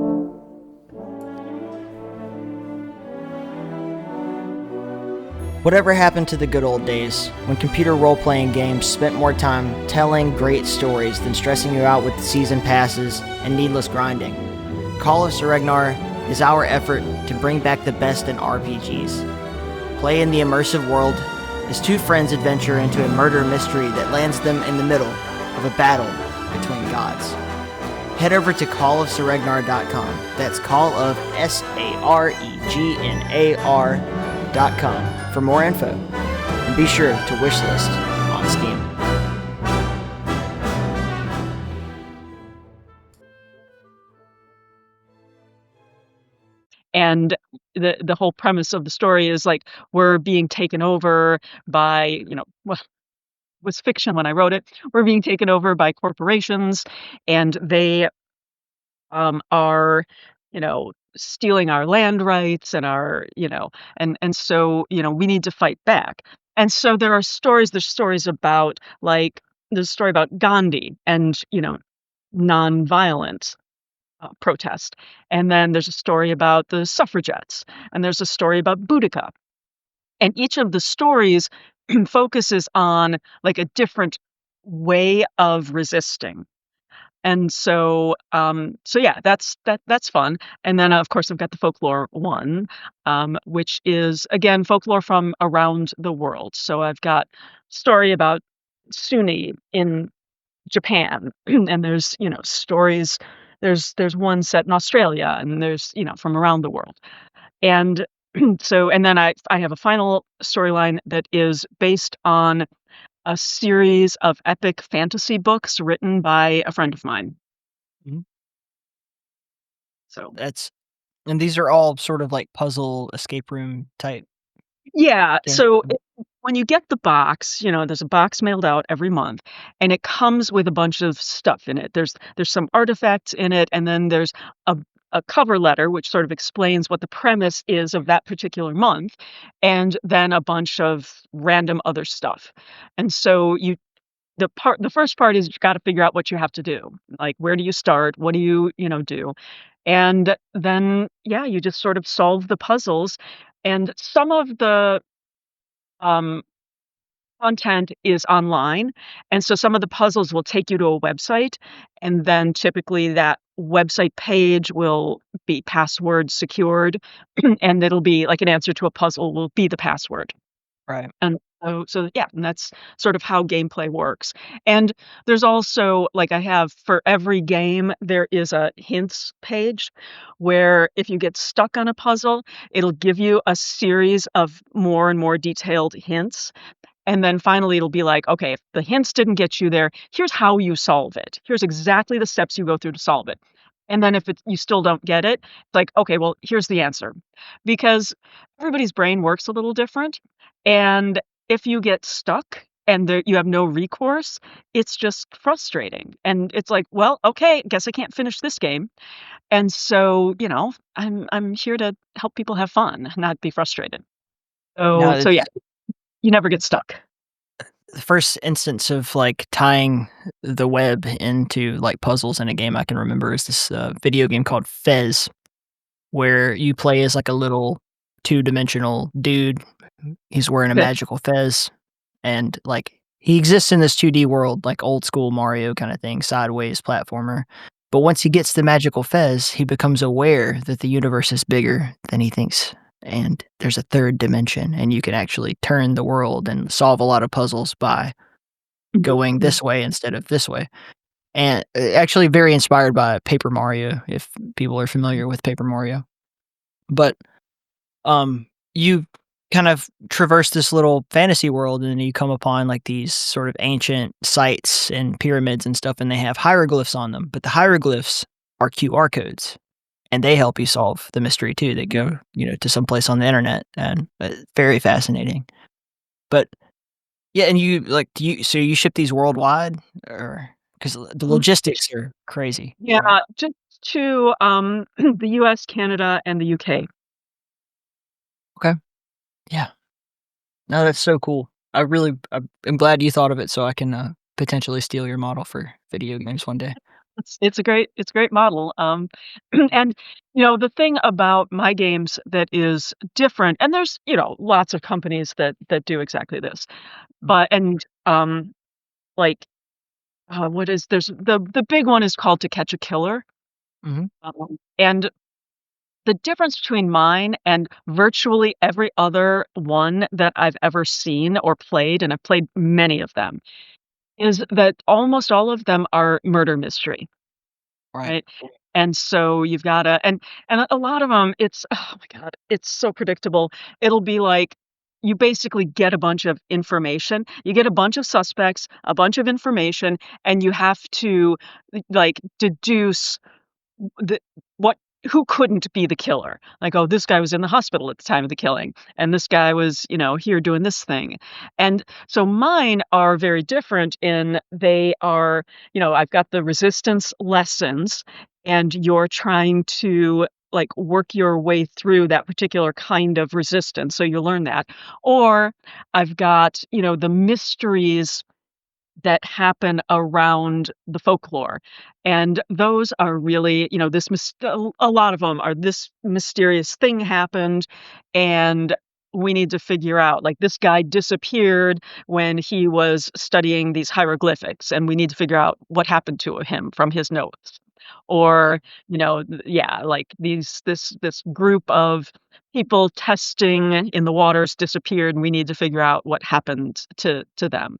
[SPEAKER 8] Whatever happened to the good old days, when computer role-playing games spent more time telling great stories than stressing you out with season passes and needless grinding? Call of Seregnar is our effort to bring back the best in RPGs. Play in the immersive world as two friends adventure into a murder mystery that lands them in the middle of a battle between gods. Head over to callofseregnar.com. That's call of SAREGNAR.com for more info, and be sure to wishlist on Steam.
[SPEAKER 2] And the whole premise of the story is like we're being taken over by, well, it was fiction when I wrote it. We're being taken over by corporations, and they are, stealing our land rights and and so, we need to fight back. And so there's stories about there's a story about Gandhi and, nonviolent protest. And then there's a story about the suffragettes, and there's a story about Boudica. And each of the stories focuses on like a different way of resisting. And so yeah, that's fun. And then of course I've got the folklore one, which is again folklore from around the world. So I've got story about Sunni in Japan, and there's stories. There's one set in Australia, and there's from around the world. And and then I have a final storyline that is based on a series of epic fantasy books written by a friend of mine.
[SPEAKER 8] Mhm.
[SPEAKER 2] So
[SPEAKER 8] And these are all sort of like puzzle escape room type
[SPEAKER 2] yeah,
[SPEAKER 8] things.
[SPEAKER 2] so when you get the box, there's a box mailed out every month, and it comes with a bunch of stuff in it. There's some artifacts in it, and then there's a a cover letter which sort of explains what the premise is of that particular month, and then a bunch of random other stuff. And so the first part is you got to figure out what you have to do. Like, where do you start? What do you do? And then, yeah, you just sort of solve the puzzles. And some of the um, content is online. And so some of the puzzles will take you to a website. And then typically that website page will be password secured. And it'll be like an answer to a puzzle will be the password.
[SPEAKER 8] Right.
[SPEAKER 2] And so yeah, and that's sort of how gameplay works. And there's also like I have for every game, there is a hints page where if you get stuck on a puzzle, it'll give you a series of more and more detailed hints. And then finally, it'll be like, okay, if the hints didn't get you there, here's how you solve it. Here's exactly the steps you go through to solve it. And then if you still don't get it, it's like, okay, well, here's the answer. Because everybody's brain works a little different. And if you get stuck and you have no recourse, it's just frustrating. And it's like, well, okay, guess I can't finish this game. And so, I'm here to help people have fun, not be frustrated.
[SPEAKER 8] No,
[SPEAKER 2] So yeah, you never get stuck.
[SPEAKER 8] the first instance of like tying the web into like puzzles in a game I can remember is this video game called Fez, where you play as like a little two-dimensional dude. He's wearing a
[SPEAKER 2] Okay.
[SPEAKER 8] magical fez, and like he exists in this 2D world, like old school Mario kind of thing, sideways platformer. But once he gets the magical fez, he becomes aware that the universe is bigger than he thinks. And there's a third dimension, and you can actually turn the world and solve a lot of puzzles by going this way instead of this way. And actually, very inspired by Paper Mario, if people are familiar with Paper Mario. But you kind of traverse this little fantasy world, and then you come upon like these sort of ancient sites and pyramids and stuff, and they have hieroglyphs on them. But the hieroglyphs are QR codes, and they help you solve the mystery too. They go, to some place on the internet, and very fascinating. But yeah, and so you ship these worldwide, or because the logistics are crazy.
[SPEAKER 2] Yeah,
[SPEAKER 8] right?
[SPEAKER 2] just to the US, Canada, and the UK.
[SPEAKER 8] Okay. Yeah. No, that's so cool. I'm glad you thought of it, so I can potentially steal your model for video games one day.
[SPEAKER 2] It's a great model. And the thing about my games that is different, and there's lots of companies that do exactly this, but like what is there's the big one is called To Catch a Killer,
[SPEAKER 8] Mhm.
[SPEAKER 2] and the difference between mine and virtually every other one that I've ever seen or played, and I've played many of them, is that almost all of them are murder mystery.
[SPEAKER 8] Right.
[SPEAKER 2] Right? And so you've gotta and a lot of them, it's oh my god, it's so predictable. It'll be like, you basically get a bunch of information. You get a bunch of suspects, a bunch of information, and you have to, like, deduce the what who couldn't be the killer. Like, "Oh, this guy was in the hospital at the time of the killing, and this guy was, here doing this thing." And so mine are very different in they are, I've got the resistance lessons, and you're trying to, like, work your way through that particular kind of resistance, so you learn that. Or I've got, the mysteries that happen around the folklore. And those are really, a lot of them are this mysterious thing happened, and we need to figure out, like, this guy disappeared when he was studying these hieroglyphics, and we need to figure out what happened to him from his notes. Or, yeah, like this group of people testing in the waters disappeared, and we need to figure out what happened to them.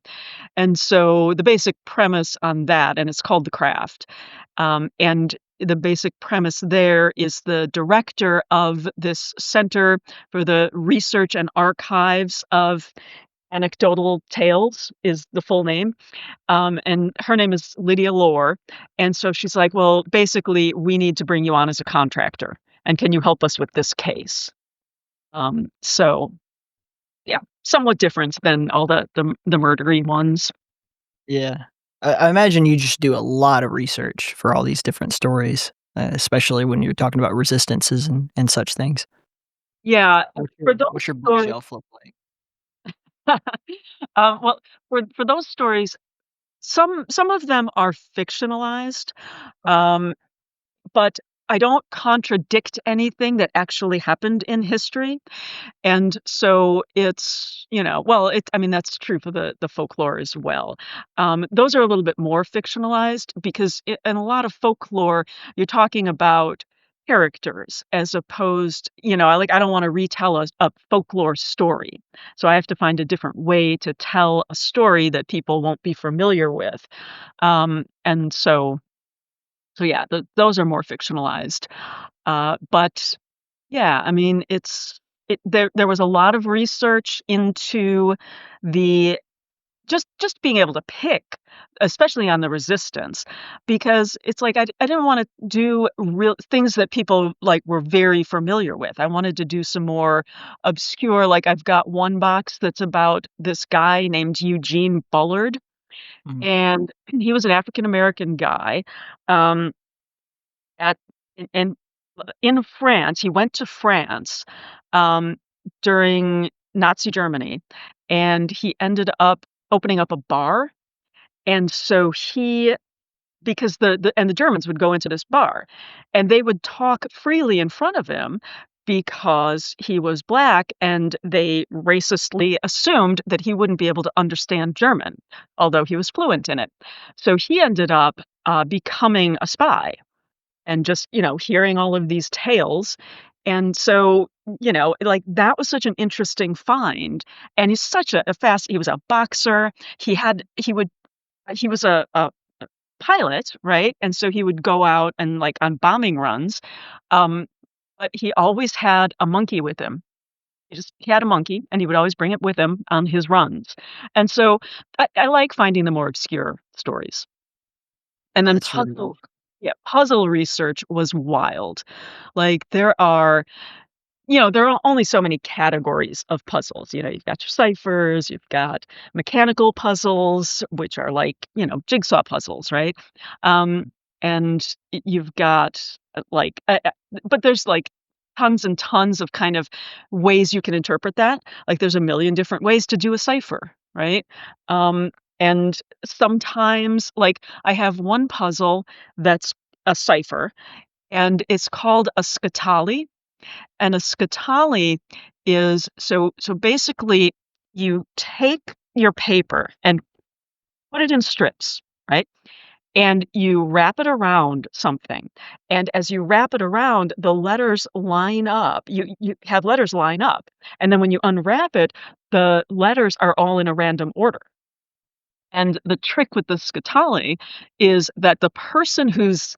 [SPEAKER 2] And so the basic premise on that, and it's called The Craft, and the basic premise there is the director of this Center for the Research and Archives of Anecdotal Tales is the full name, and her name is Lydia Lohr, and so she's like, "Well, basically, we need to bring you on as a contractor, and can you help us with this case?" So yeah, somewhat different than all the murdery ones.
[SPEAKER 8] Yeah. I imagine you just do a lot of research for all these different stories, especially when you're talking about resistances and such things.
[SPEAKER 2] Yeah, for those
[SPEAKER 8] What's your
[SPEAKER 2] stories,
[SPEAKER 8] bookshelf look like?
[SPEAKER 2] well, for those stories, some of them are fictionalized, um, but I don't contradict anything that actually happened in history. And so it's, well, I mean, that's true for the folklore as well. Those are a little bit more fictionalized because in a lot of folklore, you're talking about characters as opposed, I don't want to retell a folklore story. So I have to find a different way to tell a story that people won't be familiar with. And so yeah, those are more fictionalized. But yeah, I mean, there was a lot of research into the just being able to pick, especially on the resistance, because it's like I didn't wanna do real things that people, like, were very familiar with. I wanted to do some more obscure, like, I've got one box that's about this guy named Eugene Bullard,
[SPEAKER 8] Mhm.
[SPEAKER 2] and he was an African American guy, um, at in in France. He went to France, um, during Nazi Germany, and he ended up opening up a bar, and so he because the Germans would go into this bar, and they would talk freely in front of him because he was black, and they racistly assumed that he wouldn't be able to understand German, although he was fluent in it. So he ended up, becoming a spy and just, hearing all of these tales. And so, like that was such an interesting find. And he's such a fast, he was a boxer. He was a pilot, right? And so he would go out and like on bombing runs. Um, but he always had a monkey with him. He had a monkey and he would always bring it with him on his runs. And so I like finding the more obscure stories. And then
[SPEAKER 8] That's really cool.
[SPEAKER 2] puzzle research was wild. Like, there are only so many categories of puzzles. You've got your ciphers, you've got mechanical puzzles, which are like, jigsaw puzzles, right? And you've got but there's like tons and tons of kind of ways you can interpret that. Like, there's a million different ways to do a cipher, right? Um, and sometimes, like, I have one puzzle that's a cipher, and it's called a scatali, and a scatali is so basically you take your paper and put it in strips, right? And you wrap it around something. And as you wrap it around, the letters line up. You have letters line up. And then when you unwrap it, the letters are all in a random order. And the trick with the scatali is that the person who's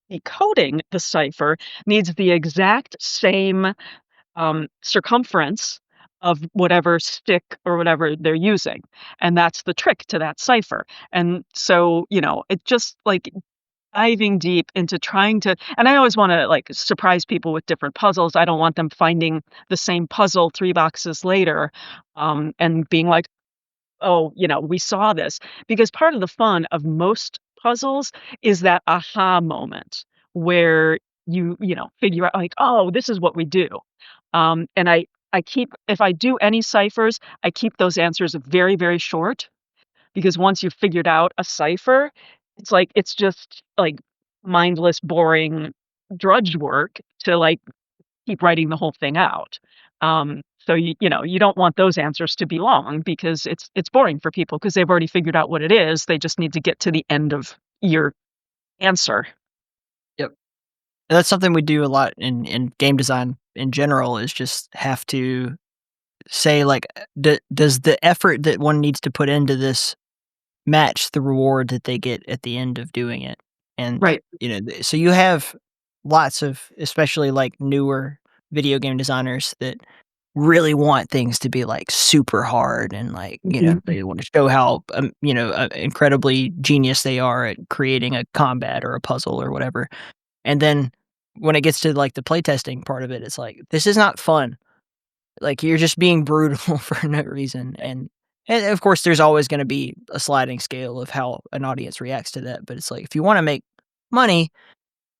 [SPEAKER 2] decoding the cipher needs the exact same circumference of whatever stick or whatever they're using. And that's the trick to that cipher. And so, it just like diving deep into trying to, and I always want to like surprise people with different puzzles. I don't want them finding the same puzzle 3 boxes later, and being like, oh, we saw this. Because part of the fun of most puzzles is that aha moment where figure out like, oh, this is what we do. And I keep, if I do any ciphers, I keep those answers very, very short because once you've figured out a cipher, it's just like mindless, boring drudge work to like keep writing the whole thing out. So you don't want those answers to be long because it's boring for people because they've already figured out what it is. They just need to get to the end of your answer.
[SPEAKER 8] Yep. And that's something we do a lot in game design in general is just have to say like, does the effort that one needs to put into this match the reward that they get at the end of doing it? And,
[SPEAKER 2] Right.
[SPEAKER 8] so you have lots of, especially like newer video game designers that really want things to be like super hard and like,
[SPEAKER 2] Mhm.
[SPEAKER 8] they want to show how, incredibly genius they are at creating a combat or a puzzle or whatever. And then when it gets to like the playtesting part of it, it's like, this is not fun. Like, you're just being brutal for no reason, and of course, there's always gonna be a sliding scale of how an audience reacts to that, but it's like, if you wanna make money,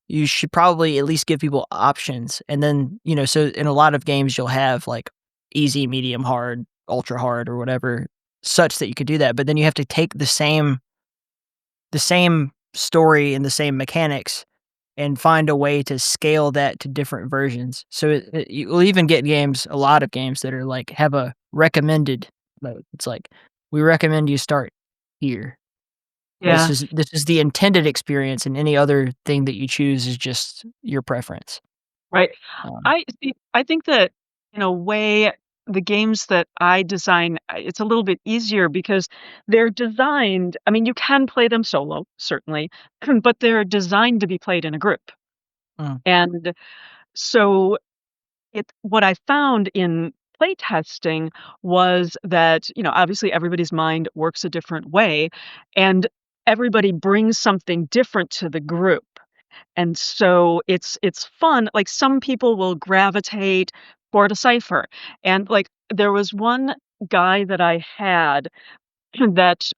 [SPEAKER 8] you should probably at least give people options, and then, so in a lot of games, you'll have, like, easy, medium, hard, ultra hard, or whatever, such that you could do that, but then you have to take the same story and the same mechanics and find a way to scale that to different versions. So you'll even get a lot of games that are like have a recommended mode. It's like, we recommend you start here. This
[SPEAKER 2] Yeah.
[SPEAKER 8] is this is the intended experience, and any other thing that you choose is just your preference.
[SPEAKER 2] Right.
[SPEAKER 8] Um,
[SPEAKER 2] I think that in a way, the games that I design, it's a little bit easier because they're designed. I mean, you can play them solo, certainly, but they're designed to be played in a group.
[SPEAKER 8] mm,
[SPEAKER 2] And so what I found in playtesting was that, obviously everybody's mind works a different way, and everybody brings something different to the group. And so it's fun. Like, some people will gravitate toward a cipher. And, like, there was one guy that I had that,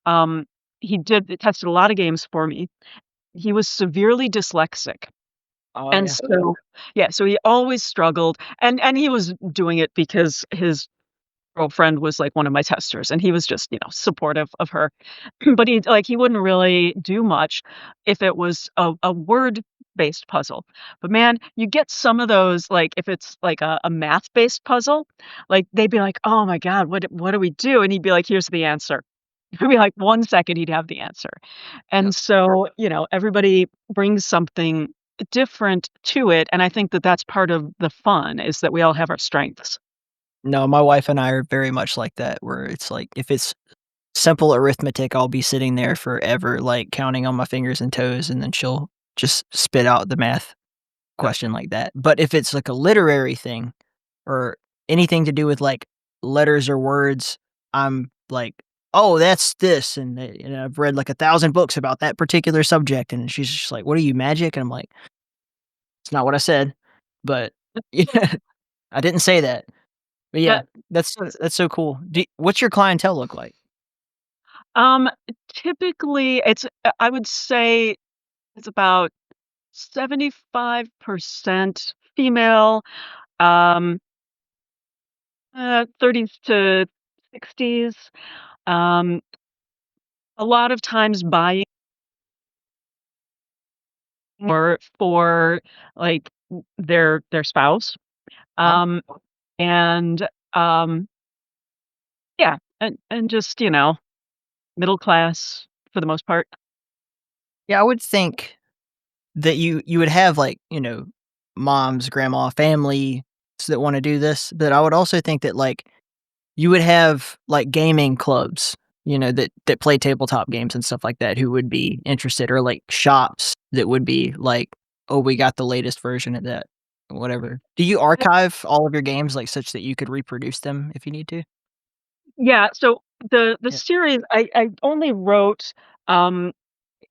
[SPEAKER 2] he tested a lot of games for me. He was severely dyslexic.
[SPEAKER 8] oh
[SPEAKER 2] And
[SPEAKER 8] yeah.
[SPEAKER 2] so yeah, so he always struggled, and he was doing it because his girlfriend was, like, one of my testers, and he was just, supportive of her. But he wouldn't really do much if it was a word-based puzzle. But man, you get some of those, like, if it's like a math-based puzzle, like, they'd be like, "Oh my god, what do we do?" And he'd be like, "Here's the answer." It'd be like 1 second he'd have the answer.
[SPEAKER 8] Yep.
[SPEAKER 2] And so, everybody brings something different to it, and I think that that's part of the fun, is that we all have our strengths.
[SPEAKER 8] No, my wife and I are very much like that, where it's like, if it's simple arithmetic, I'll be sitting there forever, like, counting on my fingers and toes, and then she'll just spit out the math
[SPEAKER 2] Yep.
[SPEAKER 8] question like that. But if it's like a literary thing or anything to do with, like, letters or words, I'm like, "Oh, that's this," and, I've read, like, 1,000 books about that particular subject, and she's just like, "What are you, Magic?" And I'm like, "It's not what I said, but yeah, I didn't say that." But
[SPEAKER 2] Yeah.
[SPEAKER 8] yeah, that's so cool. What's your clientele look like?
[SPEAKER 2] Um, Typically, I would say it's about 75% female, um, 30s to 60s, um, a lot of times buying more for, like, their spouse,
[SPEAKER 8] Huh?
[SPEAKER 2] um, and, um, yeah, and just, middle class for the most part.
[SPEAKER 8] Yeah, I would think that you would have, like, moms, grandma, family that wanna do this, but I would also think that, like, you would have, like, gaming clubs, that play tabletop games and stuff like that, who would be interested, or, like, shops that would be like, "Oh, we got the latest version of that," whatever. Do you archive all of your games, like, such that you could reproduce them if you need to?
[SPEAKER 2] Yeah, so the
[SPEAKER 8] Yeah.
[SPEAKER 2] series, I only wrote, um,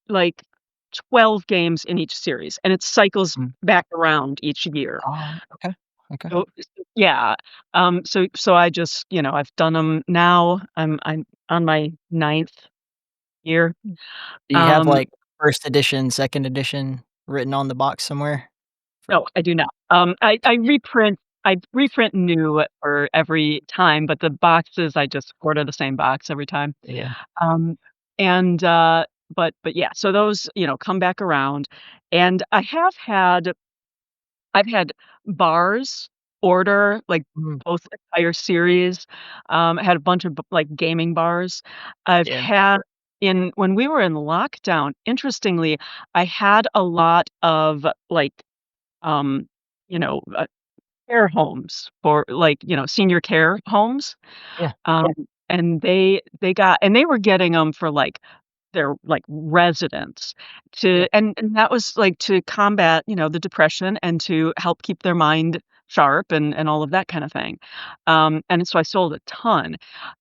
[SPEAKER 2] like, 12 games in each series, and it cycles
[SPEAKER 8] Mm.
[SPEAKER 2] back around each year.
[SPEAKER 8] Oh, okay, okay.
[SPEAKER 2] So yeah, so I just, I've done them now. I'm on my ninth year.
[SPEAKER 8] Do you have,
[SPEAKER 2] Um,
[SPEAKER 8] like, 1st edition, 2nd edition written on the box somewhere? For
[SPEAKER 2] no, I do not. I reprint new for every time, but the boxes, I just order the same box every time.
[SPEAKER 8] Yeah.
[SPEAKER 2] Um, and, but yeah, so those, come back around, and I've had bars order, like,
[SPEAKER 8] Mhm.
[SPEAKER 2] both entire series. I had a bunch of like, gaming bars. I've
[SPEAKER 8] Yeah.
[SPEAKER 2] had in when we were in lockdown, interestingly, I had a lot of, like, um, you know, uh, care homes for, like, senior care homes.
[SPEAKER 8] Yeah.
[SPEAKER 2] Um, and they were getting them for, like, their, like, residents,
[SPEAKER 8] Yeah.
[SPEAKER 2] and that was, like, to combat, the depression, and to help keep their mind sharp, and all of that kinda thing. And so I sold a ton.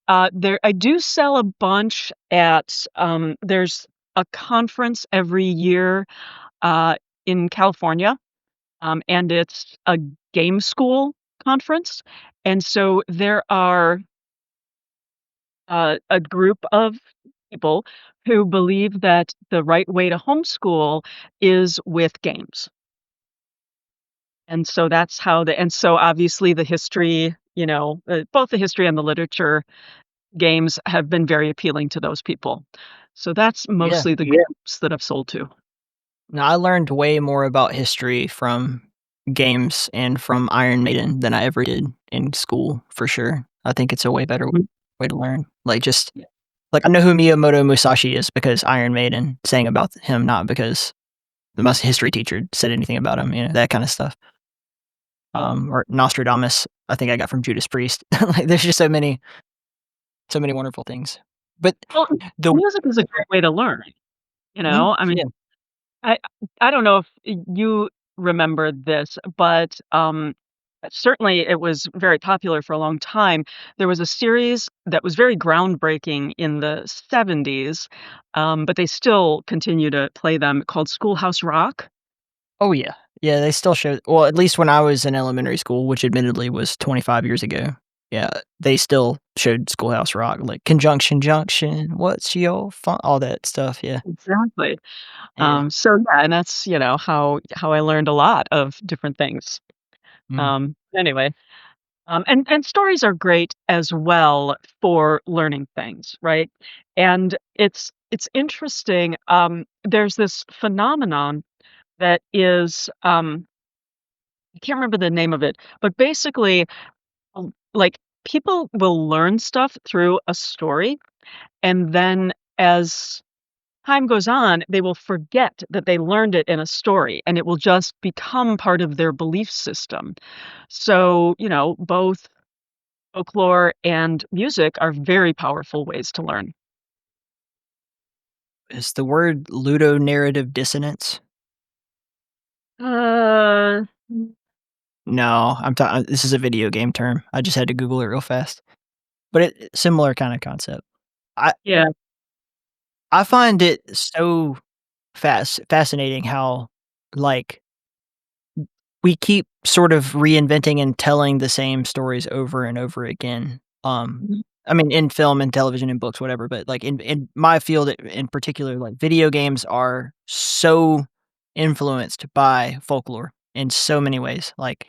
[SPEAKER 2] I do sell a bunch there's a conference every year, uh, in California, and it's a game school conference, and so there are a group of people who believe that the right way to homeschool is with games. And so that's how and so obviously the history, both the history and the literature games have been very appealing to those people. So that's
[SPEAKER 8] Yeah.
[SPEAKER 2] mostly the groups that I've sold to.
[SPEAKER 8] Now, I learned way more about history from games and from Iron Maiden than I ever did in school, for sure. I think it's a way better
[SPEAKER 2] Mhm.
[SPEAKER 8] way to learn. Like, just
[SPEAKER 2] Yeah.
[SPEAKER 8] like, I know who Miyamoto Musashi is because Iron Maiden sang about him, not because my history teacher said anything about him, that kind of stuff. Or Nostradamus, I think I got from Judas Priest. Like, there's just so many wonderful things. But
[SPEAKER 2] Well,
[SPEAKER 8] the
[SPEAKER 2] music is a great way to learn, I mean,
[SPEAKER 8] yeah.
[SPEAKER 2] I I don't know if you remember this, but, certainly it was very popular for a long time. There was a series that was very groundbreaking in the '70s, but they still continue to play them, called Schoolhouse Rock.
[SPEAKER 8] Oh, yeah. Yeah, they still show well, at least when I was in elementary school, which admittedly was 25 years ago. Yeah, they still showed Schoolhouse Rock, like, "Conjunction Junction, what's your fun" all that stuff, yeah.
[SPEAKER 2] Exactly.
[SPEAKER 8] Yeah.
[SPEAKER 2] So yeah, and that's, how I learned a lot of different things.
[SPEAKER 8] Mm.
[SPEAKER 2] Anyway, and stories are great as well for learning things, right? And it's interesting, there's this phenomenon that is, I can't remember the name of it, but basically, like, people will learn stuff through a story, and then as time goes on, they will forget that they learned it in a story, and it will just become part of their belief system. So, both folklore and music are very powerful ways to learn.
[SPEAKER 8] Is the word ludonarrative dissonance?
[SPEAKER 2] Uh,
[SPEAKER 8] No, this is a video game term. I just had to Google it real fast. But similar kinda concept. I
[SPEAKER 2] yeah.
[SPEAKER 8] I find it so fascinating how, like, we keep sort of reinventing and telling the same stories over and over again.
[SPEAKER 2] Mhm,
[SPEAKER 8] I mean, in film and television and books, whatever, but, like, in my field in particular, like, video games are so influenced by folklore in so many ways. Like,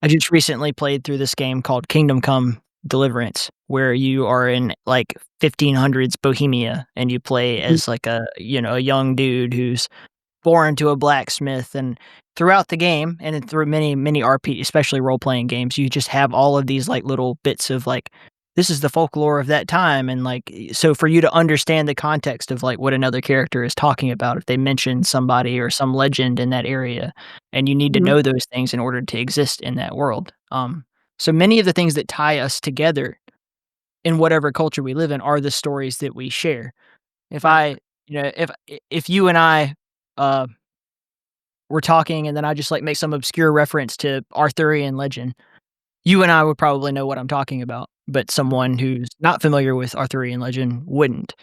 [SPEAKER 8] I just recently played through this game called Kingdom Come: Deliverance, where you are in, like, 1500s Bohemia, and you play
[SPEAKER 2] mhm,
[SPEAKER 8] as, like, a young dude who's born to a blacksmith, and throughout the game, and then through many RP especially role-playing games, you just have all of these, like, little bits of, like, this is the folklore of that time, and, like, so for you to understand the context of, like, what another character is talking about, if they mention somebody or some legend in that area, and you need to
[SPEAKER 2] mhm,
[SPEAKER 8] know those things in order to exist in that world. So many of the things that tie us together in whatever culture we live in are the stories that we share. If
[SPEAKER 2] right.
[SPEAKER 8] I if you and I, uh were talking and then I just, like, make some obscure reference to Arthurian legend, you and I would probably know what I'm talking about, but someone who's not familiar with Arthurian legend wouldn't.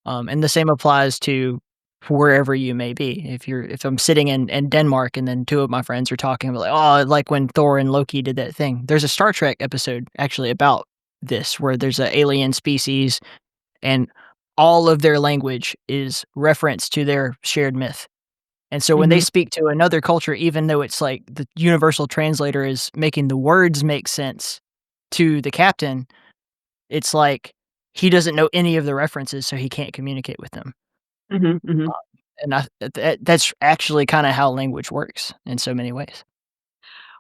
[SPEAKER 8] And the same applies to wherever you may be. If I'm sitting in Denmark and then 2 of my friends are talking about, like, "Oh, like when Thor and Loki did that thing." There's a Star Trek episode actually about this where there's a alien species and all of their language is reference to their shared myth. And so when they
[SPEAKER 2] Mhm,
[SPEAKER 8] speak to another culture, even though it's like the universal translator is making the words make sense to the captain, it's like he doesn't know any of the references, so he can't communicate with them.
[SPEAKER 2] mhm, mhm.
[SPEAKER 8] And that's actually kinda how language works in so many ways.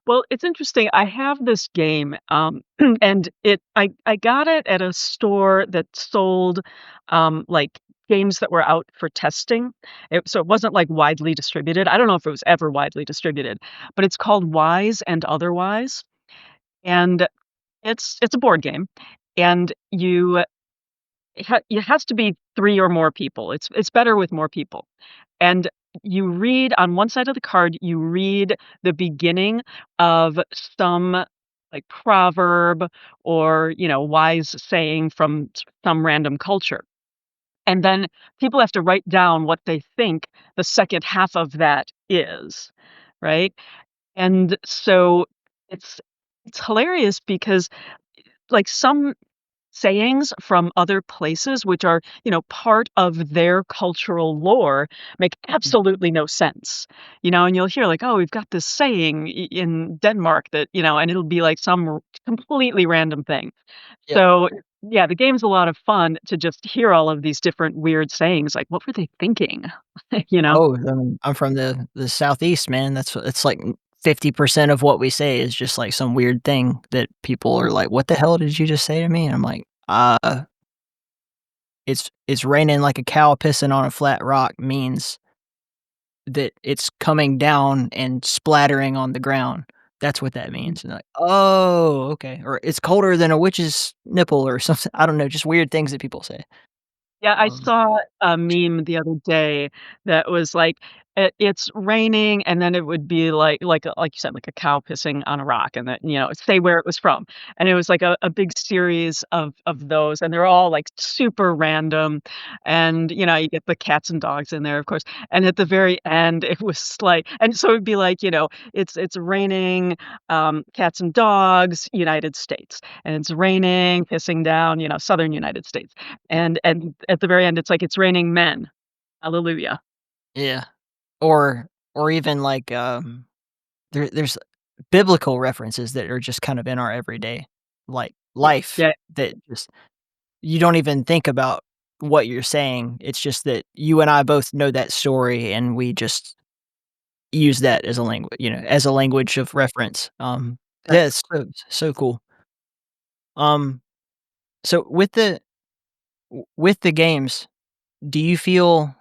[SPEAKER 2] Well, it's interesting. I have this game, and I got it at a store that sold, like, games that were out for testing. So it wasn't, like, widely distributed. I don't know if it was ever widely distributed, but it's called Wise and Otherwise, and it's a board game, and it has to be 3 or more people. It's better with more people. And you read on one side of the card, you read the beginning of some, like, proverb or, wise saying from some random culture. And then people have to write down what they think the second half of that is, right? And so it's it's hilarious because, like, some sayings from other places, which are, part of their cultural lore, make
[SPEAKER 8] Mm.
[SPEAKER 2] absolutely no sense. And you'll hear like, "Oh, we've got this saying in Denmark that," and it'll be like some completely random thing.
[SPEAKER 8] Yep.
[SPEAKER 2] So, yeah, the game's a lot of fun to just hear all of these different weird sayings, like, what were they thinking? You know?
[SPEAKER 8] Oh, I'm from the Southeast, man. It's like 50% of what we say is just like some weird thing that people are like, "What the hell did you just say to me?" And I'm like, it's raining like a cow pissing on a flat rock means that it's coming down and splattering on the ground. That's what that means." And like, "Oh, okay." Or it's colder than a witch's nipple or something. I don't know, just weird things that people say.
[SPEAKER 2] Yeah, I
[SPEAKER 8] Um,
[SPEAKER 2] saw a meme the other day that was like, it's raining, and then it would be like you said, like a cow pissing on a rock, and then, say where it was from. And it was like a big series of those, and they're all, like, super random, and, you get the cats and dogs in there, of course, and at the very end, it was like and so it'd be like, it's raining, cats and dogs, United States, and it's raining, pissing down, Southern United States. And at the very end, it's like, "It's raining men. Hallelujah."
[SPEAKER 8] yeah. Or even like, there's biblical references that are just kind of in our everyday, like, life
[SPEAKER 2] Yeah,
[SPEAKER 8] that just you don't even think about what you're saying. It's just that you and I both know that story, and we just use that as a as a language of reference.
[SPEAKER 2] yeah.
[SPEAKER 8] Yeah, it's so cool. Um, so with the games, do you feel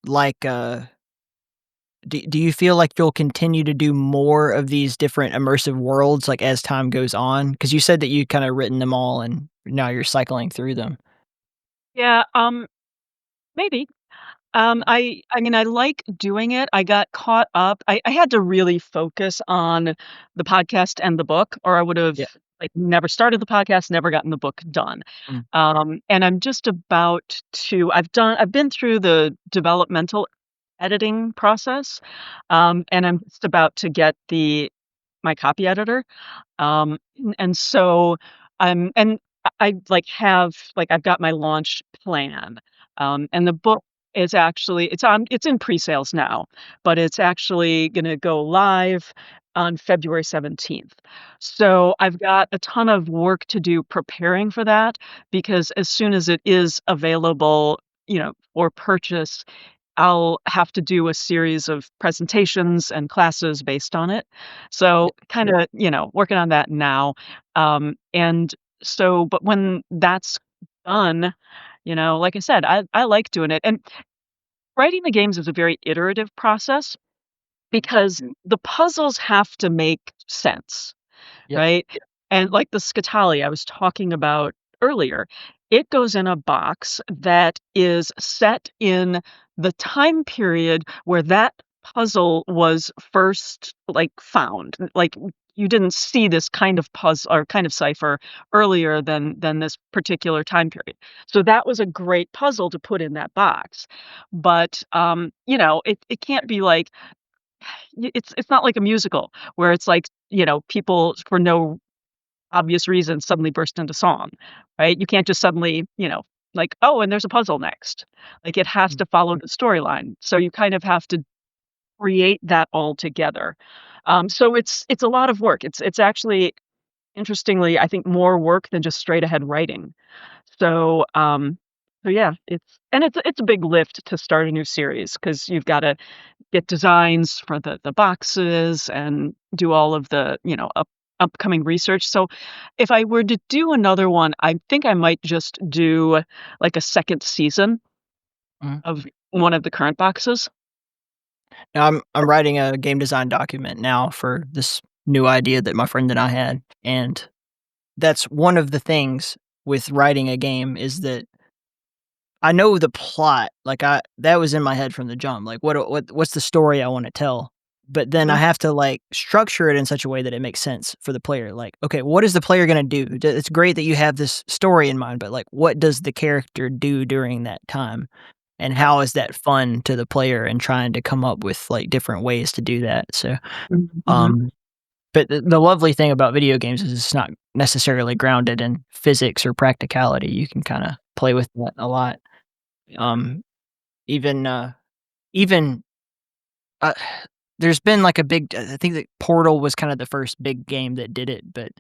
[SPEAKER 8] like, do you feel like you'll continue to do more of these different immersive worlds, like, as time goes on? Because you said that you kinda written them all and now you're cycling through them.
[SPEAKER 2] Yeah, maybe. I mean, I like doing it. I got caught up. I had to really focus on the podcast and the book, or I would've,
[SPEAKER 8] Yeah.
[SPEAKER 2] like, never started the podcast, never gotten the book done.
[SPEAKER 8] Mm.
[SPEAKER 2] And I'm just about to I've been through the developmental editing process, and I'm just about to get my copy editor. And so I've got my launch plan. And the book is actually it's in pre-sales now, but it's actually gonna go live on February 17th. So I've got a ton of work to do preparing for that because as soon as it is available, for purchase, I'll have to do a series of presentations and classes based on it. So kinda, working on that now. And so but when that's done, like I said, I like doing it. And writing the games is a very iterative process because the puzzles have to make sense.
[SPEAKER 8] Yep.
[SPEAKER 2] Right? And like the Scatali I was talking about earlier, it goes in a box that is set in the time period where that puzzle was first, like, found. Like, you didn't see this kind of puzzle or kind of cipher earlier than this particular time period. So that was a great puzzle to put in that box. But, it can't be like it's not like a musical where it's like, people for no obvious reason suddenly burst into song, right? You can't just suddenly, like, "Oh, and there's a puzzle next." Like, it has to follow the storyline. So you kind of have to create that all together. So it's a lot of work. It's actually, interestingly, I think more work than just straight ahead writing. So, yeah, it's a big lift to start a new series because 'cause you've gotta get designs for the boxes and do all of the, upcoming research. So if I were to do another one, I think I might just do, like, a second season
[SPEAKER 8] Mhm.
[SPEAKER 2] of one of the current boxes.
[SPEAKER 8] Now I'm writing a game design document now for this new idea that my friend and I had, and that's one of the things with writing a game is that I know the plot, like, I that was in my head from the jump, like, what's the story I wanna tell? But then I
[SPEAKER 2] Mhm.
[SPEAKER 8] have to, like, structure it in such a way that it makes sense for the player, like, okay, what is the player gonna do? It's great that you have this story in mind, but, like, what does the character do during that time? And how is that fun to the player and trying to come up with, like, different ways to do that, so,
[SPEAKER 2] Mhm, mhm.
[SPEAKER 8] um But the lovely thing about video games is it's not necessarily grounded in physics or practicality. You can kind of play with that a lot. Even uh, there's been like a big. I think that Portal was kind of the first big game that did it, but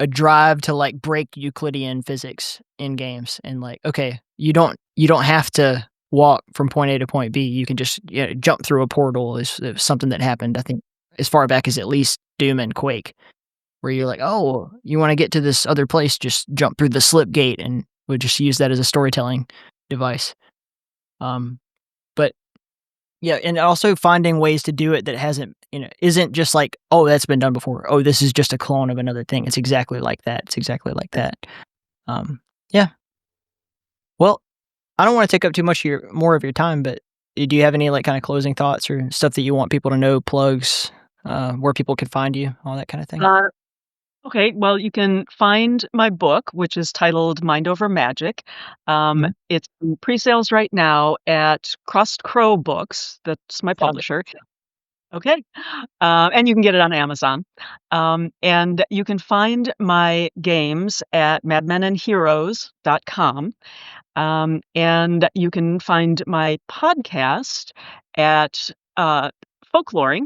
[SPEAKER 8] a drive to like break Euclidean physics in games and like, okay, you don't have to walk from point A to point B. You can just jump through a portal. Is something that happened, I think, as far back as at least Doom and Quake, where you're like, oh, you want to get to this other place, just jump through the slip gate, and would just use that as a storytelling device. But yeah, and also finding ways to do it that isn't just like, oh, that's been done before. Oh, this is just a clone of another thing. It's exactly like that. It's exactly like that. Yeah. Well, I don't want to take up too much more of your time, but do you have any like kind of closing thoughts or stuff that you want people to know, plugs, where people can find you, all that kind of thing?
[SPEAKER 2] Okay, well, you can find my book, which is titled Mind Over Magic. It's in pre-sales right now at Crust Crow Books. That's my publisher. Okay. And you can get it on Amazon. And you can find my games at madmenandheroes.com. And you can find my podcast at Folklore,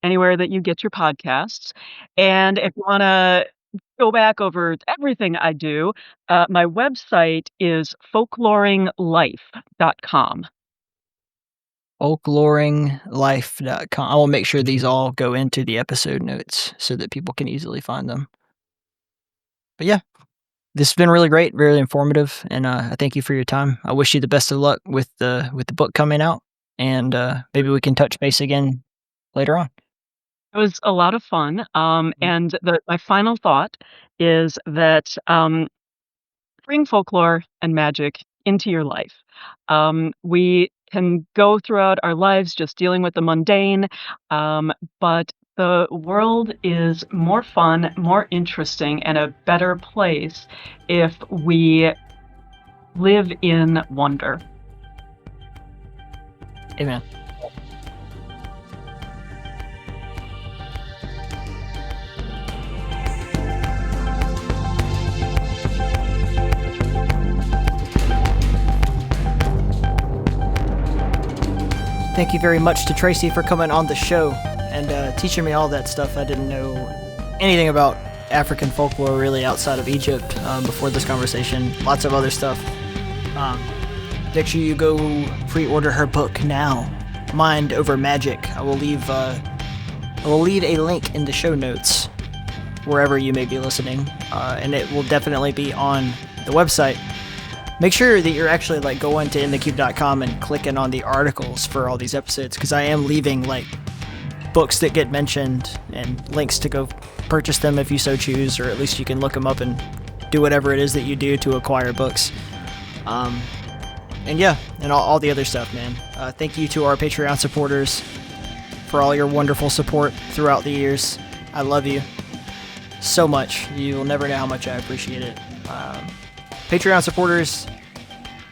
[SPEAKER 2] anywhere that you get your podcasts. And if you want to go back over everything I do, my website is folkloringlife.com.
[SPEAKER 8] Folkloringlife.com. I will make sure these all go into the episode notes so that people can easily find them. But yeah, this has been really great, really informative, and I thank you for your time. I wish you the best of luck with the book coming out, and maybe we can touch base again later on.
[SPEAKER 2] It was a lot of fun. And my final thought is that bring folklore and magic into your life. We can go throughout our lives just dealing with the mundane, but the world is more fun, more interesting, and a better place if we live in wonder.
[SPEAKER 8] Amen. Thank you very much to Tracy for coming on the show and teaching me all that stuff. I didn't know anything about African folklore really outside of Egypt before this conversation. Lots of other stuff. Make sure you go pre-order her book now, Mind Over Magic. I will leave a link in the show notes wherever you may be listening, and it will definitely be on the website. Make sure that you're actually like going to inthecube.com and clicking on the articles for all these episodes, because I am leaving like books that get mentioned and links to go purchase them if you so choose, or at least you can look them up and do whatever it is that you do to acquire books. And yeah, and all the other stuff, man. Thank you to our Patreon supporters for all your wonderful support throughout the years. I love you so much. You will never know how much I appreciate it. Patreon supporters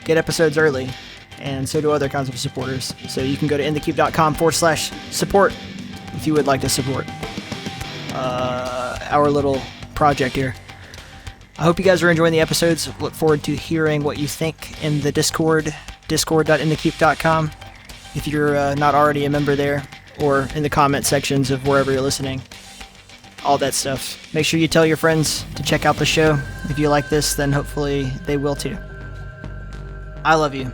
[SPEAKER 8] get episodes early, and so do other kinds of supporters. So you can go to inthecube.com/support if you would like to support our little project here. I hope you guys are enjoying the episodes. Look forward to hearing what you think in the Discord, discord.inthecube.com. If you're not already a member there, or in the comment sections of wherever you're listening. All that stuff. Make sure you tell your friends to check out the show. If you like this, then hopefully they will too. I love you.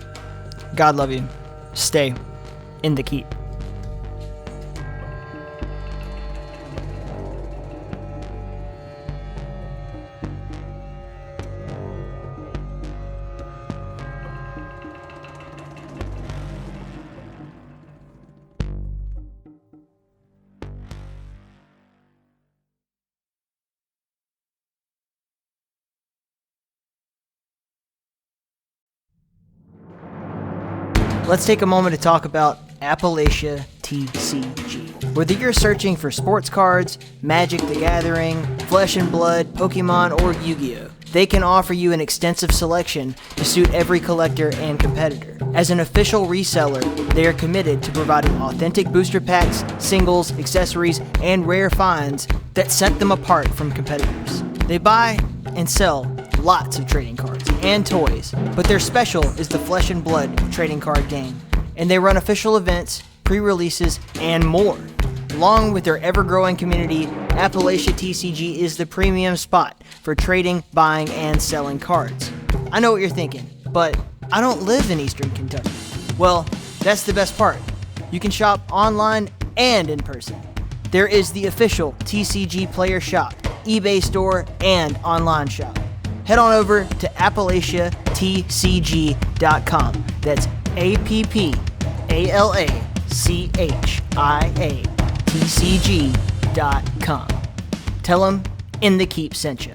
[SPEAKER 8] God love you. Stay in the keep. Let's take a moment to talk about Appalachia TCG. Whether you're searching for sports cards, Magic the Gathering, Flesh and Blood, Pokemon, or Yu-Gi-Oh!, they can offer you an extensive selection to suit every collector and competitor. As an official reseller, they are committed to providing authentic booster packs, singles, accessories, and rare finds that set them apart from competitors. They buy and sell lots of trading cards and toys, but their special is the Flesh and Blood trading card game, and they run official events, pre-releases, and more. Along with their ever-growing community, Appalachia TCG is the premium spot for trading, buying, and selling cards. I know what you're thinking, but I don't live in Eastern Kentucky. Well, that's the best part. You can shop online and in person. There is the official TCG player shop, eBay store, and online shop. Head on over to AppalachiaTCG.com. That's AppalachiaTCG.com. Tell them In the Keep sent you.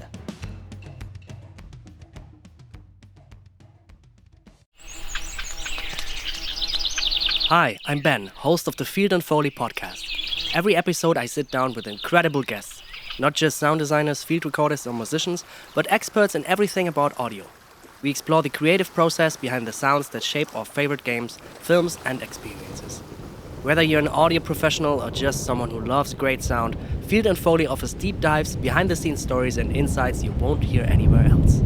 [SPEAKER 9] Hi, I'm Ben, host of the Field and Foley podcast. Every episode I sit down with incredible guests, not just sound designers, field recorders, or musicians, but experts in everything about audio. We explore the creative process behind the sounds that shape our favorite games, films, and experiences. Whether you're an audio professional or just someone who loves great sound, Field and Foley offers deep dives, behind-the-scenes stories, and insights you won't hear anywhere else.